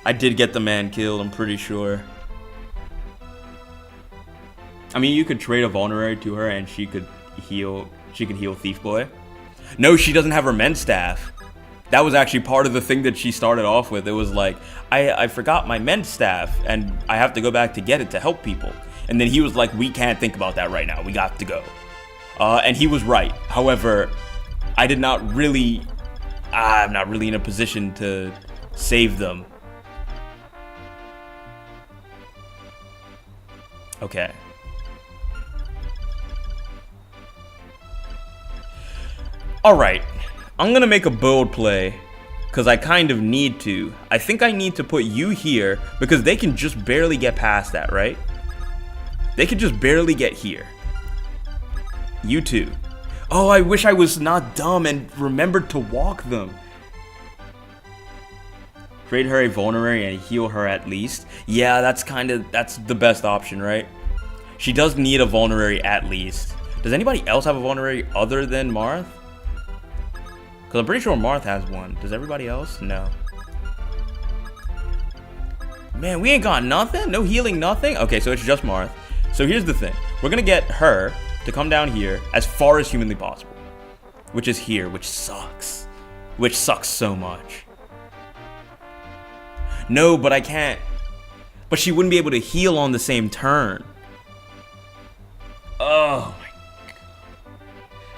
I did get the man killed, I'm pretty sure. I mean, you could trade a vulnerary to her and she could heal Thief Boy. No, she doesn't have her men's staff. That was actually part of the thing that she started off with. It was like, I forgot my men's staff and I have to go back to get it to help people. And then he was like, we can't think about that right now. We got to go. And he was right. However, I'm not really in a position to save them. Okay. Alright. I'm gonna make a bold play. Because I kind of need to. I think I need to put you here. Because they can just barely get past that, right? They can just barely get here. You too. Oh, I wish I was not dumb and remembered to walk them. Trade her a vulnerary and heal her at least. Yeah, that's the best option, right? She does need a vulnerary at least. Does anybody else have a vulnerary other than Marth? Because I'm pretty sure Marth has one. Does everybody else? No. Man, we ain't got nothing? No healing, nothing? Okay, so it's just Marth. So here's the thing. We're going to get her to come down here as far as humanly possible. Which is here, which sucks. Which sucks so much. No, but I can't. But she wouldn't be able to heal on the same turn. Oh my god.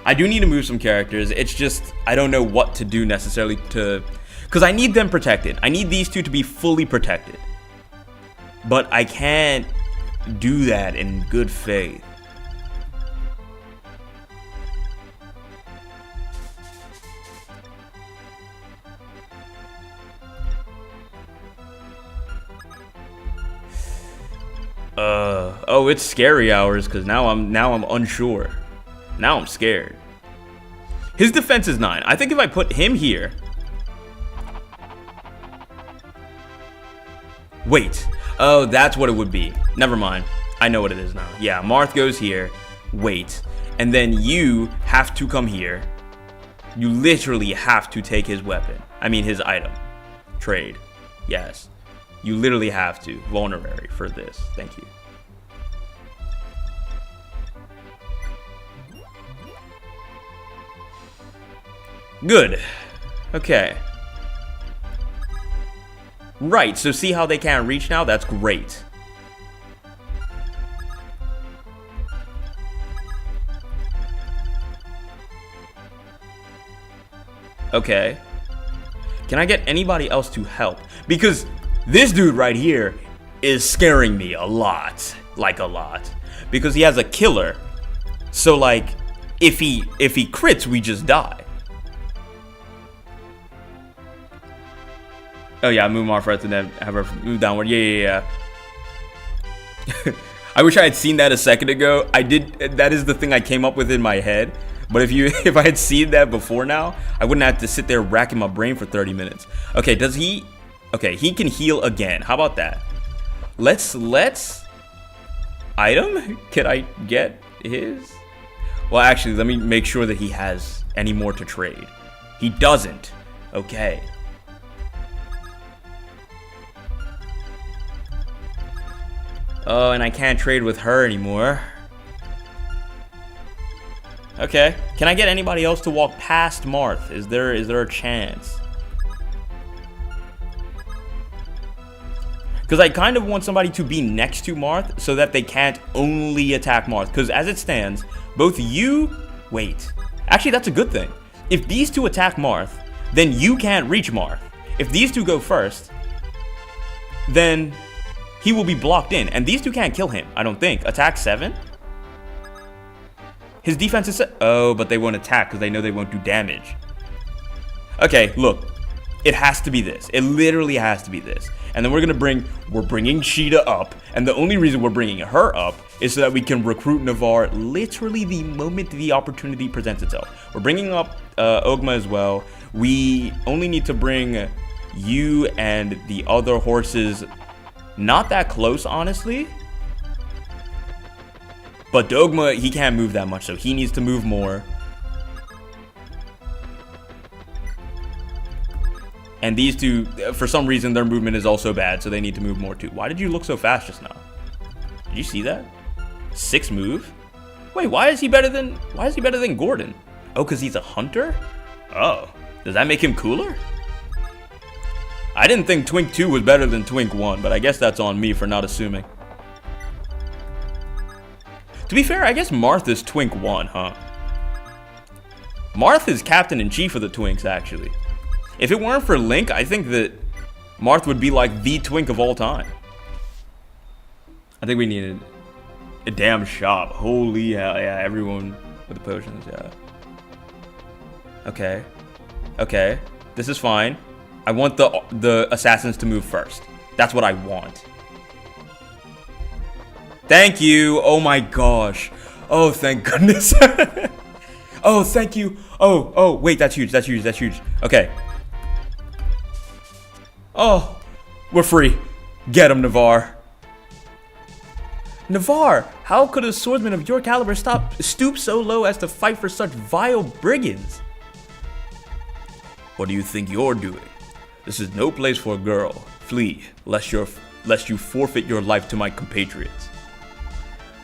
I do need to move some characters. It's just, I don't know what to do necessarily to... Because I need them protected. I need these two to be fully protected. But I can't do that in good faith. Oh, it's scary hours because now I'm unsure. Now I'm scared. His defense is 9. I think if I put him here. Wait. Oh, that's what it would be. Never mind. I know what it is now. Yeah, Marth goes here. Wait. And then you have to come here. You literally have to take his weapon. I mean his item. Trade. Yes. You literally have to. Vulnerary for this. Thank you. Good. Okay. Right, so see how they can't reach now? That's great. Okay. Can I get anybody else to help? Because this dude right here is scaring me a lot. Like a lot. Because he has a killer. So like, if he crits, we just die. Oh yeah, move Marfret and then have her move downward. Yeah. I wish I had seen that a second ago. I did. That is the thing I came up with in my head. But if I had seen that before now, I wouldn't have to sit there racking my brain for 30 minutes. Okay, does he? Okay, he can heal again. How about that? Let's item? Can I get his? Well, actually, let me make sure that he has any more to trade. He doesn't. Okay. Oh, and I can't trade with her anymore. Okay. Can I get anybody else to walk past Marth? Is there a chance? Because I kind of want somebody to be next to Marth so that they can't only attack Marth. Because as it stands, both you... Wait. Actually, that's a good thing. If these two attack Marth, then you can't reach Marth. If these two go first, then he will be blocked in. And these two can't kill him, I don't think. Attack 7? His defense is... Oh, but they won't attack because they know they won't do damage. Okay, look. It has to be this. It literally has to be this. And then we're bringing Sheeta up. And the only reason we're bringing her up is so that we can recruit Navarre literally the moment the opportunity presents itself. We're bringing up Ogma as well. We only need to bring you and the other horses not that close, honestly. But Dogma, he can't move that much, so he needs to move more. And these two, for some reason, their movement is also bad, so they need to move more too. Why did you look so fast just now? Did you see that? 6 move? Wait, why is he better than Gordon? Oh, because he's a hunter? Oh, does that make him cooler? I didn't think Twink 2 was better than Twink 1, but I guess that's on me for not assuming. To be fair, I guess Marth is Twink 1, huh? Marth is Captain-in-Chief of the Twinks, actually. If it weren't for Link, I think that Marth would be like the Twink of all time. I think we needed a damn shop. Holy hell, yeah, everyone with the potions, yeah. Okay. Okay, this is fine. I want the assassins to move first. That's what I want. Thank you. Oh my gosh. Oh, thank goodness. Oh, thank you. Oh, wait, that's huge. That's huge. That's huge. Okay. Oh, we're free. Get him, Navarre. Navarre, how could a swordsman of your caliber stoop so low as to fight for such vile brigands? What do you think you're doing? This is no place for a girl. Flee, lest you forfeit your life to my compatriots.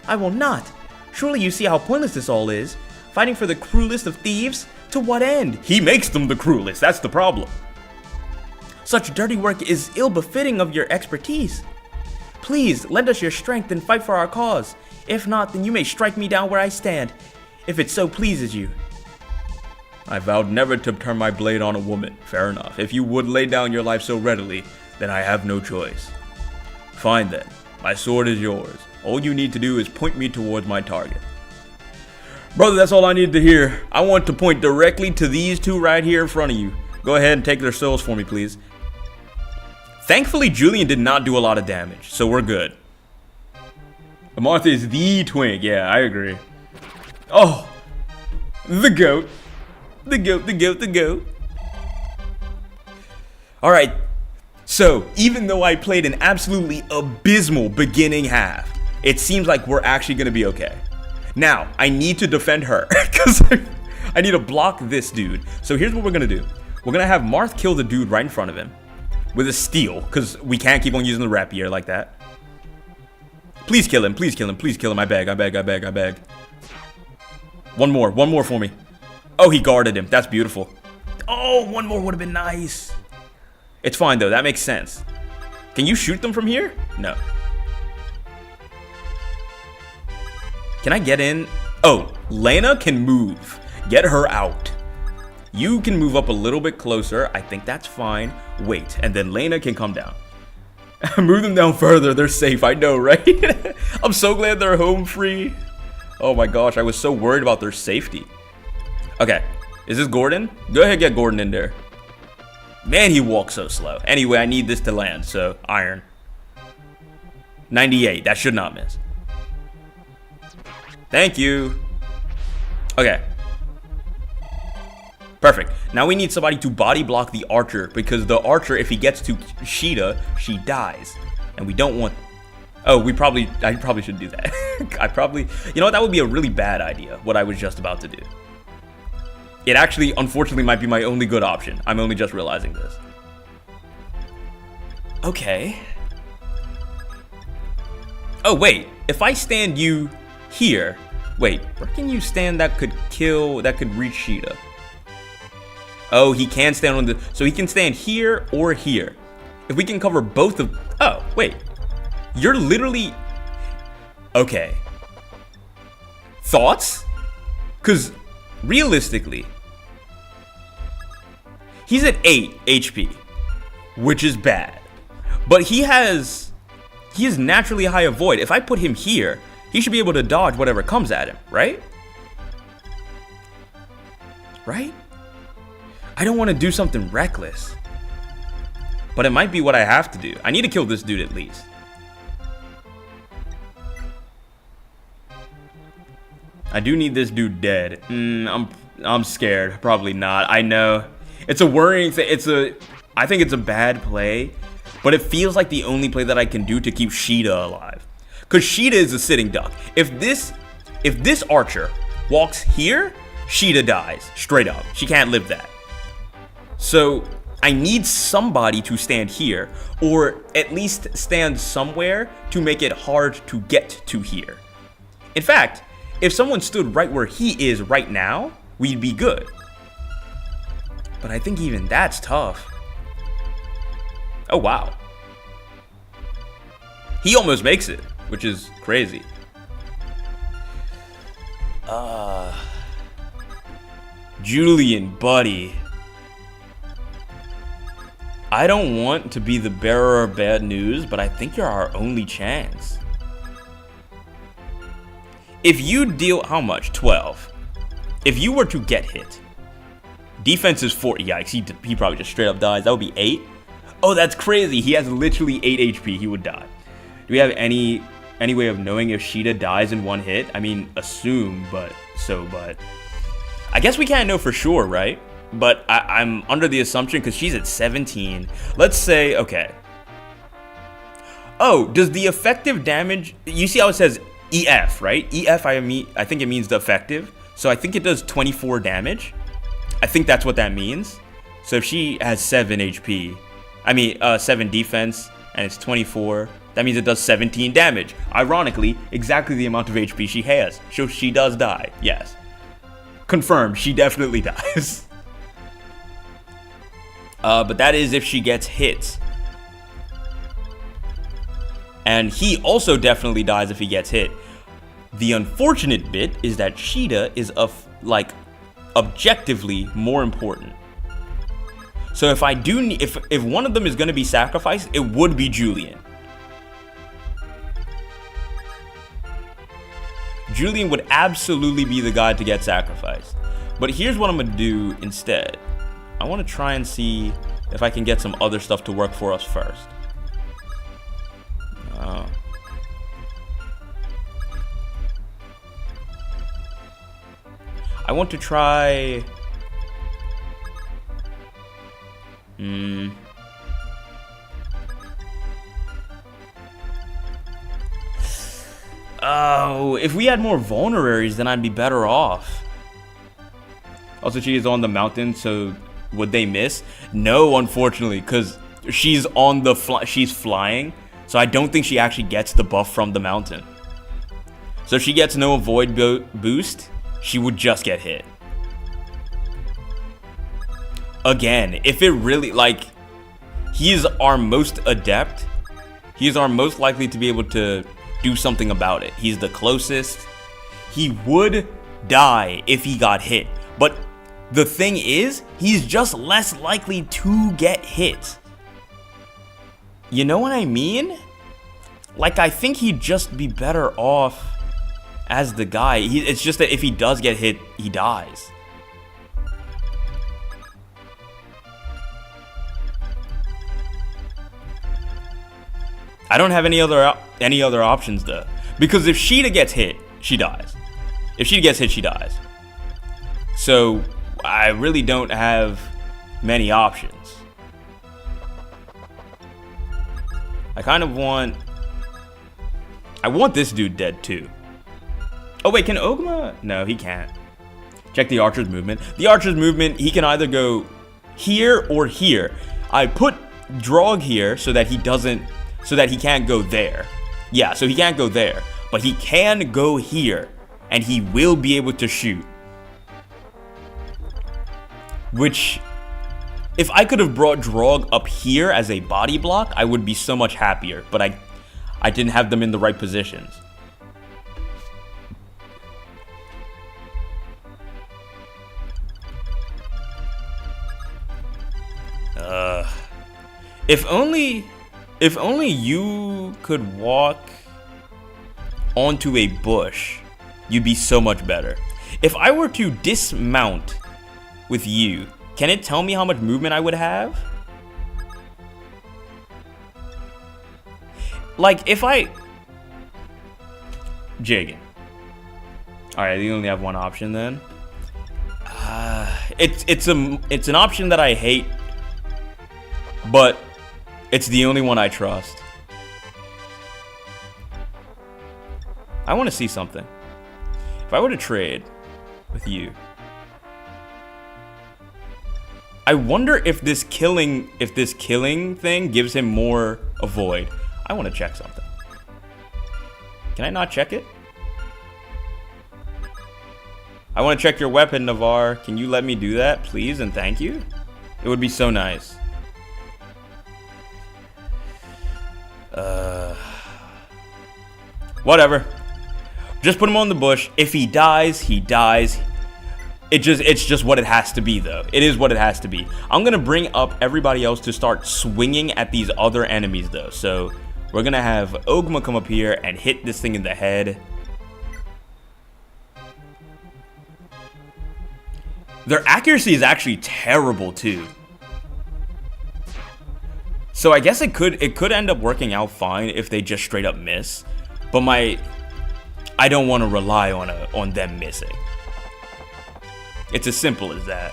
I will not. Surely you see how pointless this all is. Fighting for the cruelest of thieves? To what end? He makes them the cruelest, that's the problem. Such dirty work is ill-befitting of your expertise. Please, lend us your strength and fight for our cause. If not, then you may strike me down where I stand, if it so pleases you. I vowed never to turn my blade on a woman. Fair enough. If you would lay down your life so readily, then I have no choice. Fine then. My sword is yours. All you need to do is point me towards my target. Brother, that's all I need to hear. I want to point directly to these two right here in front of you. Go ahead and take their souls for me, please. Thankfully, Julian did not do a lot of damage, so we're good. Martha is the twink. Yeah, I agree. Oh, the goat. The goat, the goat, the goat. Alright, so even though I played an absolutely abysmal beginning half, it seems like we're actually going to be okay. Now, I need to defend her, because I need to block this dude. So here's what we're going to do. We're going to have Marth kill the dude right in front of him with a steel, because we can't keep on using the rapier like that. Please kill him, please kill him, please kill him. I beg, I beg, I beg, I beg. One more for me. Oh, he guarded him. That's beautiful. Oh, one more would have been nice. It's fine, though. That makes sense. Can you shoot them from here? No. Can I get in? Oh, Lena can move. Get her out. You can move up a little bit closer. I think that's fine. Wait, and then Lena can come down. Move them down further. They're safe. I know, right? I'm so glad they're home free. Oh my gosh, I was so worried about their safety. Okay, is this Gordon? Go ahead and get Gordon in there. Man, he walks so slow. Anyway, I need this to land, so iron. 98, that should not miss. Thank you. Okay. Perfect. Now we need somebody to body block the archer, because the archer, if he gets to Sheeta, she dies. And we don't want... Oh, I probably should do that. You know what, that would be a really bad idea, what I was just about to do. It actually, unfortunately, might be my only good option. I'm only just realizing this. Okay. Oh, wait. If I stand you here... Wait, where can you stand that could reach Sheeta? Oh, he can stand on the... So he can stand here or here. If we can cover both of... Oh, wait. You're literally... Okay. Thoughts? Because, realistically... He's at 8 HP, which is bad. But he is naturally high avoid. If I put him here, he should be able to dodge whatever comes at him, right? Right? I don't want to do something reckless. But it might be what I have to do. I need to kill this dude at least. I do need this dude dead. I'm scared. Probably not. I know. It's a worrying thing. I think it's a bad play. But it feels like the only play that I can do to keep Sheeta alive. Because Sheeta is a sitting duck. If this archer walks here, Sheeta dies. Straight up. She can't live that. So I need somebody to stand here. Or at least stand somewhere to make it hard to get to here. In fact, if someone stood right where he is right now, we'd be good. But I think even that's tough. Oh, wow. He almost makes it, which is crazy. Julian, buddy. I don't want to be the bearer of bad news, but I think you're our only chance. If you deal, how much? 12. If you were to get hit, defense is 4. Yikes, he probably just straight up dies. That would be 8. Oh, that's crazy. He has literally 8 HP. He would die. Do we have any way of knowing if Sheeta dies in one hit? I mean, assume, but I guess we can't know for sure, right? But I'm under the assumption because she's at 17. Let's say, okay. Oh, does the effective damage, you see how it says EF, right? EF, I think it means the effective. So I think it does 24 damage. I think that's what that means. So if she has 7 HP, 7 defense, and it's 24, that means it does 17 damage. Ironically, exactly the amount of HP she has. So she does die, yes. Confirmed, she definitely dies. But that is if she gets hit. And he also definitely dies if he gets hit. The unfortunate bit is that Sheeta is objectively more important. So if if one of them is going to be sacrificed, it would be Julian. Julian would absolutely be the guy to get sacrificed. But here's what I'm going to do instead. I want to try and see if I can get some other stuff to work for us first. I want to try... Oh, if we had more vulneraries, then I'd be better off. Also, she is on the mountain, so would they miss? No, unfortunately, because she's on the she's flying, so I don't think she actually gets the buff from the mountain. So if she gets no avoid boost, she would just get hit. Again, if it really, he is our most adept. He is our most likely to be able to do something about it. He's the closest. He would die if he got hit. But the thing is, he's just less likely to get hit. You know what I mean? I think he'd just be better off as the guy. It's just that if he does get hit, he dies. I don't have any other options though, because if Sheeta gets hit, she dies. If she gets hit, she dies. So I really don't have many options. I want this dude dead too. Oh wait, can Ogma? No, he can't. Check the archer's movement. The archer's movement, he can either go here or here. I put Drog here so that he can't go there. Yeah, so he can't go there, but he can go here, and he will be able to shoot. Which, if I could have brought Drog up here as a body block, I would be so much happier, but I didn't have them in the right positions. If only you could walk onto a bush, you'd be so much better. If I were to dismount with you, can it tell me how much movement I would have? Like, if I... Jigging. Alright, you only have one option then. It's an option that I hate, but it's the only one I trust. I want to see something. If I were to trade with you, I wonder if this killing thing gives him more avoid. I want to check something. Can I not check it? I want to check your weapon, Navarre. Can you let me do that, please, and thank you? It would be so nice. Whatever. Just put him on the bush. If he dies, he dies. It's just what it has to be, though. It is what it has to be. I'm gonna bring up everybody else to start swinging at these other enemies, though. So we're gonna have Ogma come up here and hit this thing in the head. Their accuracy is actually terrible, too. So I guess it could end up working out fine if they just straight up miss. But I don't want to rely on them missing. It's as simple as that.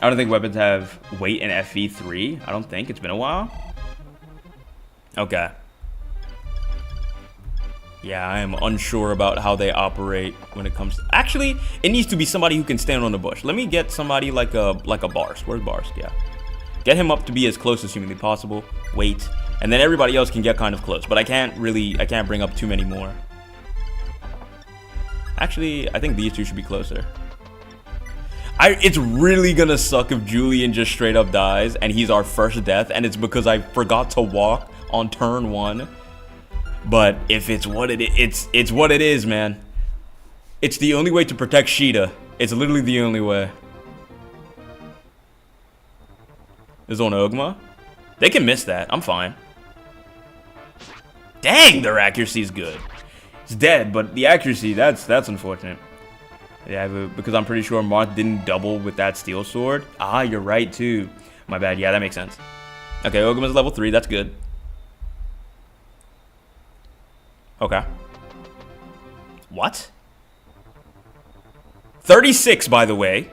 I don't think weapons have weight in FV3. I don't think. It's been a while. Okay. Yeah, I am unsure about how they operate when it comes to... Actually, it needs to be somebody who can stand on the bush. Let me get somebody like a Bars. Where's Bars? Yeah. Get him up to be as close as humanly possible. Wait. And then everybody else can get kind of close. But I can't bring up too many more. Actually, I think these two should be closer. It's really gonna suck if Julian just straight up dies and he's our first death, and it's because I forgot to walk on turn 1. But if it's what it is, it's what it is, man. It's the only way to protect Sheeta. It's literally the only way. Is on Ogma? They can miss that. I'm fine. Dang, their accuracy is good. It's dead, but the accuracy, that's unfortunate. Yeah, because I'm pretty sure Marth didn't double with that steel sword. Ah, you're right, too. My bad. Yeah, that makes sense. Okay, Ogma's level 3. That's good. Okay. What? 36, by the way.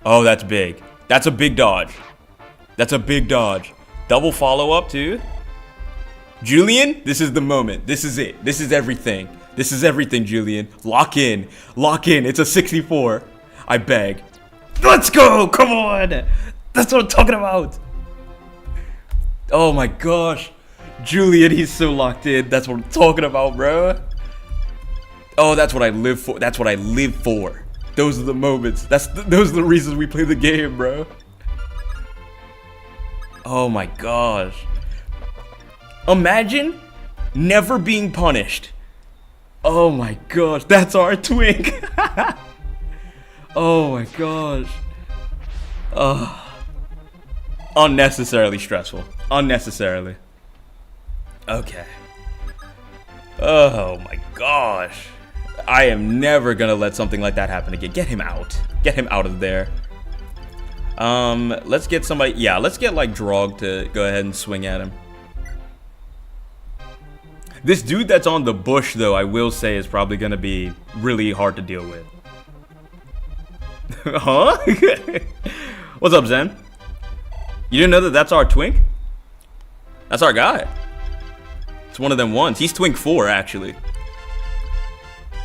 Oh, that's big. That's a big dodge. That's a big dodge. Double follow-up, too. Julian, this is the moment. This is it. This is everything. This is everything, Julian. Lock in. Lock in. It's a 64. I beg. Let's go. Come on. That's what I'm talking about. Oh, my gosh. Julian, he's so locked in. That's what I'm talking about, bro. Oh, that's what I live for. That's what I live for. Those are the moments. Those are the reasons we play the game, bro. Oh my gosh. Imagine never being punished. Oh my gosh, that's our twink. Oh my gosh. Unnecessarily stressful. Unnecessarily. Okay. Oh my gosh. I am never gonna let something like that happen again. Get him out. Get him out of there. Let's get somebody. Yeah, let's get like Drog to go ahead and swing at him. This dude that's on the bush, though, I will say is probably gonna be really hard to deal with. Huh? What's up, Zen? You didn't know that that's our twink? That's our guy. It's one of them ones. He's twink 4, actually.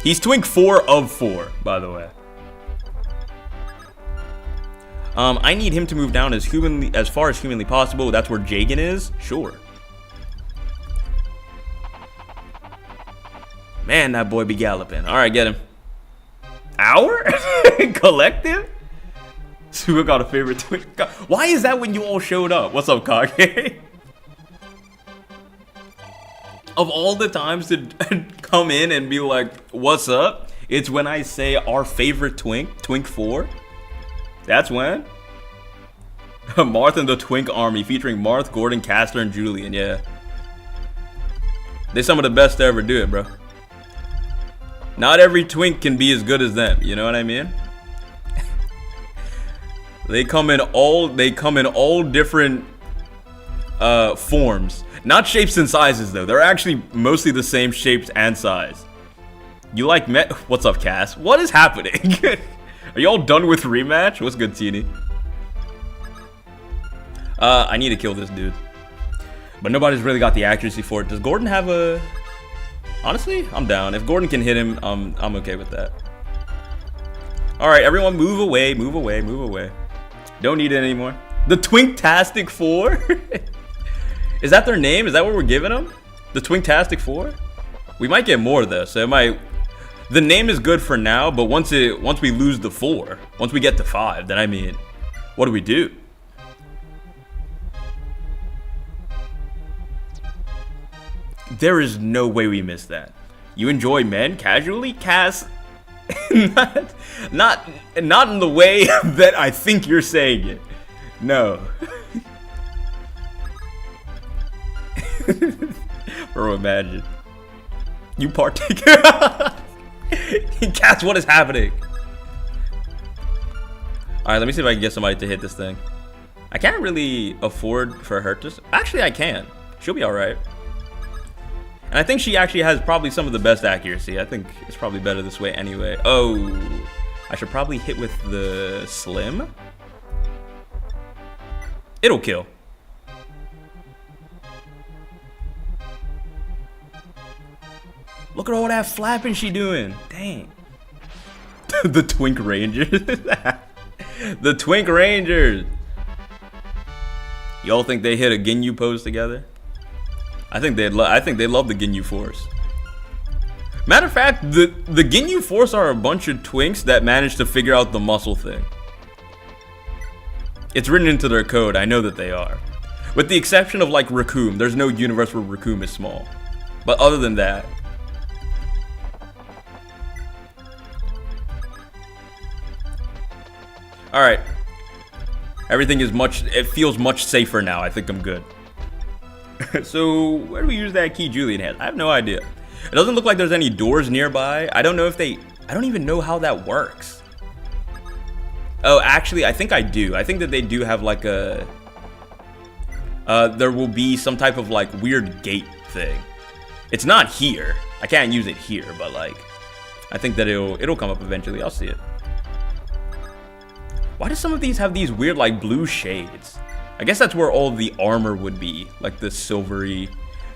He's twink 4 of 4, by the way. I need him to move down as far as humanly possible. That's where Jagan is. Sure. Man, that boy be galloping. All right, get him. Our collective. So we got a favorite twink. Why is that when you all showed up? What's up, Kage? Of all the times to come in and be like, what's up? It's when I say our favorite twink, twink 4. That's when. Marth and the Twink Army, featuring Marth, Gordon, Castor, and Julian. Yeah. They're some of the best to ever do it, bro. Not every twink can be as good as them. You know what I mean? They come in all different forms. Not shapes and sizes though. They're actually mostly the same shapes and size. You like Met? What's up, Cass? What is happening? Are y'all done with rematch? What's good, Teeny? I need to kill this dude. But nobody's really got the accuracy for it. Does Gordon have a... Honestly, I'm down. If Gordon can hit him, I'm okay with that. Alright, everyone move away, move away, move away. Don't need it anymore. The Twinktastic 4? Is that their name? Is that what we're giving them? The Twinktastic 4? We might get more though, so it might... The name is good for now, but once we lose the 4, once we get to 5, then I mean, what do we do? There is no way we miss that. You enjoy men casually, Cass? not in the way that I think you're saying it. No. Bro, imagine. You partake. Cass, what is happening? Alright, let me see if I can get somebody to hit this thing. I can't really afford for her to... Actually, I can. She'll be alright. And I think she actually has probably some of the best accuracy. I think it's probably better this way anyway. Oh, I should probably hit with the slim. It'll kill. Look at all that flapping she doing. Dang. The Twink Rangers. The Twink Rangers. Y'all think they hit a Ginyu pose together? I think they love the Ginyu Force. Matter of fact, the Ginyu Force are a bunch of twinks that managed to figure out the muscle thing. It's written into their code. I know that they are. With the exception of like Raccoon, there's no universe where Raccoon is small. But other than that, all right. Everything is it feels much safer now. I think I'm good. So, where do we use that key Julian has? I have no idea. It doesn't look like there's any doors nearby. I don't know if I don't even know how that works. Oh, actually, I think I do. I think that they do have like a... there will be some type of like weird gate thing. It's not here. I can't use it here, but like... I think that it'll come up eventually. I'll see it. Why do some of these have these weird like blue shades? I guess that's where all the armor would be. Like the silvery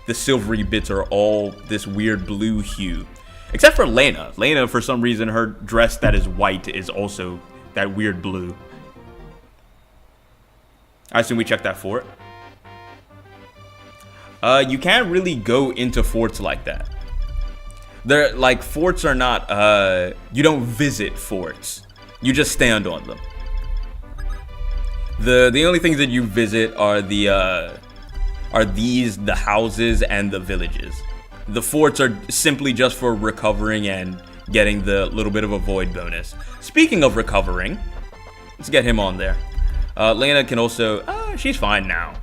bits are all this weird blue hue. Except for Lena. Lena, for some reason, her dress that is white is also that weird blue. I assume we check that fort. You can't really go into forts like that. They're like, forts are not, you don't visit forts. You just stand on them. The only things that you visit are the houses and the villages. The forts are simply just for recovering and getting the little bit of a void bonus. Speaking of recovering, let's get him on there. Lena can also, she's fine now.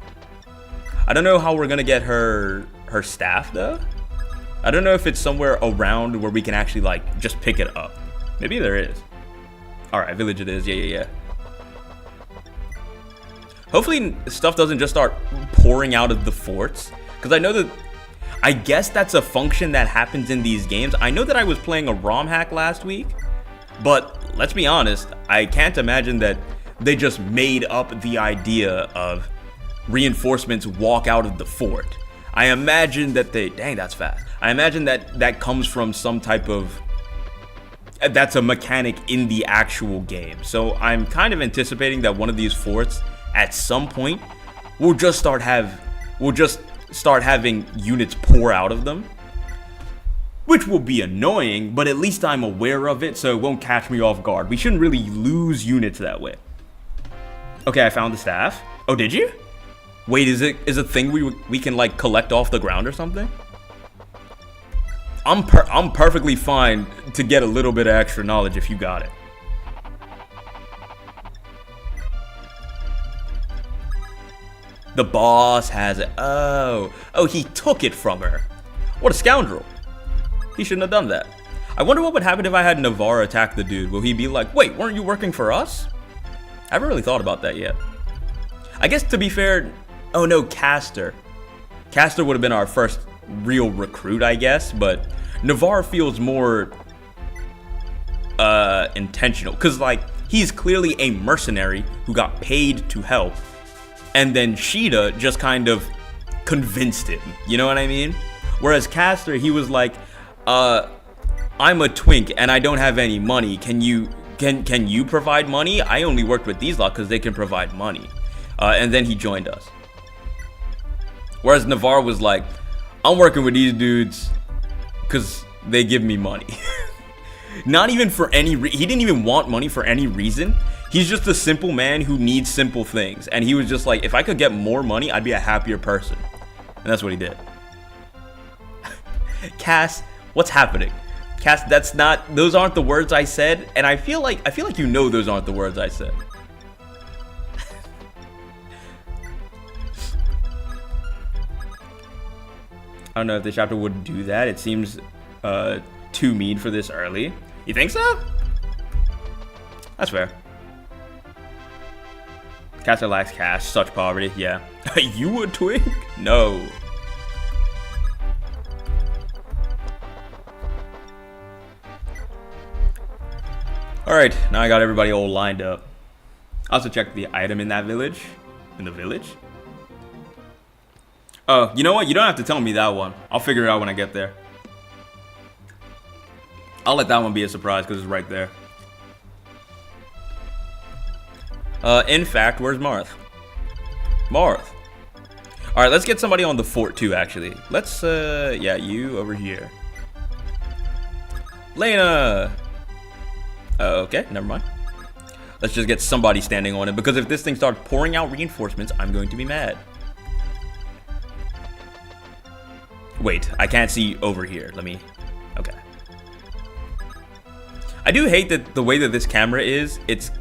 I don't know how we're gonna get her staff though. I don't know if it's somewhere around where we can actually like just pick it up. Maybe there is. All right, village it is. Yeah. Hopefully stuff doesn't just start pouring out of the forts, because I know that, I guess that's a function that happens in these games. I know that I was playing a ROM hack last week, but let's be honest, I can't imagine that they just made up the idea of reinforcements walk out of the fort. I imagine that dang, that's fast. I imagine that comes from some type of, that's a mechanic in the actual game. So I'm kind of anticipating that one of these forts at some point we'll just start having units pour out of them, which will be annoying, but at least I'm aware of it, so it won't catch me off guard. We shouldn't really lose units that way. Okay, I found the staff. Oh, did you? Wait, is a thing we can like collect off the ground or something? I'm perfectly fine to get a little bit of extra knowledge if you got it. The boss has it. Oh, he took it from her. What a scoundrel. He shouldn't have done that. I wonder what would happen if I had Navarre attack the dude. Will he be like, wait, weren't you working for us? I haven't really thought about that yet. I guess to be fair, oh no, Caster. Caster would have been our first real recruit, I guess, but Navarre feels more intentional, because like he's clearly a mercenary who got paid to help, and then Sheeta just kind of convinced him, you know what I mean? Whereas Caster, he was like, I'm a twink and I don't have any money, can you provide money? I only worked with these lot because they can provide money. And then he joined us. Whereas Navarre was like, I'm working with these dudes because they give me money. Not even for any he didn't even want money for any reason. He's just a simple man who needs simple things. And he was just like, if I could get more money, I'd be a happier person. And that's what he did. Cass, what's happening? Cass, those aren't the words I said. And I feel like you know those aren't the words I said. I don't know if the chapter would do that. It seems too mean for this early. You think so? That's fair. Caster lacks cash, such poverty, yeah. You a twink? No. Alright, now I got everybody all lined up. I also checked the item in that village. In the village? Oh, you know what? You don't have to tell me that one. I'll figure it out when I get there. I'll let that one be a surprise because it's right there. In fact, where's Marth? Marth. Alright, let's get somebody on the fort too, actually. Let's, yeah, you over here. Lena! Okay, never mind. Let's just get somebody standing on it, because if this thing starts pouring out reinforcements, I'm going to be mad. Wait, I can't see over here. Let me... Okay. I do hate that the way that this camera is. It's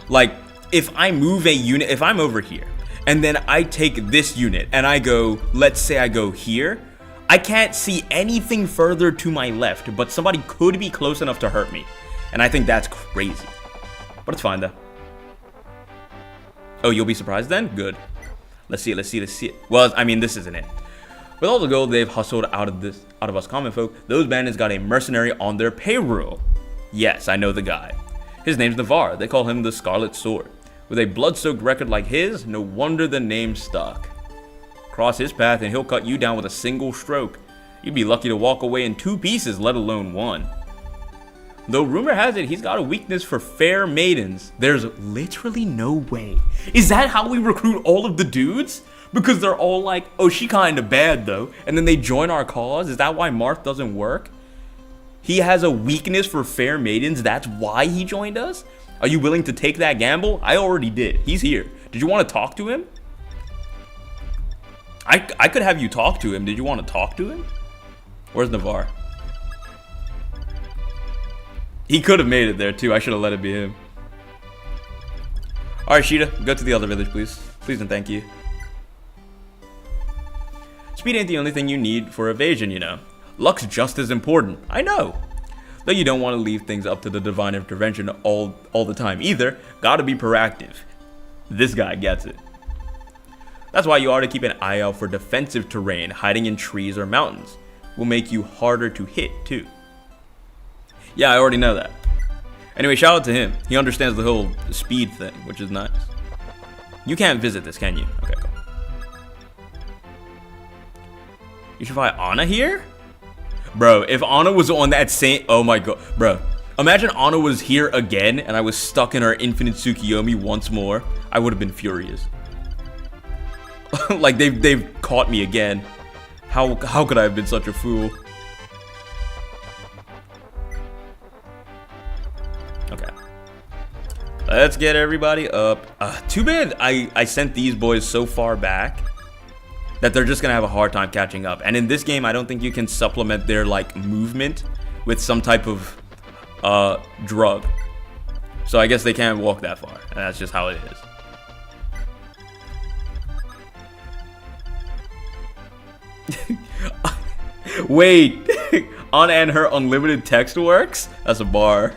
like, if I move a unit, if I'm over here, and then I take this unit, and I go, let's say I go here, I can't see anything further to my left, but somebody could be close enough to hurt me. And I think that's crazy. But it's fine, though. Oh, you'll be surprised then? Good. Let's see it. Well, I mean, this isn't it. With all the gold they've hustled out of us common folk, those bandits got a mercenary on their payroll. Yes, I know the guy. His name's Navarre. They call him the Scarlet Sword. With a blood-soaked record like his, no wonder the name stuck. Cross his path and he'll cut you down with a single stroke. You'd be lucky to walk away in 2 pieces, let alone 1. Though rumor has it he's got a weakness for fair maidens, there's literally no way. Is that how we recruit all of the dudes? Because they're all like, oh, she kinda bad though, and then they join our cause? Is that why Marth doesn't work? He has a weakness for fair maidens, that's why he joined us? Are you willing to take that gamble? I already did. He's here. Did you want to talk to him? I could have you talk to him. Did you want to talk to him? Where's Navarre? He could have made it there too. I should have let it be him. Alright, Sheeta, go to the other village, please. Please and thank you. Speed ain't the only thing you need for evasion, you know. Luck's just as important. I know. Though you don't want to leave things up to the divine intervention all the time either. Gotta be proactive. This guy gets it. That's why you ought to keep an eye out for defensive terrain. Hiding in trees or mountains will make you harder to hit too. Yeah, I already know that. Anyway, shout out to him. He understands the whole speed thing, which is nice. You can't visit this, can you? Okay, cool. You should find Anna here? Bro, if Anna was on that same... Oh my god. Bro, imagine Anna was here again and I was stuck in her infinite Tsukiyomi once more. I would have been furious. Like, they've caught me again. How could I have been such a fool? Okay. Let's get everybody up. Too bad I sent these boys so far back that they're just gonna have a hard time catching up. And in this game, I don't think you can supplement their like movement with some type of drug. So I guess they can't walk that far. And that's just how it is. Wait, Anna and her unlimited text works? That's a bar.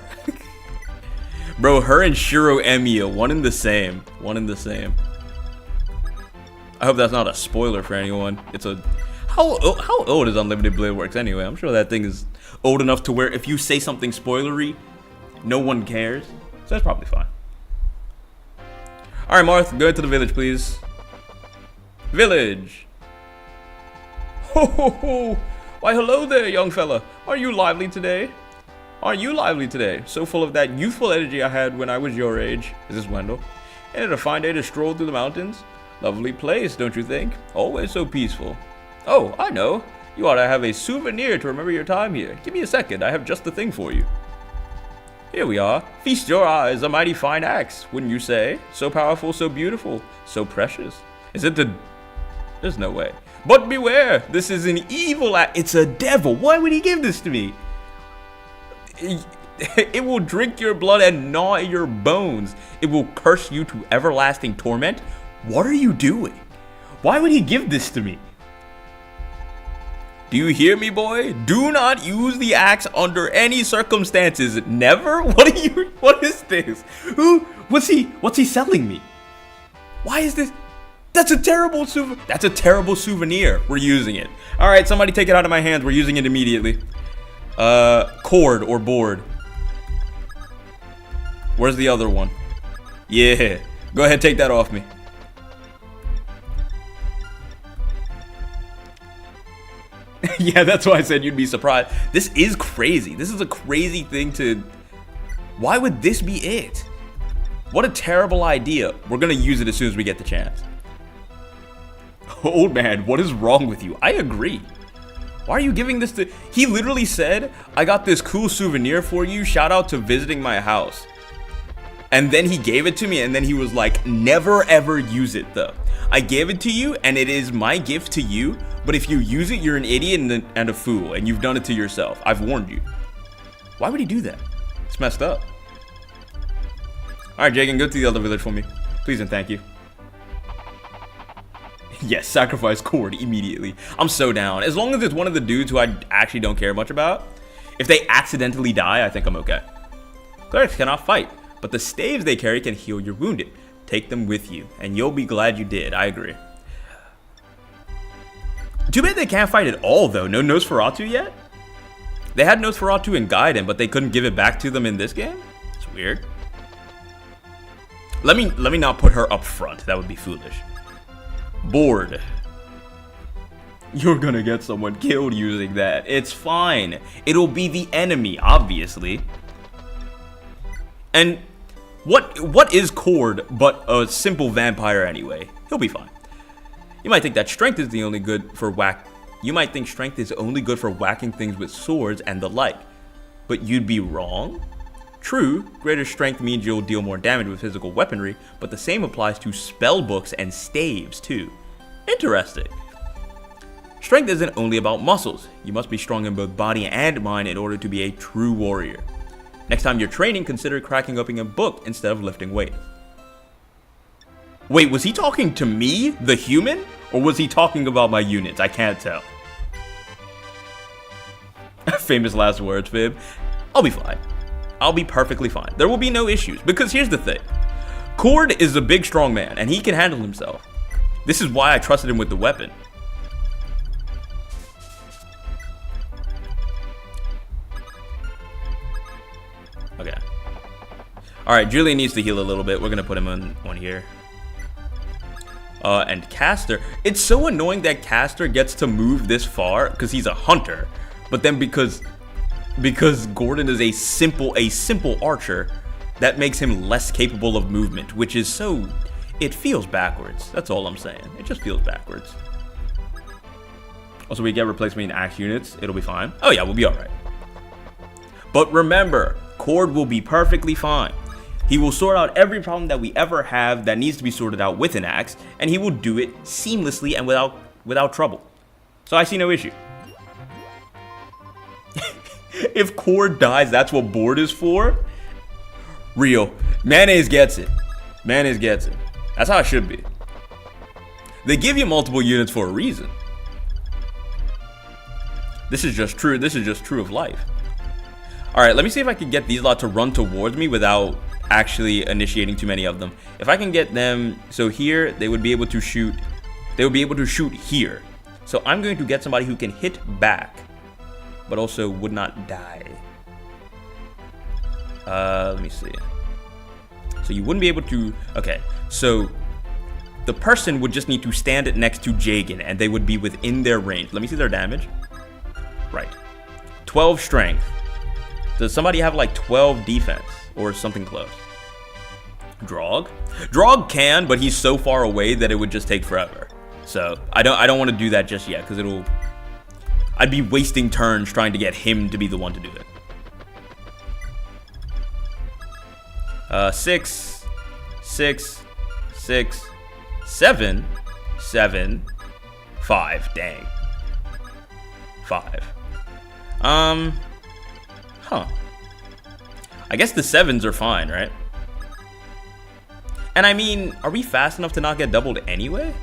Bro, her and Shiro Emiya, one in the same. One in the same. I hope that's not a spoiler for anyone. It's a... How old is Unlimited Blade Works anyway? I'm sure that thing is old enough to where if you say something spoilery, no one cares. So that's probably fine. Alright, Marth, go into the village, please. Village! Ho ho ho! Why, hello there, young fella. Are you lively today? Are you lively today? So full of that youthful energy I had when I was your age. Is this Wendell? Ain't it a fine day to stroll through the mountains? Lovely place, don't you think? Always so peaceful. Oh, I know. You ought to have a souvenir to remember your time here. Give me a second, I have just the thing for you. Here we are. Feast your eyes, a mighty fine axe, wouldn't you say? So powerful, so beautiful, so precious. Is it the... There's no way. But beware, this is an evil axe. It's a devil. Why would he give this to me? It will drink your blood and gnaw at your bones. It will curse you to everlasting torment. What are you doing? Why would he give this to me? Do you hear me, boy? Do not use the axe under any circumstances. Never? What is this? What's he selling me? Why is this? That's a terrible souvenir. We're using it. All right, somebody take it out of my hands. We're using it immediately. Cord or board. Where's the other one? Yeah. Go ahead, take that off me. Yeah, that's why I said you'd be surprised. This is crazy. This is a crazy thing to... Why would this be it? What a terrible idea. We're gonna use it as soon as we get the chance. Old man, what is wrong with you? I agree. Why are you giving this to... He literally said, I got this cool souvenir for you. Shout out to visiting my house. And then he gave it to me, and then he was like, never ever use it though. I gave it to you, and it is my gift to you. But if you use it, you're an idiot and a fool, and you've done it to yourself. I've warned you. Why would he do that? It's messed up. Alright, Jagan, go to the other village for me. Please and thank you. Yes, sacrifice Cord immediately. I'm so down. As long as it's one of the dudes who I actually don't care much about. If they accidentally die, I think I'm okay. Clerics cannot fight, but the staves they carry can heal your wounded. Take them with you, and you'll be glad you did. I agree. Too bad they can't fight at all, though. No Nosferatu yet? They had Nosferatu in Gaiden, but they couldn't give it back to them in this game? It's weird. Let me not put her up front. That would be foolish. Board. You're gonna get someone killed using that. It's fine. It'll be the enemy, obviously. And what is Cord but a simple vampire anyway? He'll be fine. You might think that strength is the only good for You might think strength is only good for whacking things with swords and the like, but you'd be wrong. True, greater strength means you'll deal more damage with physical weaponry, but the same applies to spell books and staves too. Interesting. Strength isn't only about muscles. You must be strong in both body and mind in order to be a true warrior. Next time you're training, consider cracking open a book instead of lifting weights. Wait, was he talking to me, the human? Or was he talking about my units? I can't tell. Famous last words, Fib. I'll be fine. I'll be perfectly fine. There will be no issues. Because here's the thing. Cord is a big, strong man, and he can handle himself. This is why I trusted him with the weapon. Okay. Alright, Julian needs to heal a little bit. We're going to put him on one here. And Caster. It's so annoying that Caster gets to move this far because he's a hunter. But then because Gordon is a simple archer, that makes him less capable of movement, which is so... It feels backwards. That's all I'm saying. It just feels backwards. Also, we get replacement in axe units. It'll be fine. Oh yeah, we'll be alright. But remember, Cord will be perfectly fine. He will sort out every problem that we ever have that needs to be sorted out with an axe, and he will do it seamlessly and without trouble. So I see no issue. If Cord dies, that's what board is for? Real. Mayonnaise gets it. Mayonnaise gets it. That's how it should be. They give you multiple units for a reason. This is just true. This is just true of life. Alright, let me see if I can get these lot to run towards me without actually initiating too many of them. If I can get them, so here they would be able to shoot. They would be able to shoot here. So I'm going to get somebody who can hit back, but also would not die. Let me see. So you wouldn't be able to. Okay, so the person would just need to stand next to Jagan, and they would be within their range. Let me see their damage. Right, 12 strength. Does somebody have like 12 defense or something close? Drog? Drog can, but he's so far away that it would just take forever. So I don't want to do that just yet, because I'd be wasting turns trying to get him to be the one to do it. 6, 6, 6, 7, 7, 5. Dang. 5. Huh. I guess the 7s are fine, right? And I mean, are we fast enough to not get doubled anyway?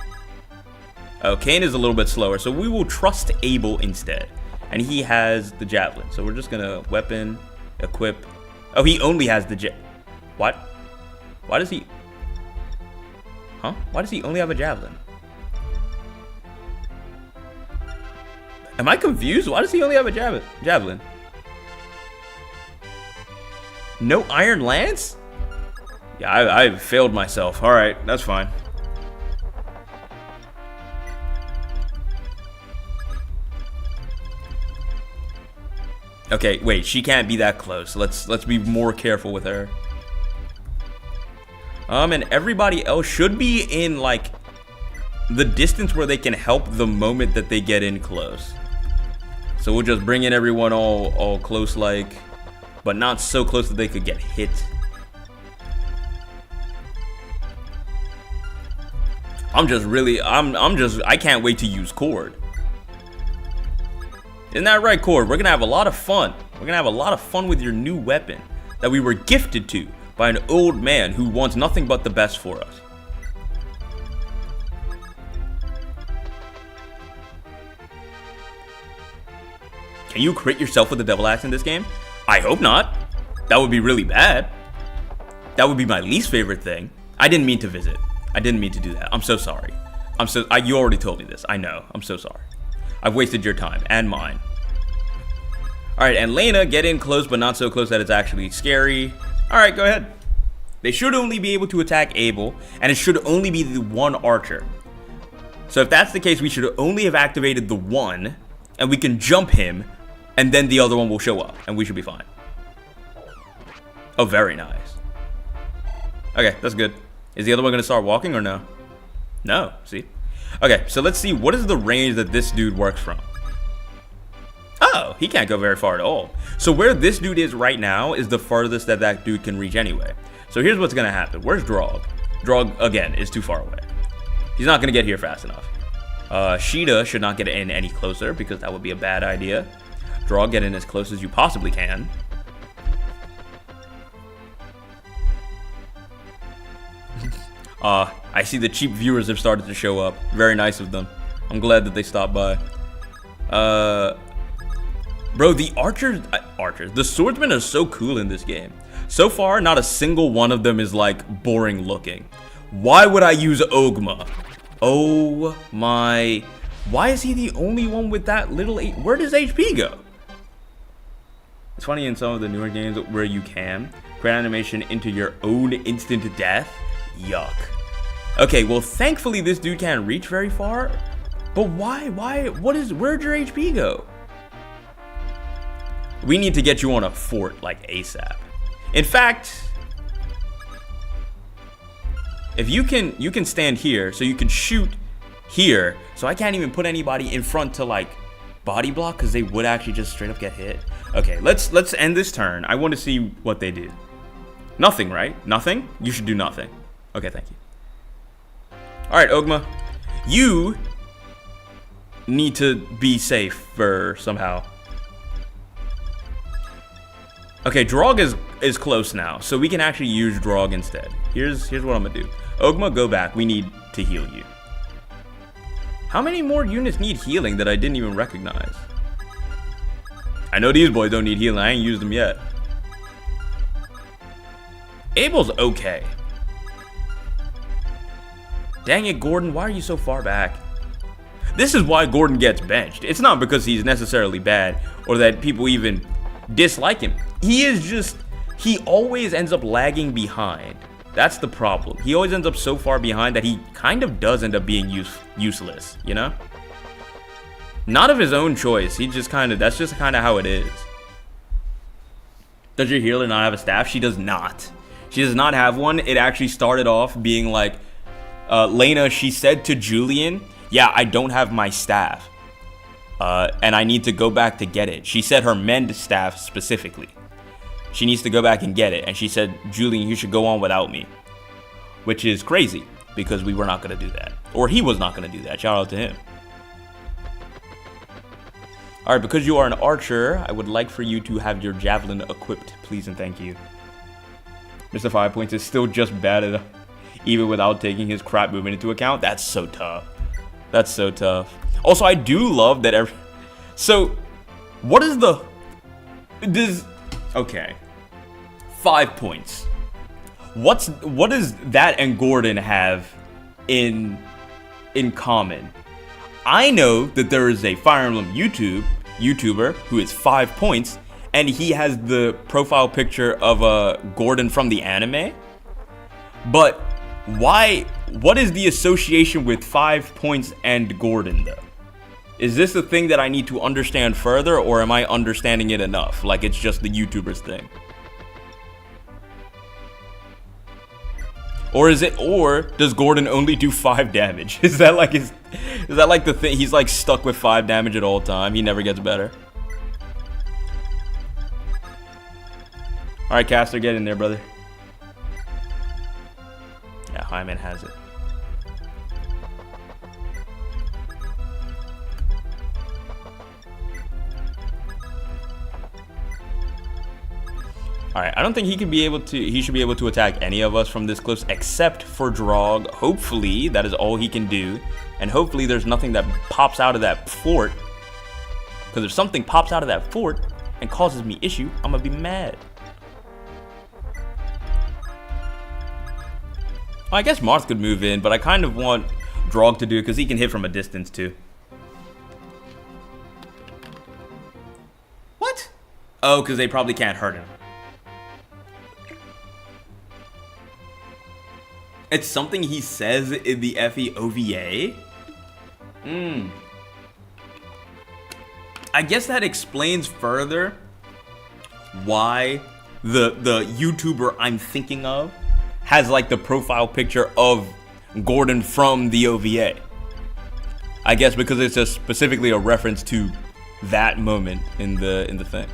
Oh, Kane is a little bit slower, so we will trust Abel instead. And he has the javelin, so we're just gonna weapon, equip. Oh, he only has the What? Why does he? Huh? Why does he only have a javelin? Am I confused? Why does he only have a javelin? No Iron Lance? Yeah, I failed myself. Alright, that's fine. Okay, wait, she can't be that close. Let's be more careful with her. And everybody else should be in like the distance where they can help the moment that they get in close. So we'll just bring in everyone all close like, but not so close that they could get hit. I can't wait to use Cord. Isn't that right, Cord? We're gonna have a lot of fun. We're gonna have a lot of fun with your new weapon that we were gifted to by an old man who wants nothing but the best for us. Can you crit yourself with the Devil Axe in this game? I hope not. That would be really bad. That would be my least favorite thing. I didn't mean to visit. I didn't mean to do that. I'm so sorry. You already told me this. I know. I'm so sorry. I've wasted your time and mine. Alright, and Lena, get in close, but not so close that it's actually scary. Alright, go ahead. They should only be able to attack Abel, and it should only be the one archer. So if that's the case, we should only have activated the one, and we can jump him, and then the other one will show up, and we should be fine. Oh, very nice. Okay, that's good. Is the other one going to start walking or no? No, see? Okay, so let's see, what is the range that this dude works from? Oh, he can't go very far at all. So where this dude is right now is the farthest that that dude can reach anyway. So here's what's going to happen. Where's Drog? Drog, again, is too far away. He's not going to get here fast enough. Sheeta should not get in any closer because that would be a bad idea. Drog, get in as close as you possibly can. I see the cheap viewers have started to show up. Very nice of them. I'm glad that they stopped by. Bro, the the swordsmen are so cool in this game. So far, not a single one of them is like boring looking. Why would I use Ogma? Oh my, why is he the only one with that little, where does HP go? It's funny in some of the newer games where you can create animation into your own instant death. Yuck. Okay, well, thankfully this dude can't reach very far. But why? Where'd your HP go? We need to get you on a fort like ASAP. In fact, if you can stand here, so you can shoot here. So I can't even put anybody in front to like body block because they would actually just straight up get hit. Okay, let's end this turn. I want to see what they do. Nothing, right? Nothing? You should do nothing. Okay, thank you. Alright, Ogma. You need to be safe for somehow. Okay, Drog is close now, so we can actually use Drog instead. Here's what I'm gonna do. Ogma, go back. We need to heal you. How many more units need healing that I didn't even recognize? I know these boys don't need healing. I ain't used them yet. Abel's okay. Dang it, Gordon, why are you so far back? This is why Gordon gets benched. It's not because he's necessarily bad or that people even dislike him. He is just, he always ends up lagging behind. That's the problem. He always ends up so far behind that he kind of does end up being useless, you know? Not of his own choice. He just kind of, that's just kind of how it is. Does your healer not have a staff? She does not. She does not have one. It actually started off being like, Lena, she said to Julian, yeah, I don't have my staff. And I need to go back to get it. She said her mend staff specifically. She needs to go back and get it. And she said, Julian, you should go on without me. Which is crazy, because we were not going to do that. Or he was not going to do that. Shout out to him. Alright, because you are an archer, I would like for you to have your javelin equipped. Please and thank you. Mr. 5 Points is still just bad enough, even without taking his crap movement into account. That's so tough. That's so tough. Also, I do love that so, what is the... Okay. 5 points. What does that and Gordon have in common? I know that there is a Fire Emblem YouTuber who is 5 points, and he has the profile picture of Gordon from the anime. But why? What is the association with 5 points and Gordon though? Is this a thing that I need to understand further, or am I understanding it enough? Like it's just the YouTuber's thing. Or is it, or does Gordon only do 5 damage? Is that like the thing? He's like stuck with 5 damage at all time. He never gets better. All right, Caster, get in there, brother. Yeah, Hyman has it. Alright, I don't think he should be able to attack any of us from this close except for Drog. Hopefully, that is all he can do. And hopefully there's nothing that pops out of that fort. Because if something pops out of that fort and causes me issue, I'm gonna be mad. Well, I guess Marth could move in, but I kind of want Drog to do it because he can hit from a distance too. What? Oh, because they probably can't hurt him. It's something he says in the FE OVA? I guess that explains further why the YouTuber I'm thinking of has like the profile picture of Gordon from the OVA. I guess because it's just specifically a reference to that moment in the thing.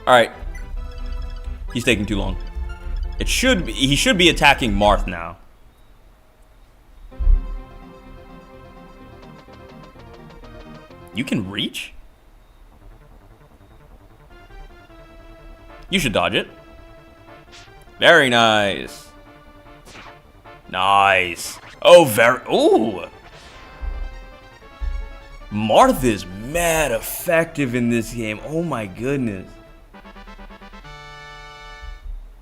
Alright. He's taking too long. He should be attacking Marth now. You can reach? You should dodge it. Very nice. Nice. Oh, ooh. Marth is mad effective in this game. Oh my goodness.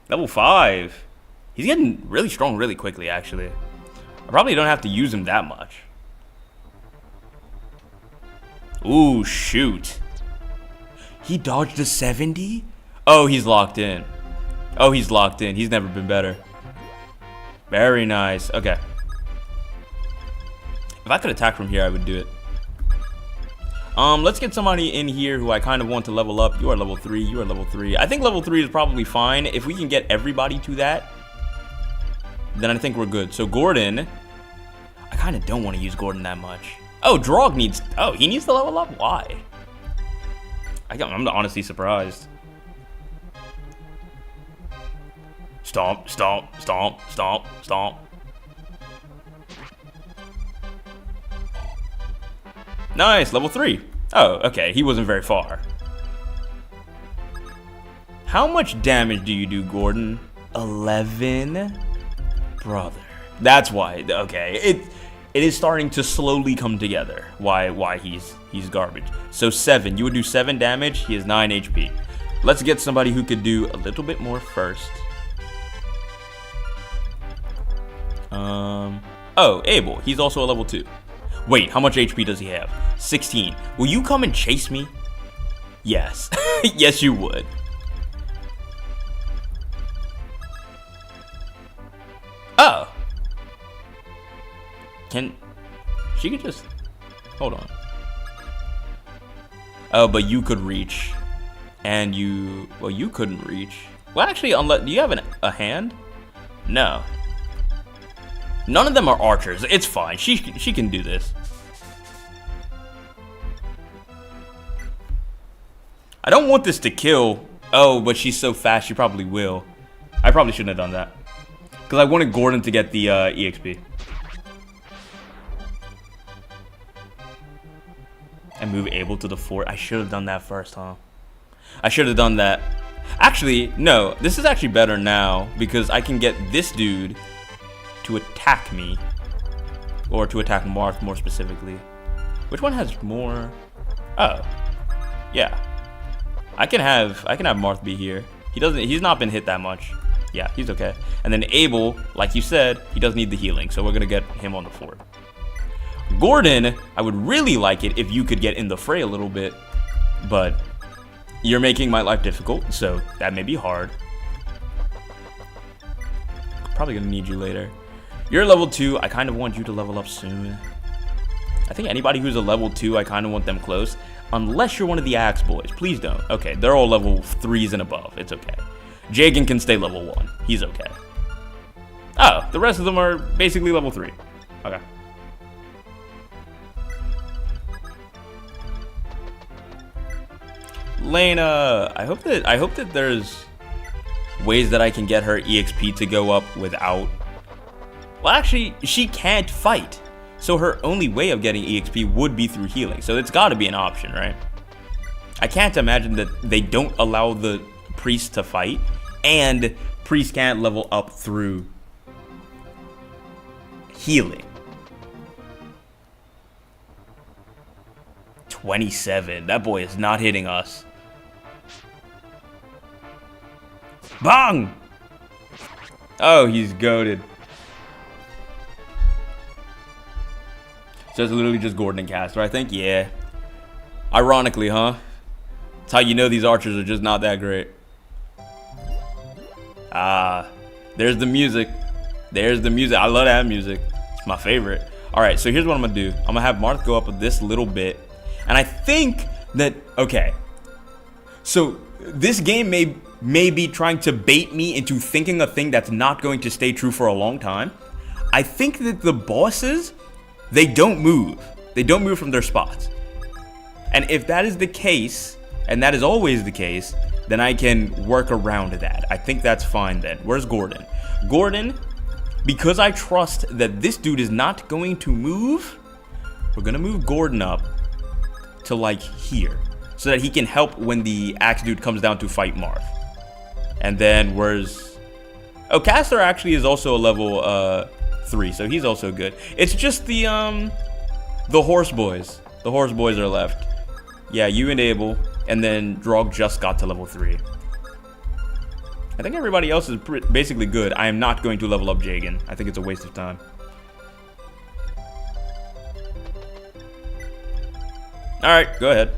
Level 5. He's getting really strong really quickly, actually. I probably don't have to use him that much. Ooh, shoot. He dodged a 70? Oh, he's locked in. Oh, he's locked in. He's never been better. Very nice. Okay. If I could attack from here, I would do it. Let's get somebody in here who I kind of want to level up. You are level 3. You are level 3. I think level 3 is probably fine. If we can get everybody to that, then I think we're good. So Gordon, I kind of don't want to use Gordon that much. Oh, Drog needs, oh, he needs to level up? Why? I'm honestly surprised. Stomp, stomp, stomp, stomp, stomp. Nice, level 3. Oh, okay, he wasn't very far. How much damage do you do, Gordon? 11? Brother. That's why, okay. It is starting to slowly come together why he's garbage. So 7, you would do 7 damage, he has 9 HP. Let's get somebody who could do a little bit more first. Oh, Abel. He's also a level 2. Wait, how much HP does he have? 16. Will you come and chase me? Yes. Yes, you would. Oh. She could just... Hold on. Oh, but you could reach. And you... Well, you couldn't reach. Well, actually, unless... Do you have a hand? No. None of them are archers. It's fine. She can do this. I don't want this to kill. Oh, but she's so fast, she probably will. I probably shouldn't have done that. Because I wanted Gordon to get the EXP. And move Abel to the fort. I should have done that first, huh? I should have done that. Actually, no. This is actually better now. Because I can get this dude to attack me. Or to attack Marth more specifically. Which one has more? Oh. Yeah. I can have Marth be here. He's not been hit that much. Yeah, he's okay. And then Abel, like you said, he does need the healing, so we're gonna get him on the fort. Gordon, I would really like it if you could get in the fray a little bit, but you're making my life difficult, so that may be hard. Probably gonna need you later. You're level 2. I kind of want you to level up soon. I think anybody who's a level 2, I kind of want them close. Unless you're one of the Axe boys. Please don't. Okay, they're all level 3s and above. It's okay. Jagan can stay level 1. He's okay. Oh, the rest of them are basically level 3. Okay. Lena, I hope that there's ways that I can get her EXP to go up without... Well, actually, she can't fight. So her only way of getting EXP would be through healing. So it's got to be an option, right? I can't imagine that they don't allow the priest to fight, and priest can't level up through healing. 27. That boy is not hitting us. Bang! Oh, he's goated. So it's literally just Gordon and Caster, I think. Yeah. Ironically, huh? That's how you know these archers are just not that great. Ah, there's the music. There's the music. I love that music. It's my favorite. All right, so here's what I'm gonna do. I'm gonna have Marth go up with this little bit, and I think that okay. So this game may be trying to bait me into thinking a thing that's not going to stay true for a long time. I think that the bosses, they don't move. They don't move from their spots. And if that is the case, and that is always the case, then I can work around that. I think that's fine then. Where's Gordon? Gordon, because I trust that this dude is not going to move, we're gonna move Gordon up to like here, so that he can help when the axe dude comes down to fight Marth. And then where's... Oh, Caster actually is also a level 3, so he's also good. It's just the horse boys. The horse boys are left. Yeah, you and Abel, and then Drog just got to level 3. I think everybody else is basically good. I am not going to level up Jagan. I think it's a waste of time. Alright, go ahead.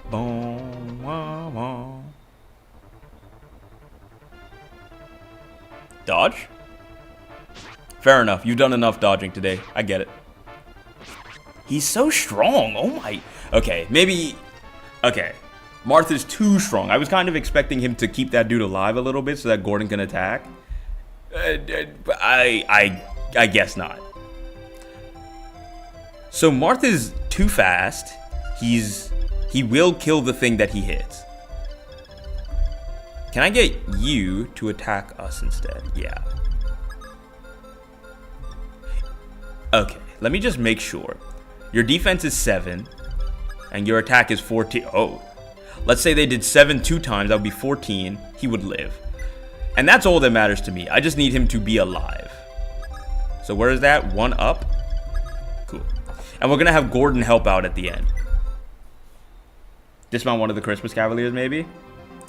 Boom, wah, wah. Dodge? Fair enough. You've done enough dodging today. I get it. He's so strong. Oh my. Okay, maybe. Okay. Martha's too strong. I was kind of expecting him to keep that dude alive a little bit so that Gordon can attack. I guess not. So Martha's too fast. He will kill the thing that he hits. Can I get you to attack us instead? Yeah. Okay, let me just make sure. Your defense is 7, and your attack is 14. Oh, let's say they did 7 2 times. That would be 14. He would live. And that's all that matters to me. I just need him to be alive. So where is that? 1 up? Cool. And we're going to have Gordon help out at the end. Dismount one of the Christmas Cavaliers, maybe?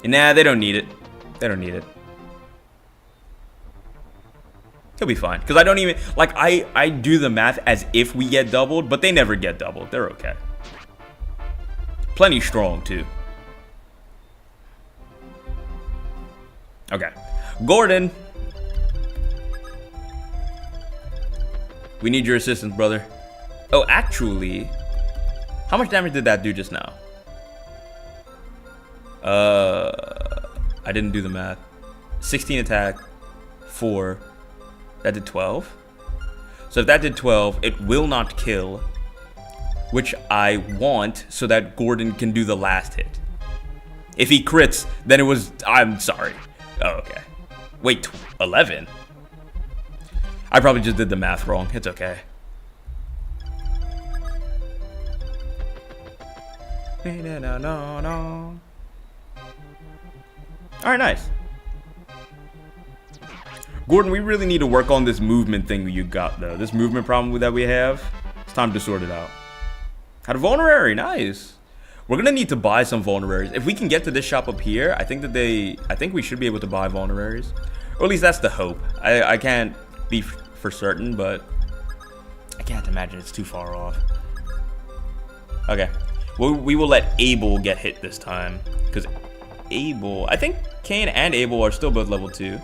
Nah, they don't need it. They don't need it. He'll be fine. Because I don't even... Like, I do the math as if we get doubled, but they never get doubled. They're okay. Plenty strong, too. Okay. Gordon. We need your assistance, brother. Oh, actually... How much damage did that do just now? I didn't do the math. 16 attack. 4. That did 12. So if that did 12, it will not kill. Which I want so that Gordon can do the last hit. If he crits, then it was... I'm sorry. Oh, okay. Wait, 11? I probably just did the math wrong. It's okay. Alright, nice. Gordon, we really need to work on this movement thing that you got, though. This movement problem that we have. It's time to sort it out. Had a vulnerary, nice. We're gonna need to buy some vulneraries. If we can get to this shop up here, I think we should be able to buy vulneraries. Or at least that's the hope. I can't be for certain, but I can't imagine it's too far off. Okay. Well, we will let Abel get hit this time. Because Abel... I think Cain and Abel are still both level 2.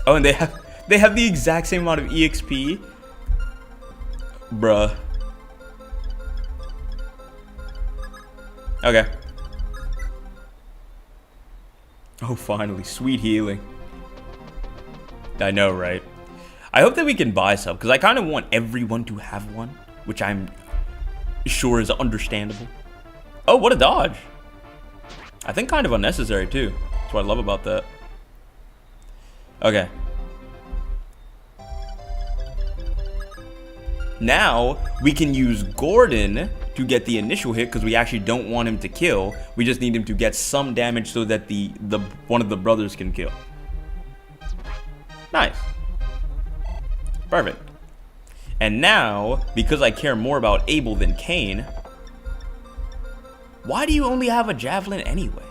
Oh, and they have the exact same amount of EXP. Bruh. Okay. Oh, finally. Sweet healing. I know, right? I hope that we can buy some, because I kind of want everyone to have one, which I'm sure is understandable. Oh, what a dodge. I think kind of unnecessary, too. That's what I love about that. Okay. Now, we can use Gordon to get the initial hit, because we actually don't want him to kill. We just need him to get some damage so that the one of the brothers can kill. Nice. Perfect. And now, because I care more about Abel than Cain, why do you only have a javelin anyway?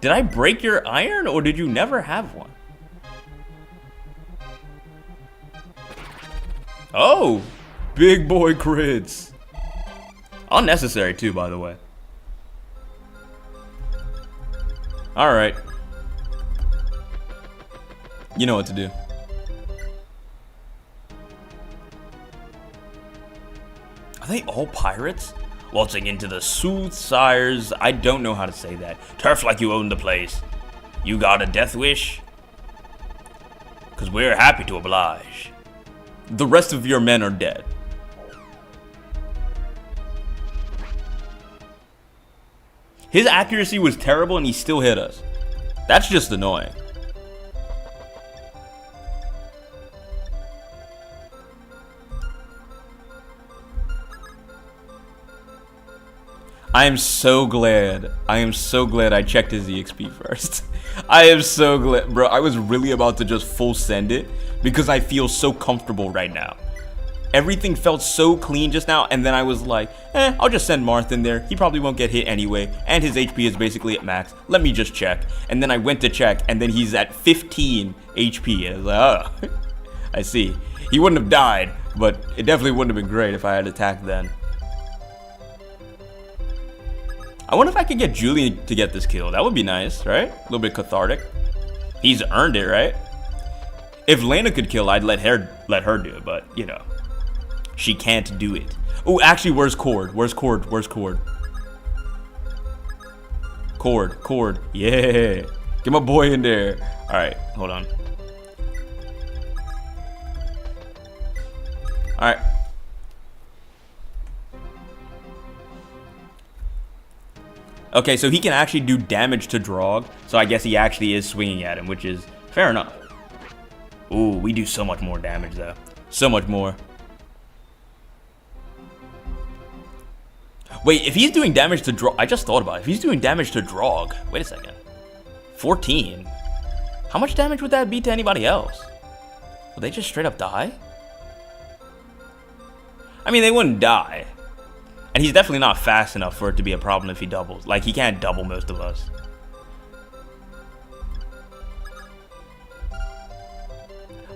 Did I break your iron, or did you never have one? Oh, big boy crits. Unnecessary too, by the way. Alright. You know what to do. Are they all pirates? Waltzing into the soothsayers. I don't know how to say that. Turf like you own the place. You got a death wish? Because we're happy to oblige. The rest of your men are dead. His accuracy was terrible and he still hit us. That's just annoying. I am so glad I checked his EXP first. I am so glad, bro. I was really about to just full send it because I feel so comfortable right now. Everything felt so clean just now, and then I was like, I'll just send Marth in there. He probably won't get hit anyway, and his HP is basically at max. Let me just check. And then I went to check, and then he's at 15 HP. And I was like, oh, I see. He wouldn't have died, but it definitely wouldn't have been great if I had attacked then. I wonder if I could get Julian to get this kill. That would be nice, right? A little bit cathartic. He's earned it, right? If Lena could kill, I'd let her do it, but, you know. She can't do it. Oh, actually, where's Cord? Where's Cord? Where's Cord? Cord. Yeah. Get my boy in there. All right, hold on. All right. Okay, so he can actually do damage to Drog, so I guess he actually is swinging at him, which is fair enough. Ooh, we do so much more damage, though. So much more. Wait, if he's doing damage to Drog... I just thought about it. If he's doing damage to Drog... Wait a second. 14? How much damage would that be to anybody else? Would they just straight up die? I mean, they wouldn't die. And he's definitely not fast enough for it to be a problem if he doubles. Like, he can't double most of us.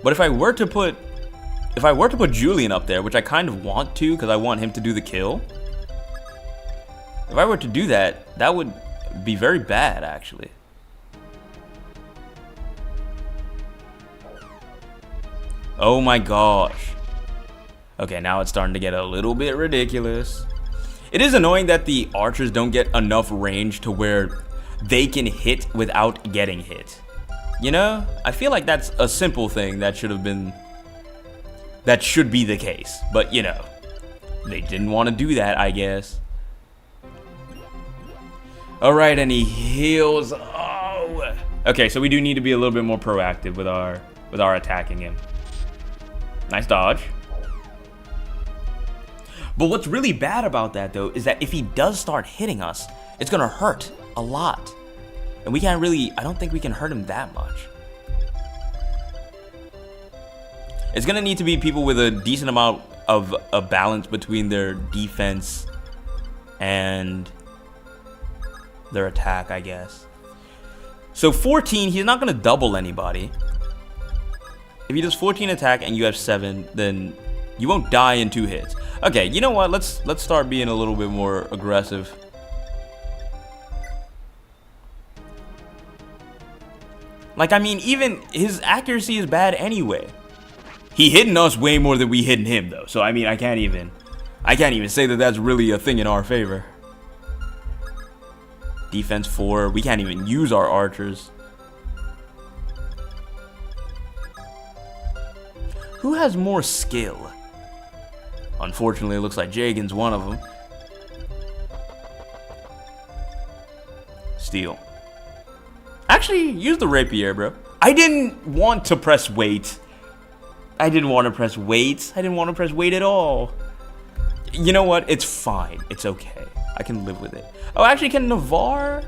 But if I were to put Julian up there, which I kind of want to, because I want him to do the kill. If I were to do that, that would be very bad, actually. Oh my gosh. Okay, now it's starting to get a little bit ridiculous. It is annoying that the archers don't get enough range to where they can hit without getting hit. You know? I feel like that's a simple thing that should be the case. But, you know, they didn't want to do that, I guess. Alright, and he heals. Oh! Okay, so we do need to be a little bit more proactive with our attacking him. Nice dodge. But what's really bad about that, though, is that if he does start hitting us, it's going to hurt a lot. And we can't really, I don't think we can hurt him that much. It's going to need to be people with a decent amount of a balance between their defense and their attack, I guess. So 14, he's not going to double anybody. If he does 14 attack and you have 7, then you won't die in 2 hits. Okay, you know what? Let's start being a little bit more aggressive. Like, I mean, even his accuracy is bad anyway. He hitting us way more than we hitting him, though. So I mean, I can't even say that that's really a thing in our favor. Defense 4. We can't even use our archers. Who has more skill? Unfortunately, it looks like Jagan's one of them. Steal. Actually, use the rapier, bro. I didn't want to press wait. I didn't want to press wait at all. You know what? It's fine. It's okay. I can live with it. Oh, actually, can Navarre?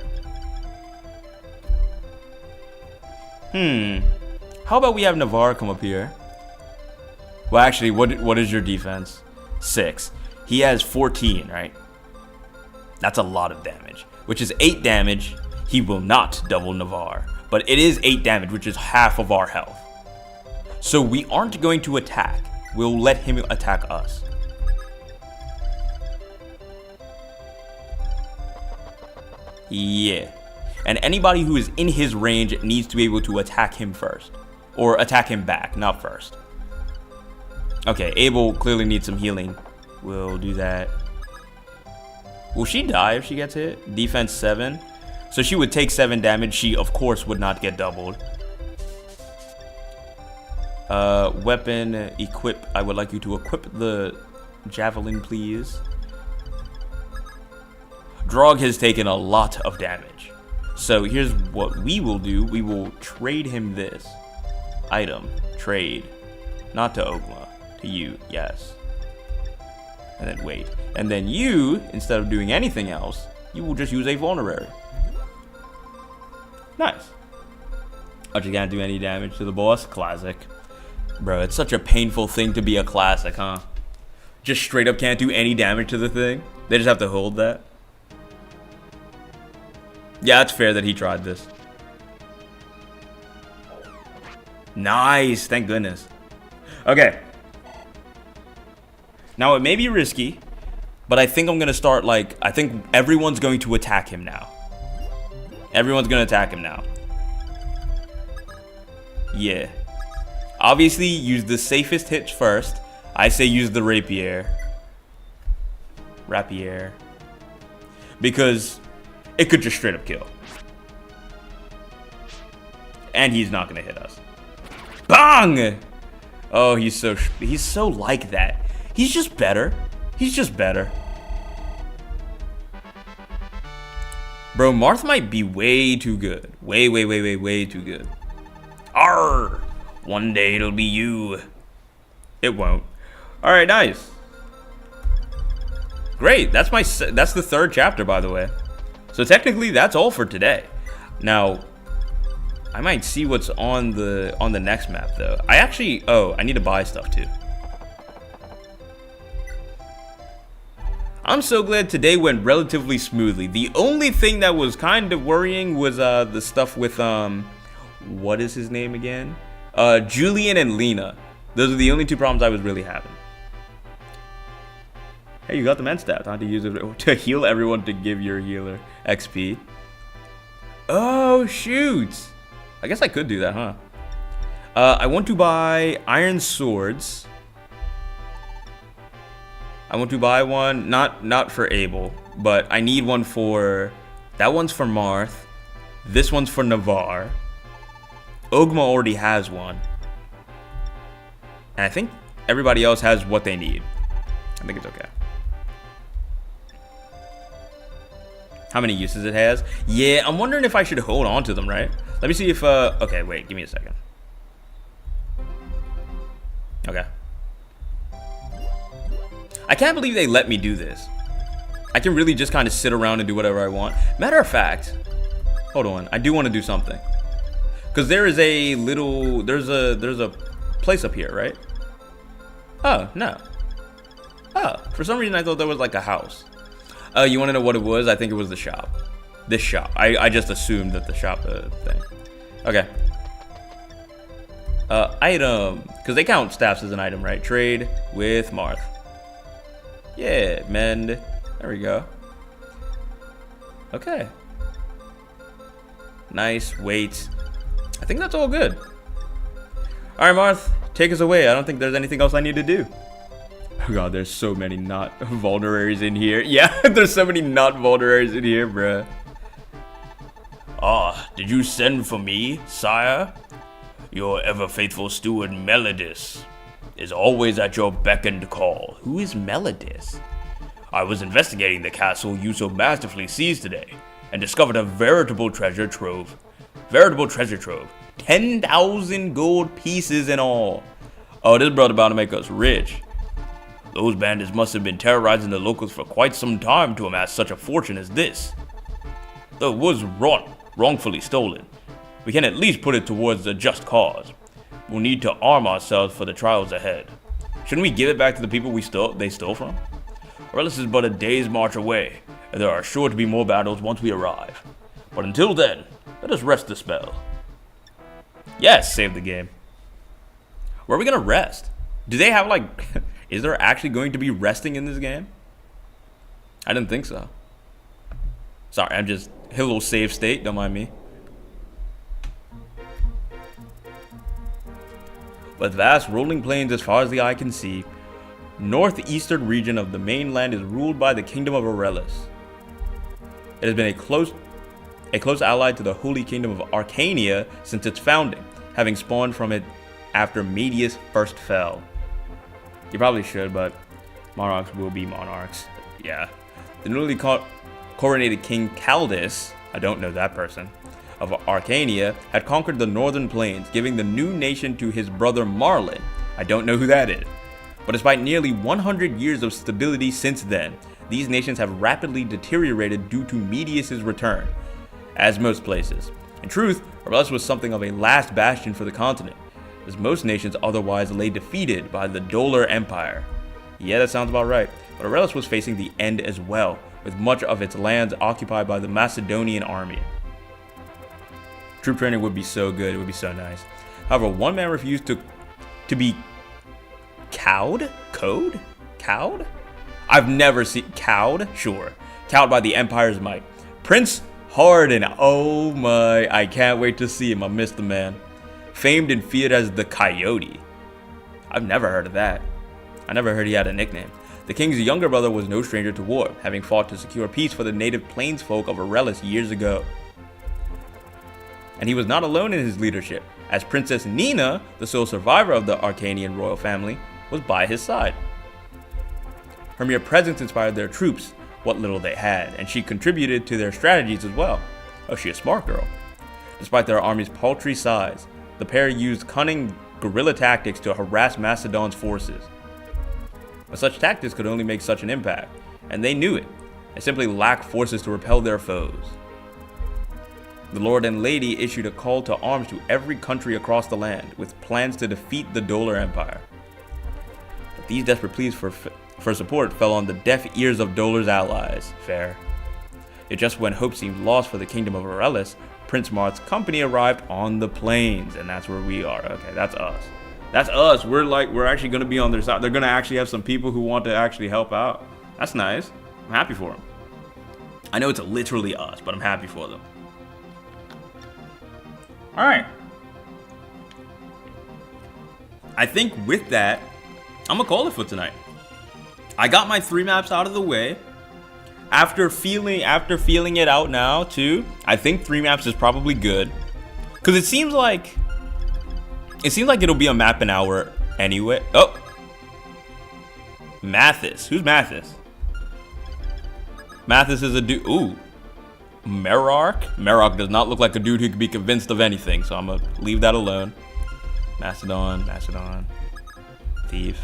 How about we have Navarre come up here? Well, actually, what is your defense? 6. He has 14, right? That's a lot of damage, which is 8 damage. He will not double Navarre, but it is 8 damage, which is half of our health. So we aren't going to attack. We'll let him attack us. Yeah. And anybody who is in his range needs to be able to attack him first. Or attack him back, not first. Okay, Abel clearly needs some healing. We'll do that. Will she die if she gets hit? Defense 7. So she would take 7 damage. She, of course, would not get doubled. Weapon, equip. I would like you to equip the javelin, please. Drog has taken a lot of damage. So here's what we will do. We will trade him this. Item. Trade. Not to Ogma. To you. Yes. And then wait. And then you, instead of doing anything else, you will just use a vulnerary. Nice. But you can't do any damage to the boss? Classic. Bro, it's such a painful thing to be a classic, huh? Just straight up can't do any damage to the thing? They just have to hold that? Yeah, it's fair that he tried this. Nice, thank goodness. Okay. Now, it may be risky, but I think I'm going to start, like, I think everyone's going to attack him now. Everyone's going to attack him now. Yeah. Obviously, use the safest hits first. I say use the rapier. Rapier. Because it could just straight up kill. And he's not going to hit us. Bang! Oh, he's so like that. He's just better. He's just better. Bro, Marth might be way too good. Way too good. Arr! One day it'll be you. It won't. Alright, nice. Great, that's the 3rd chapter, by the way. So technically, that's all for today. Now, I might see what's on the next map, though. I need to buy stuff, too. I'm so glad today went relatively smoothly. The only thing that was kind of worrying was the stuff with, what is his name again? Julian and Lena. Those are the only two problems I was really having. Hey, you got the men stat. Time to use it to heal everyone to give your healer XP. Oh, shoot. I guess I could do that, huh? I want to buy iron swords. I want to buy one, not for Abel, but I need one for... That one's for Marth. This one's for Navarre. Ogma already has one. And I think everybody else has what they need. I think it's okay. How many uses it has? Yeah, I'm wondering if I should hold on to them, right? Let me see if, okay, wait, give me a second. Okay. I can't believe they let me do this. I can really just kind of sit around and do whatever I want. Matter of fact, hold on, I do want to do something. Because there is a little, there's a place up here, right? Oh, no. Oh, for some reason I thought there was like a house. You want to know what it was? I think it was the shop. This shop. I just assumed that the shop thing. Okay. Item. Because they count staffs as an item, right? Trade with Marth. Yeah, mend. There we go. Okay. Nice. Wait. I think that's all good. Alright, Marth. Take us away. I don't think there's anything else I need to do. Oh god, there's so many not vulneraries in here. Yeah, there's so many not vulneraries in here, bruh. Ah, did you send for me, sire? Your ever-faithful steward, Melodis, is always at your beck and call. Who is Melodis? I was investigating the castle you so masterfully seized today, and discovered a veritable treasure trove. 10,000 gold pieces in all. Oh, this brother about to make us rich. Those bandits must have been terrorizing the locals for quite some time to amass such a fortune as this. Though it was wrongfully stolen, we can at least put it towards a just cause. We'll need to arm ourselves for the trials ahead. Shouldn't we give it back to the people they stole from? Orellis is but a day's march away, and there are sure to be more battles once we arrive. But until then, let us rest the spell. Yes, save the game. Where are we gonna rest? Do they have like... Is there actually going to be resting in this game? I didn't think so. Sorry, I'm just... Hit a little save state, don't mind me. With vast rolling plains as far as the eye can see, northeastern region of the mainland is ruled by the Kingdom of Orellis. It has been a close ally to the Holy Kingdom of Arcania since its founding, having spawned from it after Medius first fell. You probably should, but monarchs will be monarchs. Yeah. The newly coronated King Caldus, I don't know that person, of Arcania, had conquered the northern plains, giving the new nation to his brother Marlin. I don't know who that is. But despite nearly 100 years of stability since then, these nations have rapidly deteriorated due to Medius' return, as most places. In truth, Orellis was something of a last bastion for the continent, as most nations otherwise lay defeated by the Dolar Empire. Yeah, that sounds about right. But Orellis was facing the end as well, with much of its lands occupied by the Macedonian army. Troop training would be so good, it would be so nice. However, one man refused to be cowed? Cowed? I've never seen... Cowed? Sure. Cowed by the Empire's might. Prince Hardin. Oh my, I can't wait to see him. I miss the man. Famed and feared as the Coyote. I've never heard of that. I never heard he had a nickname. The king's younger brother was no stranger to war, having fought to secure peace for the native plainsfolk of Orellis years ago. And he was not alone in his leadership, as Princess Nina, the sole survivor of the Arcanian royal family, was by his side. Her mere presence inspired their troops, what little they had, and she contributed to their strategies as well. Oh, she a smart girl. Despite their army's paltry size, the pair used cunning guerrilla tactics to harass Macedon's forces. But such tactics could only make such an impact, and they knew it. They simply lacked forces to repel their foes. The Lord and Lady issued a call to arms to every country across the land, with plans to defeat the Dolar Empire. But these desperate pleas for support fell on the deaf ears of Dolar's allies. Fair. Yet just when hope seemed lost for the kingdom of Orellis, Prince Marth's company arrived on the plains, and that's where we are. Okay, that's us. That's us. We're actually gonna be on their side. They're gonna actually have some people who want to actually help out. That's nice. I'm happy for them. I know it's literally us, but I'm happy for them. All right. I think with that, I'm gonna call it for tonight. I got my 3 maps out of the way. After feeling it out now too, I think 3 maps is probably good, cause it seems like it'll be a map an hour anyway. Oh, Mathis. Who's Mathis? Mathis is a dude. Ooh, Merark. Merark does not look like a dude who could be convinced of anything, so I'm gonna leave that alone. Macedon. Thief.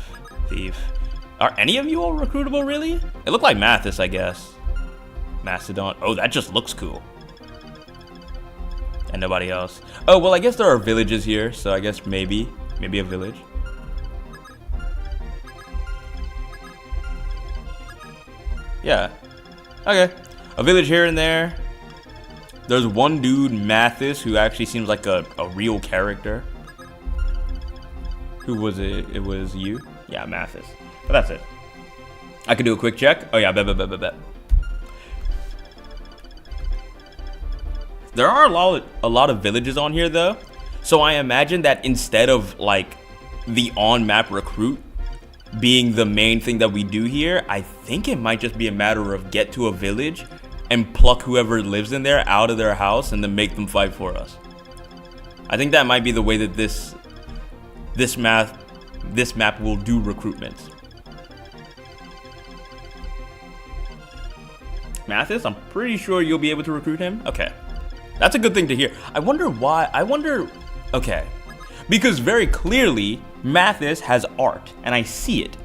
Are any of you all recruitable, really? It looked like Mathis, I guess. Macedon. Oh, that just looks cool. And nobody else. Oh, well, I guess there are villages here, so I guess maybe a village. Yeah. Okay. A village here and there. There's one dude, Mathis, who actually seems like a real character. Who was it? It was you? Yeah, Mathis. But that's it. I could do a quick check. Oh yeah, bet. There are a lot of villages on here though. So I imagine that instead of like the on-map recruit being the main thing that we do here, I think it might just be a matter of get to a village and pluck whoever lives in there out of their house and then make them fight for us. I think that might be the way that this map will do recruitments. Mathis, I'm pretty sure you'll be able to recruit him. Okay, that's a good thing to hear. I wonder why. Okay, because very clearly Mathis has art, and I see it.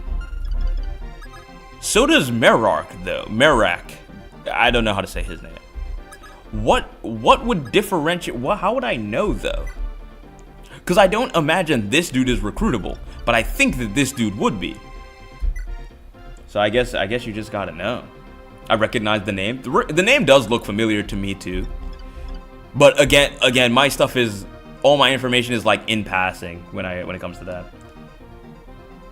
So does Merark, though. Merak. I don't know how to say his name. What would differentiate? How would I know though? Because I don't imagine this dude is recruitable, but I think that this dude would be. So I guess you just gotta know. I recognize the name. The name does look familiar to me too. But again, my stuff is, all my information is like in passing when it comes to that.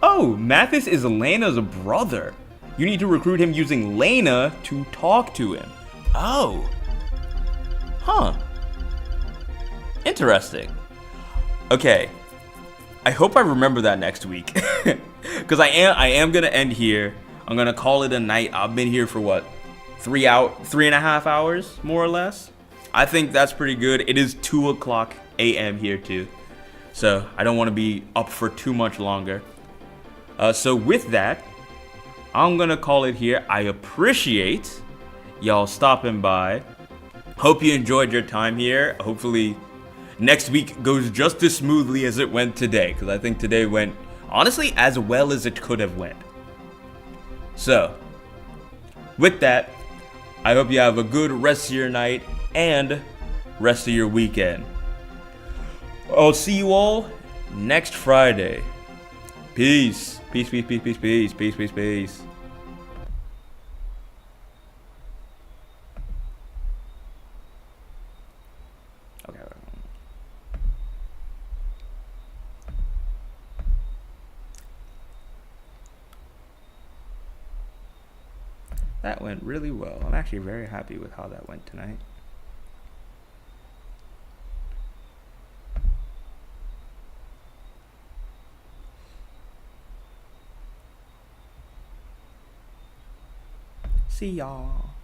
Oh, Mathis is Lena's brother. You need to recruit him using Lena to talk to him. Oh. Huh. Interesting. Okay. I hope I remember that next week. Because I am gonna end here. I'm gonna call it a night. I've been here for what? 3.5 hours, more or less. I think that's pretty good. It is 2:00 a.m. here too. So I don't want to be up for too much longer. So with that, I'm gonna call it here. I appreciate y'all stopping by. Hope you enjoyed your time here. Hopefully next week goes just as smoothly as it went today, because I think today went, honestly, as well as it could have went. So, with that, I hope you have a good rest of your night and rest of your weekend. I'll see you all next Friday. Peace. Peace. Okay. That went really well. I'm actually very happy with how that went tonight. See y'all.